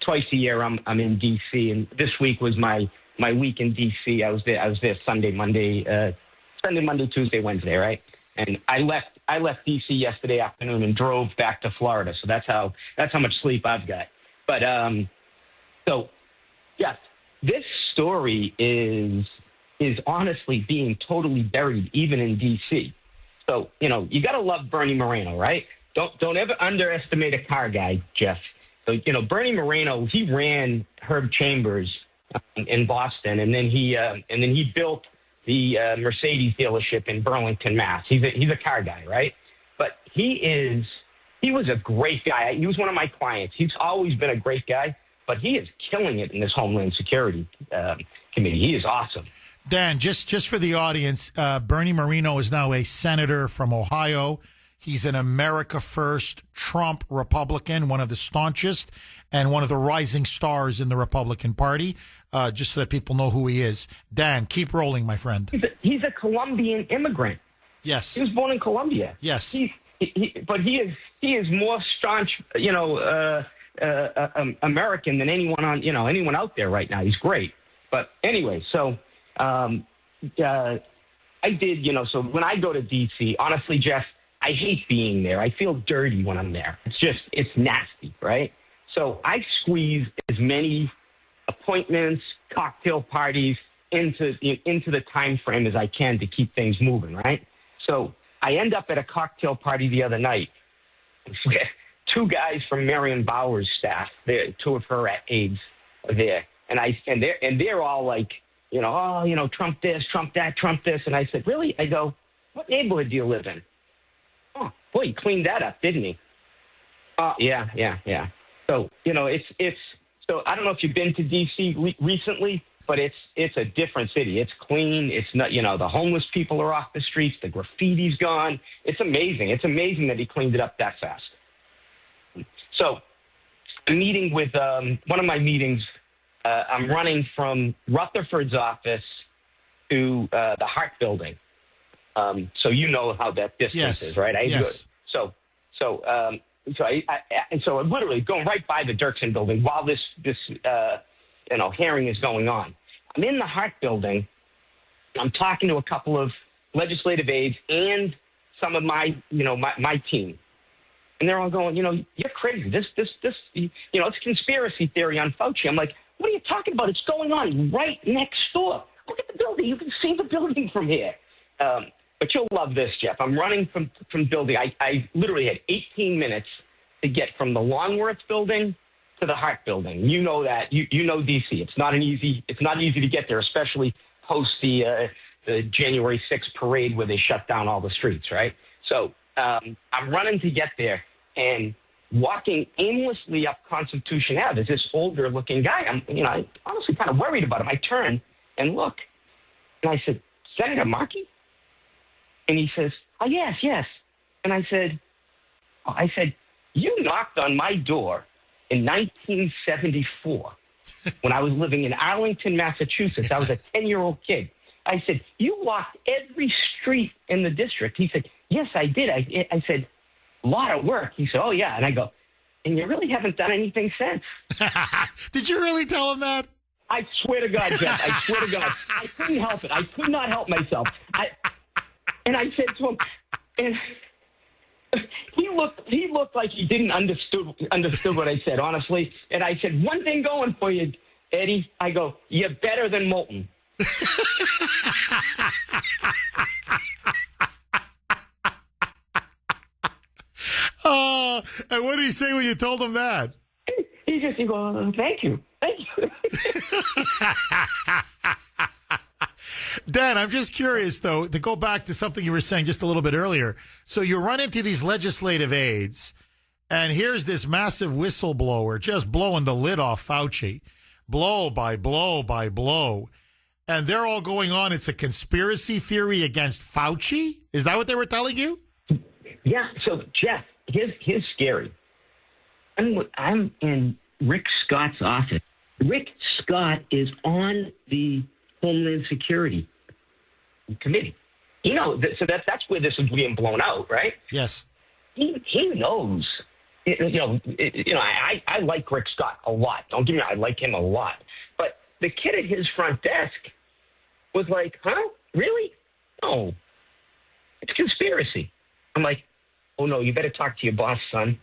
twice a year I'm in D.C. And this week was my week in D.C. I was there Sunday, Monday, Tuesday, Wednesday, right? And I left D.C. yesterday afternoon and drove back to Florida. So that's how much sleep I've got. But so yes, this story is honestly being totally buried even in D.C. So you know you got to love Bernie Moreno, right? Don't ever underestimate a car guy, Jeff. So you know Bernie Moreno, he ran Herb Chambers in Boston, and then he built the Mercedes dealership in Burlington, Mass. He's a car guy, right? But he was a great guy. He was one of my clients. He's always been a great guy, but he is killing it in this Homeland Security committee. He is awesome. Dan, just for the audience, Bernie Moreno is now a senator from Ohio. He's an America First Trump Republican, one of the staunchest and one of the rising stars in the Republican Party, just so that people know who he is. Dan, keep rolling, my friend. He's a Colombian immigrant. Yes. He was born in Colombia. Yes. But he is more staunch, American than anyone out there right now. He's great. But anyway, so I did, so when I go to D.C., honestly, Jeff, I hate being there. I feel dirty when I'm there. It's nasty, right? So I squeeze as many appointments, cocktail parties into the time frame as I can to keep things moving, right? So I end up at a cocktail party the other night. Two guys from Marion Bauer's staff, two of her aides are there, and they're all like, Trump this, Trump that, Trump this, and I said, really? I go, what neighborhood do you live in? Oh, boy, he cleaned that up, didn't he? Oh, yeah. So, it's so I don't know if you've been to D.C. recently, but it's a different city. It's clean. It's not, the homeless people are off the streets. The graffiti's gone. It's amazing. It's amazing that he cleaned it up that fast. So I'm meeting with one of my meetings. I'm running from Rutherford's office to the Hart Building. So you know how that distance is, right? Yes. So I'm literally going right by the Dirksen Building while this hearing is going on. I'm in the Hart Building. I'm talking to a couple of legislative aides and some of my team, and they're all going, you're crazy. This, it's conspiracy theory on Fauci. I'm like, what are you talking about? It's going on right next door. Look at the building. You can see the building from here. But you'll love this, Jeff. I'm running from building. I literally had 18 minutes to get from the Longworth Building to the Hart Building. You know that. You know D.C. It's not easy to get there, especially post the January 6th parade where they shut down all the streets, right? So I'm running to get there, and walking aimlessly up Constitution Ave is this older-looking guy. I'm honestly kind of worried about him. I turn and look, and I said, Senator Markey? And he says, oh, yes. And I said, you knocked on my door in 1974 when I was living in Arlington, Massachusetts. I was a 10-year-old kid. I said, you walked every street in the district. He said, yes, I did. I said, a lot of work. He said, oh, yeah. And I go, and you really haven't done anything since. Did you really tell him that? I swear to God, Jeff, I swear to God. I couldn't help it. I could not help myself. And I said to him, and he looked like he didn't understood what I said, honestly. And I said, one thing going for you, Eddie. I go, you're better than Moulton. And what did he say when you told him that? He goes, thank you. Dan, I'm just curious, though, to go back to something you were saying just a little bit earlier. So you run into these legislative aides, and here's this massive whistleblower just blowing the lid off Fauci, blow by blow by blow. And they're all going on, it's a conspiracy theory against Fauci? Is that what they were telling you? Yeah, so, Jeff, here's scary. I'm in Rick Scott's office. Rick Scott is on the Homeland Security Committee. So that's where this is being blown out, right? Yes. He knows. I like Rick Scott a lot. Don't get me wrong, I like him a lot. But the kid at his front desk was like, huh? Really? No. It's conspiracy. I'm like, oh, no, you better talk to your boss, son.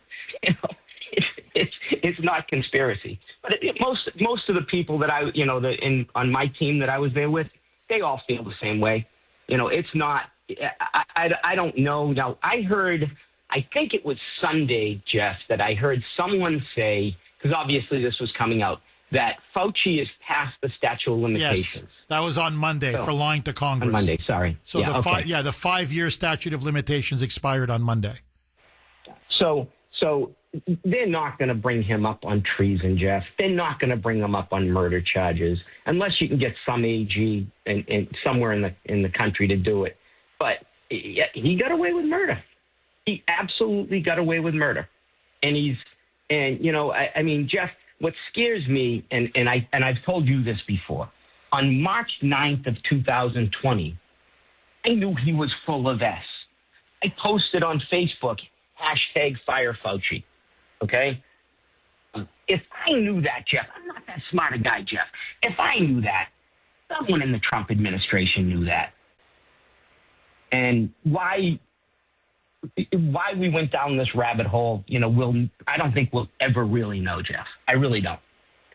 It's not conspiracy. But most of the people that on my team that I was there with, they all feel the same way. It's not. I don't know. Now I think it was Sunday, Jeff, that I heard someone say, because obviously this was coming out, that Fauci is past the statute of limitations. Yes, that was on Monday for lying to Congress. On Monday, sorry. So the 5-year statute of limitations expired on Monday. So they're not going to bring him up on treason, Jeff. They're not going to bring him up on murder charges unless you can get some AG in somewhere in the country to do it. But he got away with murder. He absolutely got away with murder. And I mean, Jeff, what scares me, and I've told you this before, on March 9th of 2020, I knew he was full of S. I posted on Facebook, #Fire Fauci. Okay? If I knew that, Jeff, I'm not that smart a guy, Jeff. If I knew that, someone in the Trump administration knew that. And why we went down this rabbit hole, I don't think we'll ever really know, Jeff. I really don't.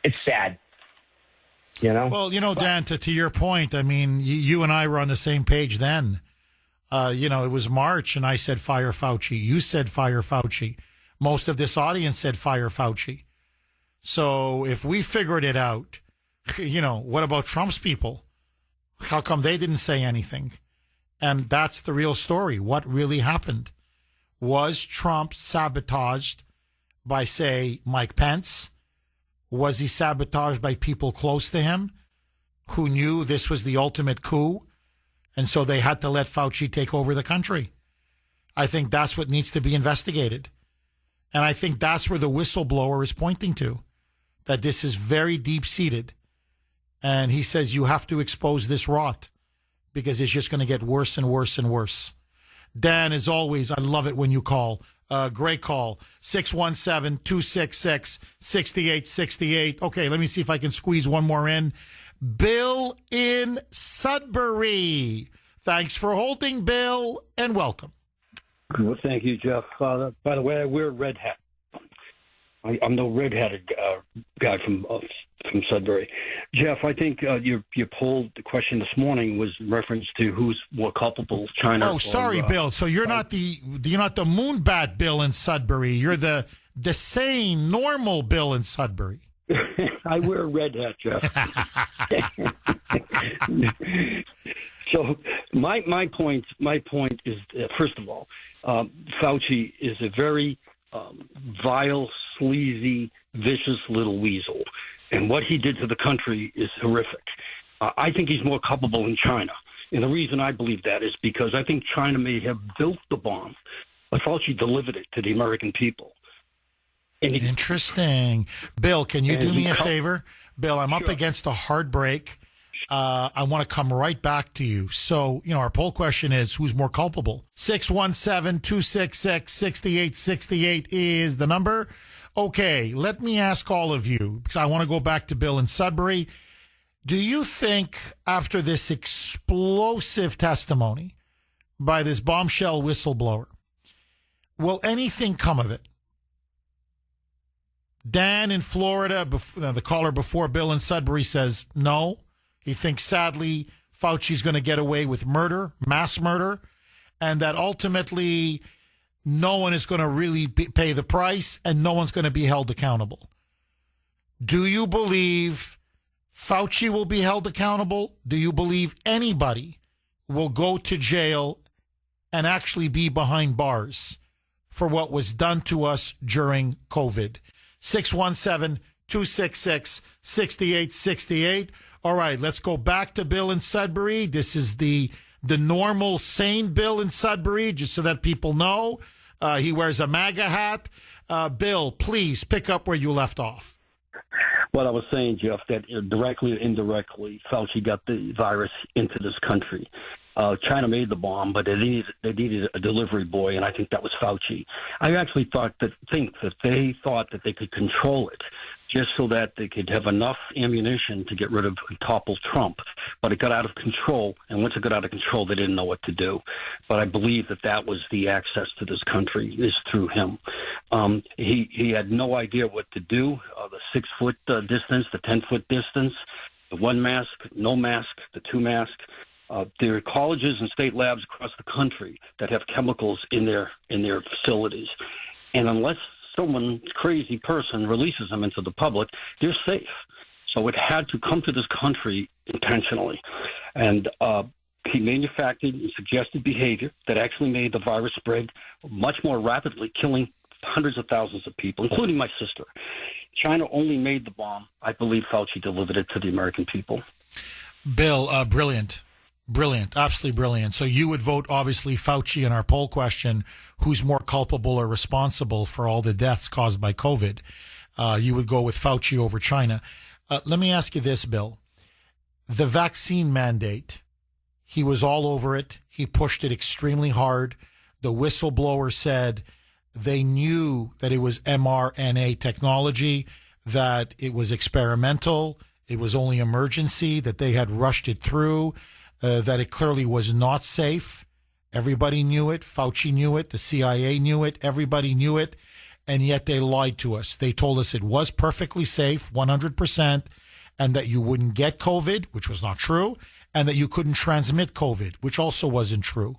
It's sad. Well, Dan, to your point, I mean, you and I were on the same page then. It was March, and I said fire Fauci. You said fire Fauci. Most of this audience said fire Fauci. So if we figured it out, what about Trump's people? How come they didn't say anything? And that's the real story. What really happened? Was Trump sabotaged by, say, Mike Pence? Was he sabotaged by people close to him who knew this was the ultimate coup? And so they had to let Fauci take over the country. I think that's what needs to be investigated. And I think that's where the whistleblower is pointing to, that this is very deep-seated. And he says you have to expose this rot because it's just going to get worse and worse and worse. Dan, as always, I love it when you call. Great call. 617-266-6868. Okay, let me see if I can squeeze one more in. Bill in Sudbury. Thanks for holding, Bill, and welcome. Well, thank you, Jeff. By the way, I wear red hat. I'm no red-hatted guy from Sudbury. Jeff, I think your poll question this morning was in reference to who's more culpable, China. Oh, sorry, Bill. So you're not the moonbat Bill in Sudbury. You're the sane, normal Bill in Sudbury. I wear a red hat, Jeff. So my point is, first of all, Fauci is a very vile, sleazy, vicious little weasel. And what he did to the country is horrific. I think he's more culpable in China. And the reason I believe that is because I think China may have built the bomb, but Fauci delivered it to the American people. Interesting. Bill, can you do me a favor? Bill, I'm up against a hard break. I want to come right back to you. So, our poll question is, who's more culpable? 617-266-6868 is the number. Okay, let me ask all of you, because I want to go back to Bill in Sudbury. Do you think after this explosive testimony by this bombshell whistleblower, will anything come of it? Dan in Florida, the caller before Bill in Sudbury, says no. He thinks, sadly, Fauci's going to get away with murder, mass murder, and that ultimately no one is going to really pay the price and no one's going to be held accountable. Do you believe Fauci will be held accountable? Do you believe anybody will go to jail and actually be behind bars for what was done to us during COVID? 617-266-6868. All right, let's go back to Bill in Sudbury. This is the normal, sane Bill in Sudbury, just so that people know. He wears a MAGA hat. Bill, please pick up where you left off. What I was saying, Jeff, that directly or indirectly, Fauci got the virus into this country. China made the bomb, but they needed a delivery boy, and I think that was Fauci. I actually think that they thought that they could control it just so that they could have enough ammunition to get rid of and topple Trump. But it got out of control, and once it got out of control, they didn't know what to do. But I believe that was the access to this country is through him. He had no idea what to do. The 6-foot distance, the 10-foot distance, the 1 mask, no mask, the 2 mask. There are colleges and state labs across the country that have chemicals in their facilities, and unless someone crazy person releases them into the public, they're safe. So it had to come to this country intentionally, and he manufactured and suggested behavior that actually made the virus spread much more rapidly, killing hundreds of thousands of people, including my sister. China only made the bomb. I believe Fauci delivered it to the American people. Bill, brilliant. Brilliant. Absolutely brilliant. So you would vote, obviously, Fauci in our poll question, who's more culpable or responsible for all the deaths caused by COVID. You would go with Fauci over China. Let me ask you this, Bill. The vaccine mandate, he was all over it. He pushed it extremely hard. The whistleblower said they knew that it was mRNA technology, that it was experimental, it was only emergency, that they had rushed it through, that it clearly was not safe. Everybody knew it. Fauci knew it. The CIA knew it. Everybody knew it. And yet they lied to us. They told us it was perfectly safe, 100%, and that you wouldn't get COVID, which was not true, and that you couldn't transmit COVID, which also wasn't true.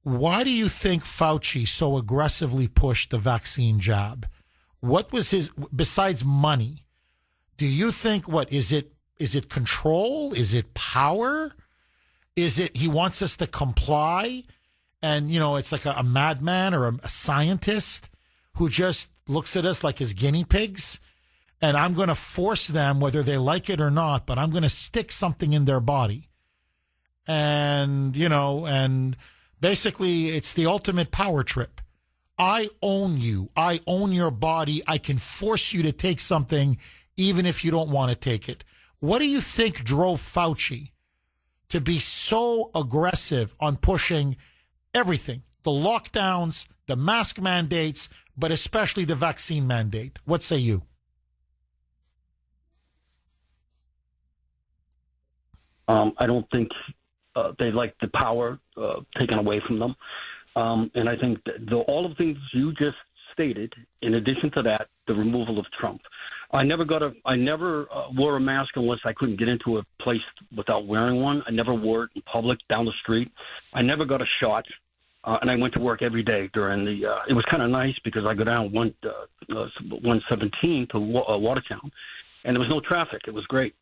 Why do you think Fauci so aggressively pushed the vaccine jab? What was his, besides money, do you think, is it control? Is it power? Is it he wants us to comply? And, it's like a madman or a scientist who just looks at us like his guinea pigs. And I'm going to force them, whether they like it or not, but I'm going to stick something in their body. And, and basically it's the ultimate power trip. I own you. I own your body. I can force you to take something even if you don't want to take it. What do you think drove Fauci to be so aggressive on pushing everything, the lockdowns, the mask mandates, but especially the vaccine mandate? What say you? I don't think they like the power taken away from them. And I think that all of the things you just stated, in addition to that, the removal of Trump. I never wore a mask unless I couldn't get into a place without wearing one. I never wore it in public, down the street. I never got a shot. And I went to work every day during it was kind of nice because I go down 117 to Watertown, and there was no traffic. It was great.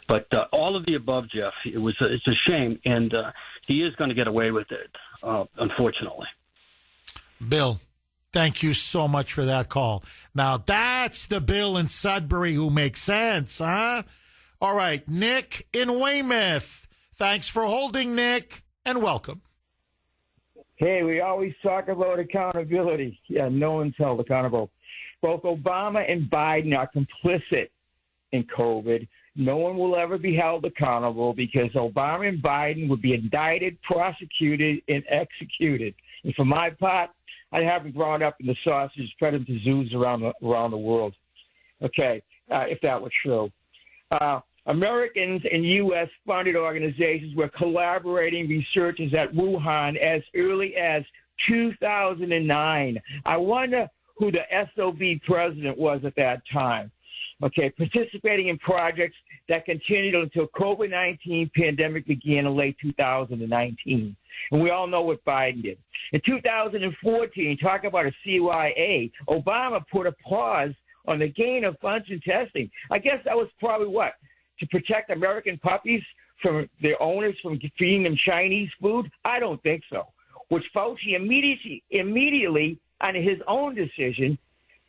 But all of the above, Jeff, it's a shame, and he is going to get away with it, unfortunately. Bill, thank you so much for that call. Now, that's the Bill in Sudbury who makes sense, huh? All right, Nick in Weymouth. Thanks for holding, Nick, and welcome. Hey, we always talk about accountability. Yeah, no one's held accountable. Both Obama and Biden are complicit in COVID. No one will ever be held accountable because Obama and Biden would be indicted, prosecuted, and executed. And for my part, I haven't grown up in the sausage fed into zoos around the world. Okay, if that were true. Americans and U.S.-funded organizations were collaborating researchers at Wuhan as early as 2009. I wonder who the SOB president was at that time. Okay, participating in projects that continued until COVID-19 pandemic began in late 2019. And we all know what Biden did. In 2014, talk about a CYA, Obama put a pause on the gain of function testing. I guess that was probably what? To protect American puppies from their owners from feeding them Chinese food? I don't think so. Which Fauci immediately, on his own decision,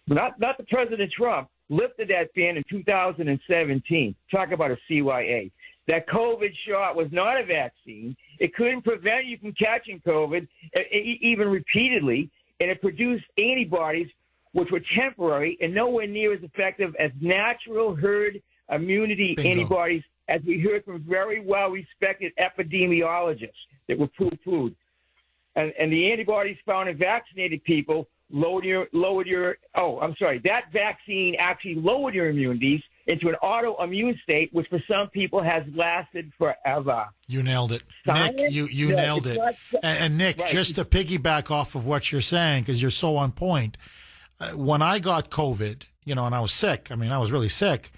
not the President Trump, lifted that ban in 2017. Talk about a CYA. That COVID shot was not a vaccine. It couldn't prevent you from catching COVID, even repeatedly, and it produced antibodies which were temporary and nowhere near as effective as natural herd immunity antibodies, as we heard from very well-respected epidemiologists that were poo-pooed. And the antibodies found in vaccinated people that vaccine actually lowered your immunities into an autoimmune state, which for some people has lasted forever. You nailed it. Science? Nick, you nailed it. And Nick, right, just to piggyback off of what you're saying, because you're so on point, when I got COVID, and I was sick, I was really sick,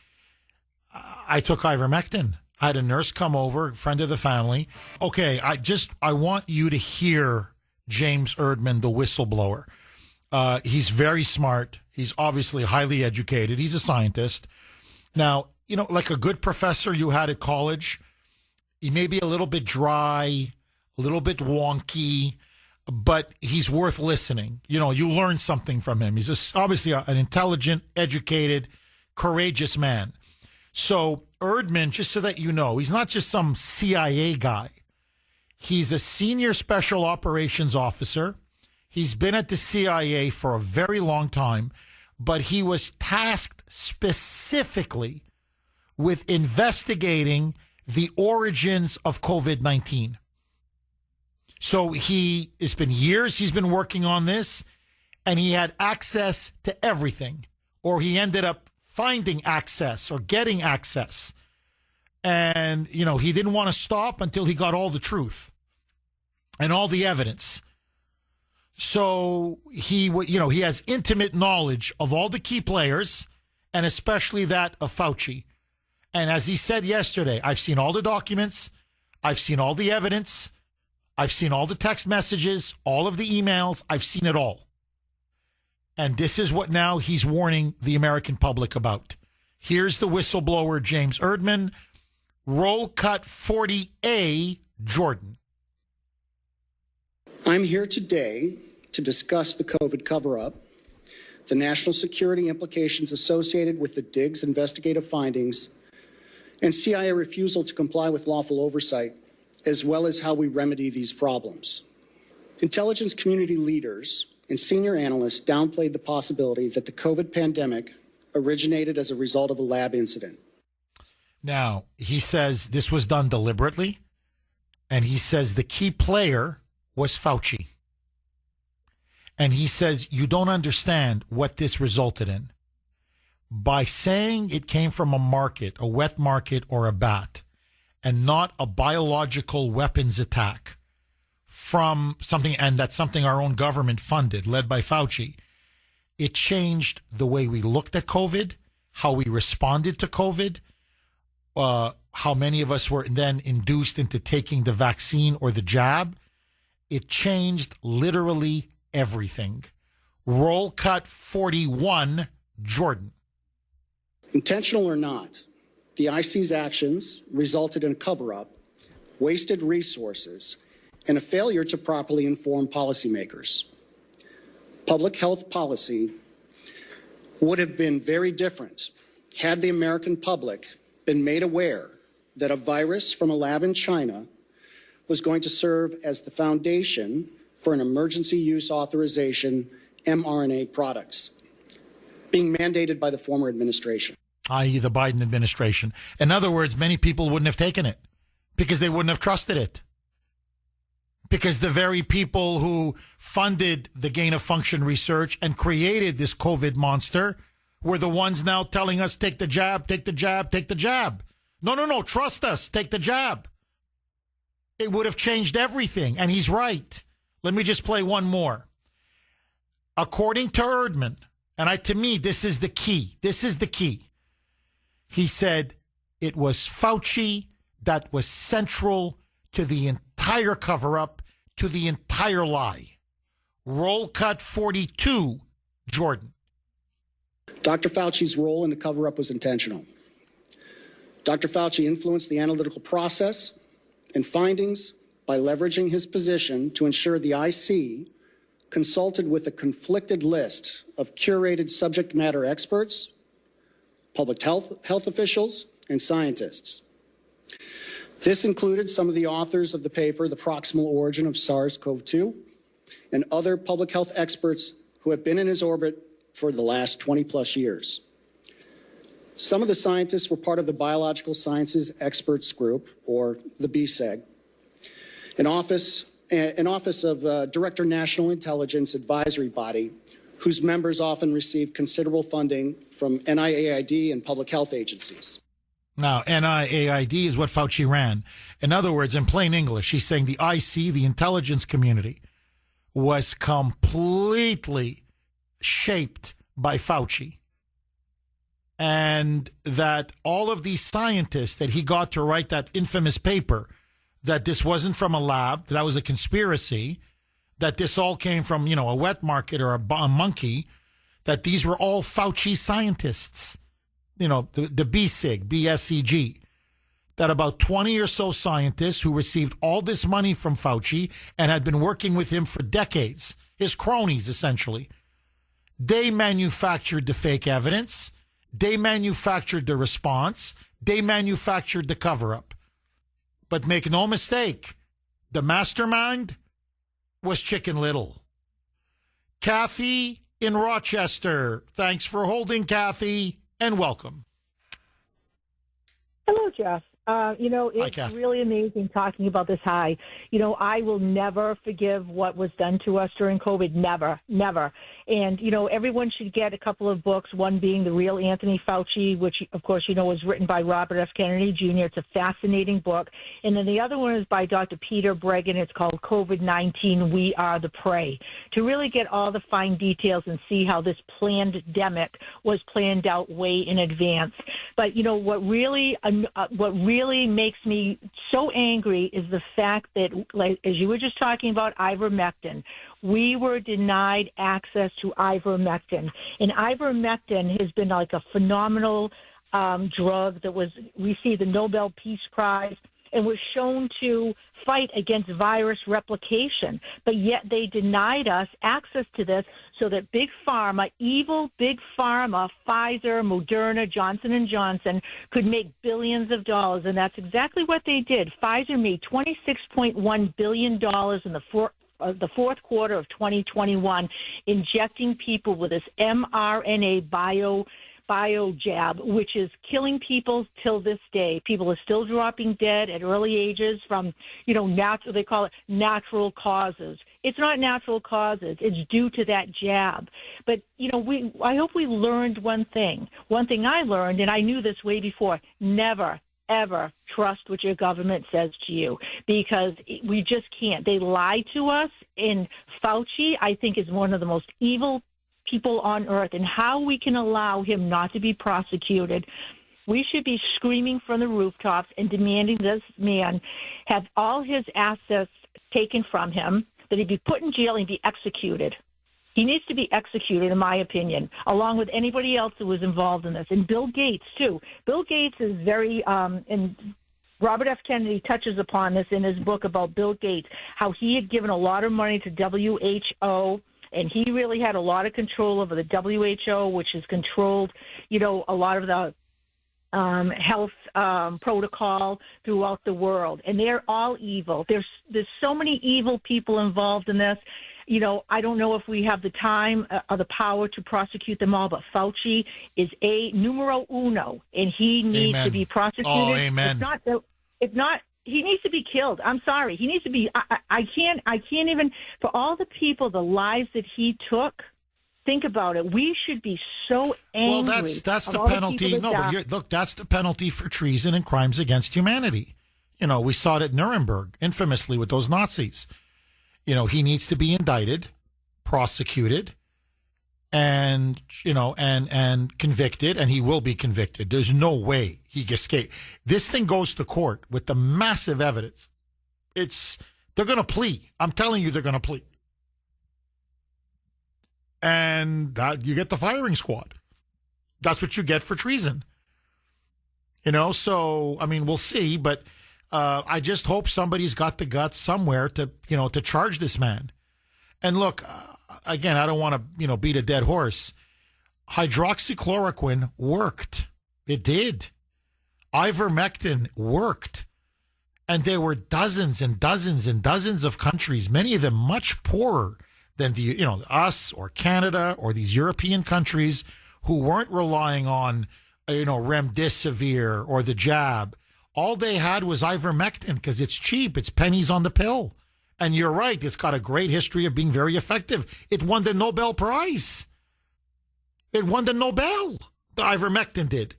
I took ivermectin. I had a nurse come over, friend of the family. Okay, I want you to hear James Erdman, the whistleblower. He's very smart. He's obviously highly educated. He's a scientist. Now, like a good professor you had at college, he may be a little bit dry, a little bit wonky, but he's worth listening. You know, you learn something from him. He's obviously an intelligent, educated, courageous man. So Erdman, just so that you know, he's not just some CIA guy. He's a senior special operations officer. He's been at the CIA for a very long time, but he was tasked specifically with investigating the origins of COVID-19. So it's been years he's been working on this, and he had access to everything, or he ended up finding access or getting access. And, you know, he didn't want to stop until he got all the truth and all the evidence. So he has intimate knowledge of all the key players, and especially that of Fauci. And as he said yesterday, I've seen all the documents, I've seen all the evidence, I've seen all the text messages, all of the emails, I've seen it all. And this is what now he's warning the American public about. Here's the whistleblower, James Erdman. Roll cut 40A, Jordan. I'm here today to discuss the COVID cover-up, the national security implications associated with the Diggs investigative findings, and CIA refusal to comply with lawful oversight, as well as how we remedy these problems. Intelligence community leaders and senior analysts downplayed the possibility that the COVID pandemic originated as a result of a lab incident. Now, he says this was done deliberately, and he says the key player was Fauci. And he says you don't understand what this resulted in. By saying it came from a market, a wet market or a bat, and not a biological weapons attack from something, and that's something our own government funded, led by Fauci, it changed the way we looked at COVID, how we responded to COVID, how many of us were then induced into taking the vaccine or the jab. It changed literally everything. Roll cut 41, Jordan. Intentional or not, the IC's actions resulted in a cover-up, wasted resources, and a failure to properly inform policymakers. Public health policy would have been very different had the American public been made aware that a virus from a lab in China was going to serve as the foundation for an emergency use authorization mRNA products being mandated by the former administration. I.e. the Biden administration. In other words, many people wouldn't have taken it because they wouldn't have trusted it. Because the very people who funded the gain-of-function research and created this COVID monster were the ones now telling us, take the jab, take the jab, take the jab. No, trust us, take the jab. It would have changed everything, and he's right. Let me just play one more. According to Erdman, and to me, this is the key. This is the key. He said it was Fauci that was central to the entire cover-up, to the entire lie. Roll cut 42, Jordan. Dr. Fauci's role in the cover-up was intentional. Dr. Fauci influenced the analytical process and findings by leveraging his position to ensure the IC consulted with a conflicted list of curated subject matter experts, public health officials, and scientists. This included some of the authors of the paper, The Proximal Origin of SARS-CoV-2, and other public health experts who have been in his orbit for the last 20-plus years. Some of the scientists were part of the Biological Sciences Experts Group, or the BSEG, an office of Director National Intelligence Advisory Body, whose members often receive considerable funding from NIAID and public health agencies. Now, NIAID is what Fauci ran. In other words, in plain English, he's saying the IC, the intelligence community, was completely shaped by Fauci. And that all of these scientists that he got to write that infamous paper, that this wasn't from a lab, that was a conspiracy, that this all came from, a wet market or a monkey, that these were all Fauci scientists. The BSEG, BSEG, that about 20 or so scientists who received all this money from Fauci and had been working with him for decades, his cronies essentially, they manufactured the fake evidence, they manufactured the response, they manufactured the cover-up. But make no mistake, the mastermind was Chicken Little. Kathy in Rochester. Thanks for holding, Kathy, and welcome. Hello, Jeff. It's really amazing talking about this high. I will never forgive what was done to us during COVID. Never, never. And, everyone should get a couple of books, one being The Real Anthony Fauci, which, of course, was written by Robert F. Kennedy Jr. It's a fascinating book. And then the other one is by Dr. Peter Breggin. It's called COVID-19, We Are the Prey, to really get all the fine details and see how this pandemic was planned out way in advance. But, what really makes me so angry is the fact that, like, as you were just talking about ivermectin, we were denied access to ivermectin. And ivermectin has been like a phenomenal drug that received the Nobel Peace Prize and was shown to fight against virus replication. But yet they denied us access to this so that Big Pharma, evil Big Pharma, Pfizer, Moderna, Johnson & Johnson, could make billions of dollars. And that's exactly what they did. Pfizer made $26.1 billion in the fourth quarter of 2021, injecting people with this mRNA bio jab, which is killing people till this day. People are still dropping dead at early ages from, they call it natural causes. It's not natural causes. It's due to that jab. But, I hope we learned one thing. One thing I learned, and I knew this way before, never, ever trust what your government says to you, because we just can't. They lie to us, and Fauci, I think, is one of the most evil people on earth, and how we can allow him not to be prosecuted. We should be screaming from the rooftops and demanding this man have all his assets taken from him, that he be put in jail and be executed. He needs to be executed, in my opinion, along with anybody else who was involved in this. And Bill Gates, too. Bill Gates is very, and Robert F. Kennedy touches upon this in his book about Bill Gates, how he had given a lot of money to WHO, and he really had a lot of control over the WHO, which has controlled, a lot of the health protocol throughout the world. And they're all evil. There's so many evil people involved in this. I don't know if we have the time or the power to prosecute them all, but Fauci is a numero uno, and he needs to be prosecuted. Oh, amen. It's not. He needs to be killed. I'm sorry. He needs to be. I can't even. For all the people, the lives that he took. Think about it. We should be so angry. Well, that's the penalty. No, but look, that's the penalty for treason and crimes against humanity. We saw it at Nuremberg, infamously, with those Nazis. He needs to be indicted, prosecuted, and convicted, and he will be convicted. There's no way he can escape. This thing goes to court with the massive evidence. They're going to plea. I'm telling you, they're going to plea. And you get the firing squad. That's what you get for treason. So, we'll see, but I just hope somebody's got the guts somewhere to charge this man. And look, again, I don't want to, beat a dead horse. Hydroxychloroquine worked. It did. Ivermectin worked. And there were dozens and dozens and dozens of countries, many of them much poorer than us or Canada or these European countries, who weren't relying on, remdesivir or the jab. All they had was ivermectin because it's cheap. It's pennies on the pill. And you're right. It's got a great history of being very effective. It won the Nobel Prize. It won the Nobel. The ivermectin did.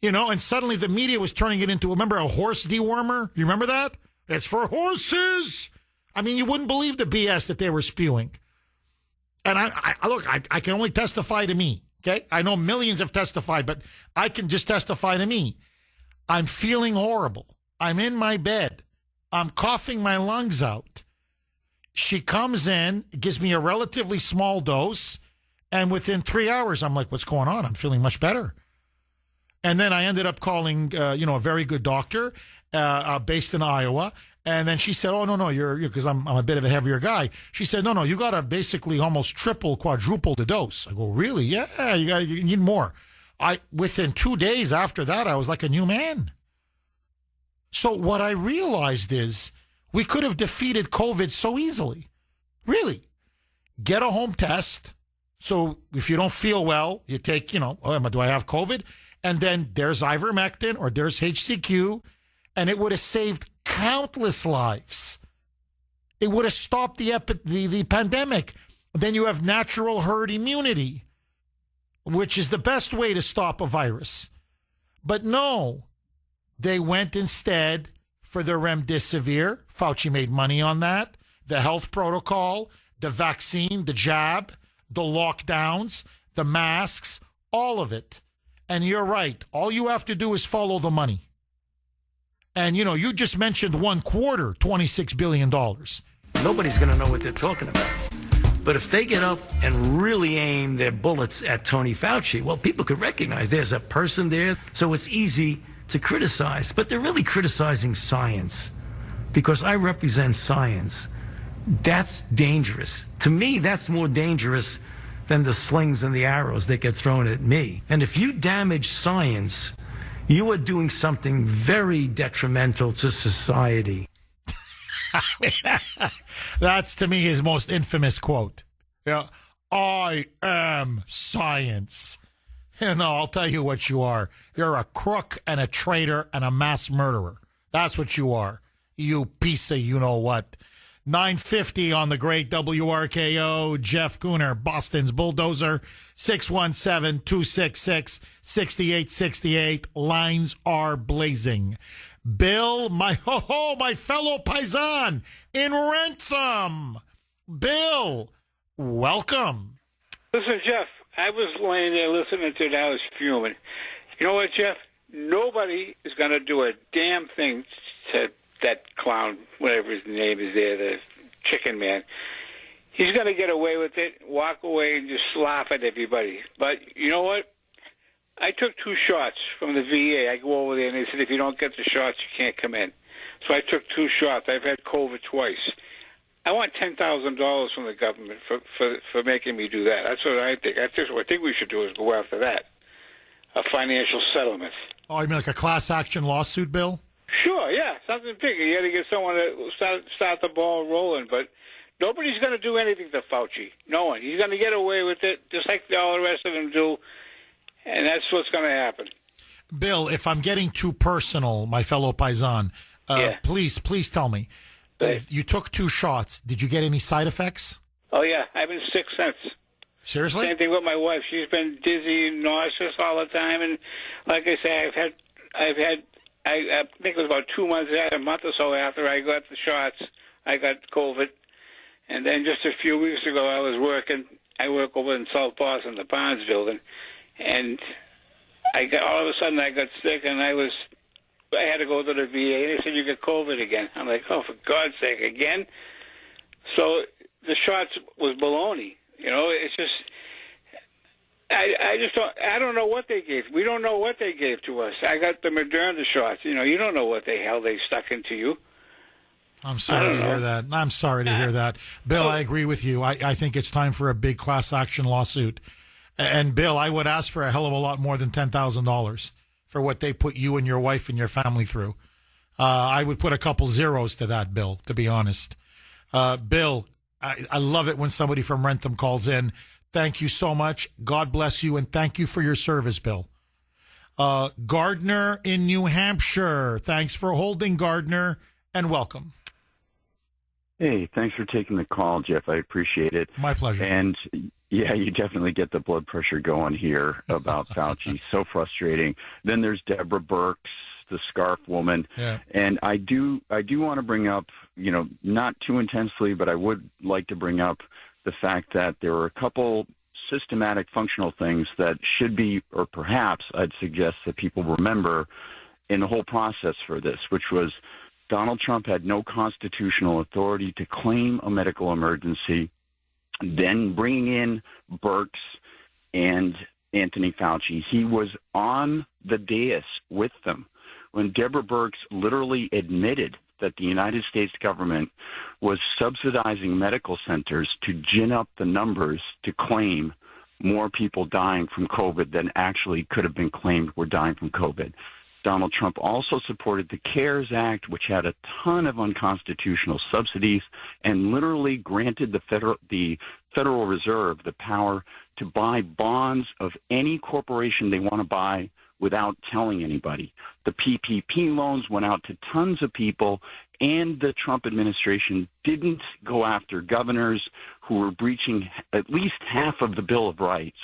And suddenly the media was turning it into, remember, a horse dewormer? You remember that? It's for horses. You wouldn't believe the BS that they were spewing. And I can only testify to me. Okay. I know millions have testified, but I can just testify to me. I'm feeling horrible. I'm in my bed. I'm coughing my lungs out. She comes in, gives me a relatively small dose, and within 3 hours, I'm like, what's going on? I'm feeling much better. And then I ended up calling, a very good doctor based in Iowa. And then she said, oh, no, you're because I'm a bit of a heavier guy. She said, no, you got to basically almost quadruple the dose. I go, really? Yeah, you need more. Within 2 days after that, I was like a new man. So what I realized is we could have defeated COVID so easily. Really. Get a home test. So if you don't feel well, you take, do I have COVID? And then there's ivermectin or there's HCQ, and it would have saved countless lives. It would have stopped the pandemic. Then you have natural herd immunity, which is the best way to stop a virus. But no, they went instead for the remdesivir. Fauci made money on that. The health protocol, the vaccine, the jab, the lockdowns, the masks, all of it. And you're right. All you have to do is follow the money. And, you just mentioned $1/4, $26 billion. Nobody's going to know what they're talking about. But if they get up and really aim their bullets at Tony Fauci, well, people could recognize there's a person there. So it's easy to criticize. But they're really criticizing science because I represent science. That's dangerous. To me, that's more dangerous than the slings and the arrows that get thrown at me. And if you damage science, you are doing something very detrimental to society. That's, to me, his most infamous quote. I am science. I'll tell you what you are. You're a crook and a traitor and a mass murderer. That's what you are. You piece of you-know-what. 9:50 on the great WRKO. Jeff Kuhner, Boston's bulldozer. 617-266-6868. Lines are blazing. Bill, my fellow paisan in Rentham. Bill, welcome. Listen, Jeff, I was laying there listening to it. I was fuming. You know what, Jeff? Nobody is going to do a damn thing to that clown, whatever his name is there, the chicken man. He's going to get away with it, walk away, and just laugh at everybody. But you know what? I took 2 shots from the VA. I go over there, and they said, if you don't get the shots, you can't come in. So I took 2 shots. I've had COVID twice. I want $10,000 from the government for making me do that. That's what I think. What I think we should do is go after that, a financial settlement. Oh, you mean like a class action lawsuit, Bill? Sure, yeah, something bigger. You got to get someone to start the ball rolling, but nobody's going to do anything to Fauci. No one. He's going to get away with it, just like all the rest of them do, and that's what's going to happen. Bill, if I'm getting too personal, my fellow paisan, please tell me. You took 2 shots. Did you get any side effects? Oh, yeah. I've been sick since. Seriously? Same thing with my wife. She's been dizzy and nauseous all the time, and like I say, I think it was about 2 months, a month or so after I got the shots, I got COVID. And then just a few weeks ago, I work over in South Boston, the Barnes building, and all of a sudden I got sick, and I had to go to the VA, and they said, you got COVID again. I'm like, oh, for God's sake, again? So the shots was baloney. It's just... I don't know what they gave. We don't know what they gave to us. I got the Moderna shots. You don't know what the hell they stuck into you. I'm sorry to hear that. I'm sorry to hear that. Bill, I agree with you. I think it's time for a big class action lawsuit. And Bill, I would ask for a hell of a lot more than $10,000 for what they put you and your wife and your family through. I would put a couple zeros to that, Bill, to be honest. Bill, I love it when somebody from Rentham calls in. Thank you so much. God bless you, and thank you for your service, Bill. Gardner in New Hampshire. Thanks for holding, Gardner, and welcome. Hey, thanks for taking the call, Jeff. I appreciate it. My pleasure. And, yeah, you definitely get the blood pressure going here about Fauci. So frustrating. Then there's Deborah Birx, the scarf woman. Yeah. And I do want to bring up, not too intensely, but I would like to bring up the fact that there were a couple systematic functional things that should be, or perhaps I'd suggest that people remember in the whole process for this, which was Donald Trump had no constitutional authority to claim a medical emergency. Then bringing in Birx and Anthony Fauci, he was on the dais with them when Deborah Birx literally admitted that the United States government was subsidizing medical centers to gin up the numbers to claim more people dying from COVID than actually could have been claimed were dying from COVID. Donald Trump also supported the CARES Act, which had a ton of unconstitutional subsidies and literally granted the Federal Reserve the power to buy bonds of any corporation they want to buy without telling anybody. The PPP loans went out to tons of people, and the Trump administration didn't go after governors who were breaching at least half of the Bill of Rights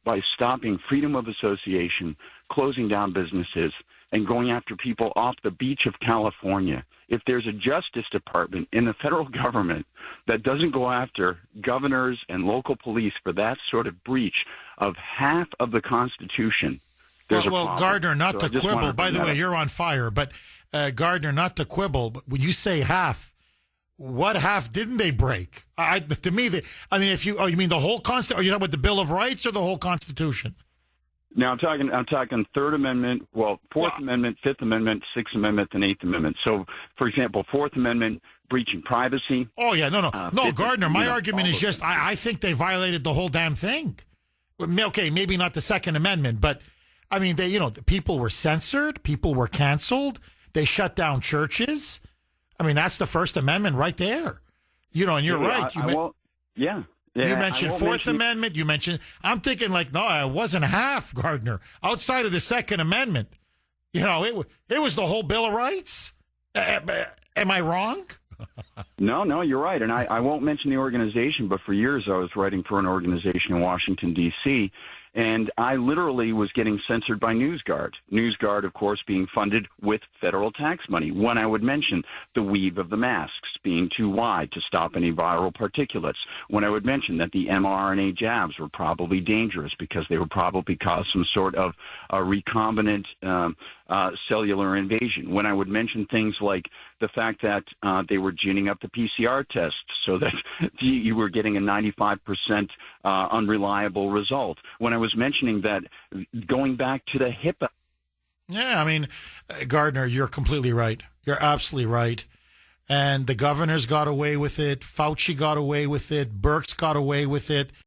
by stopping freedom of association, closing down businesses, and going after people off the beach of California. If there's a Justice Department in the federal government that doesn't go after governors and local police for that sort of breach of half of the Constitution, well, Gardner, not to quibble. By the way, you're on fire. But, Gardner, not to quibble, but when you say half, what half didn't they break? To me, if you mean the whole Constitution? Are you talking about the Bill of Rights or the whole Constitution? Now, I'm talking Third Amendment, Fourth Amendment, Fifth Amendment, Sixth Amendment, and Eighth Amendment. So, for example, Fourth Amendment, breaching privacy. Oh, yeah, no, Gardner, my argument is just I think they violated the whole damn thing. Okay, maybe not the Second Amendment, but I mean, the people were censored, people were canceled, they shut down churches. I mean, that's the First Amendment right there. And you're right. Yeah, you mentioned Fourth Amendment. You mentioned. I'm thinking no, it wasn't half, Gardner. Outside of the Second Amendment, it was the whole Bill of Rights. Am I wrong? No, you're right. And I won't mention the organization, but for years I was writing for an organization in Washington, D.C., and I literally was getting censored by NewsGuard. NewsGuard, of course, being funded with federal tax money. When I would mention the weave of the masks being too wide to stop any viral particulates. When I would mention that the mRNA jabs were probably dangerous because they would probably cause some sort of a recombinant cellular invasion. When I would mention things like the fact that they were ginning up the PCR tests so that you were getting a 95% unreliable result. When I was mentioning that going back to the HIPAA. Yeah, I mean, Gardner, you're completely right. You're absolutely right. And the governors got away with it. Fauci got away with it. Birx got away with it.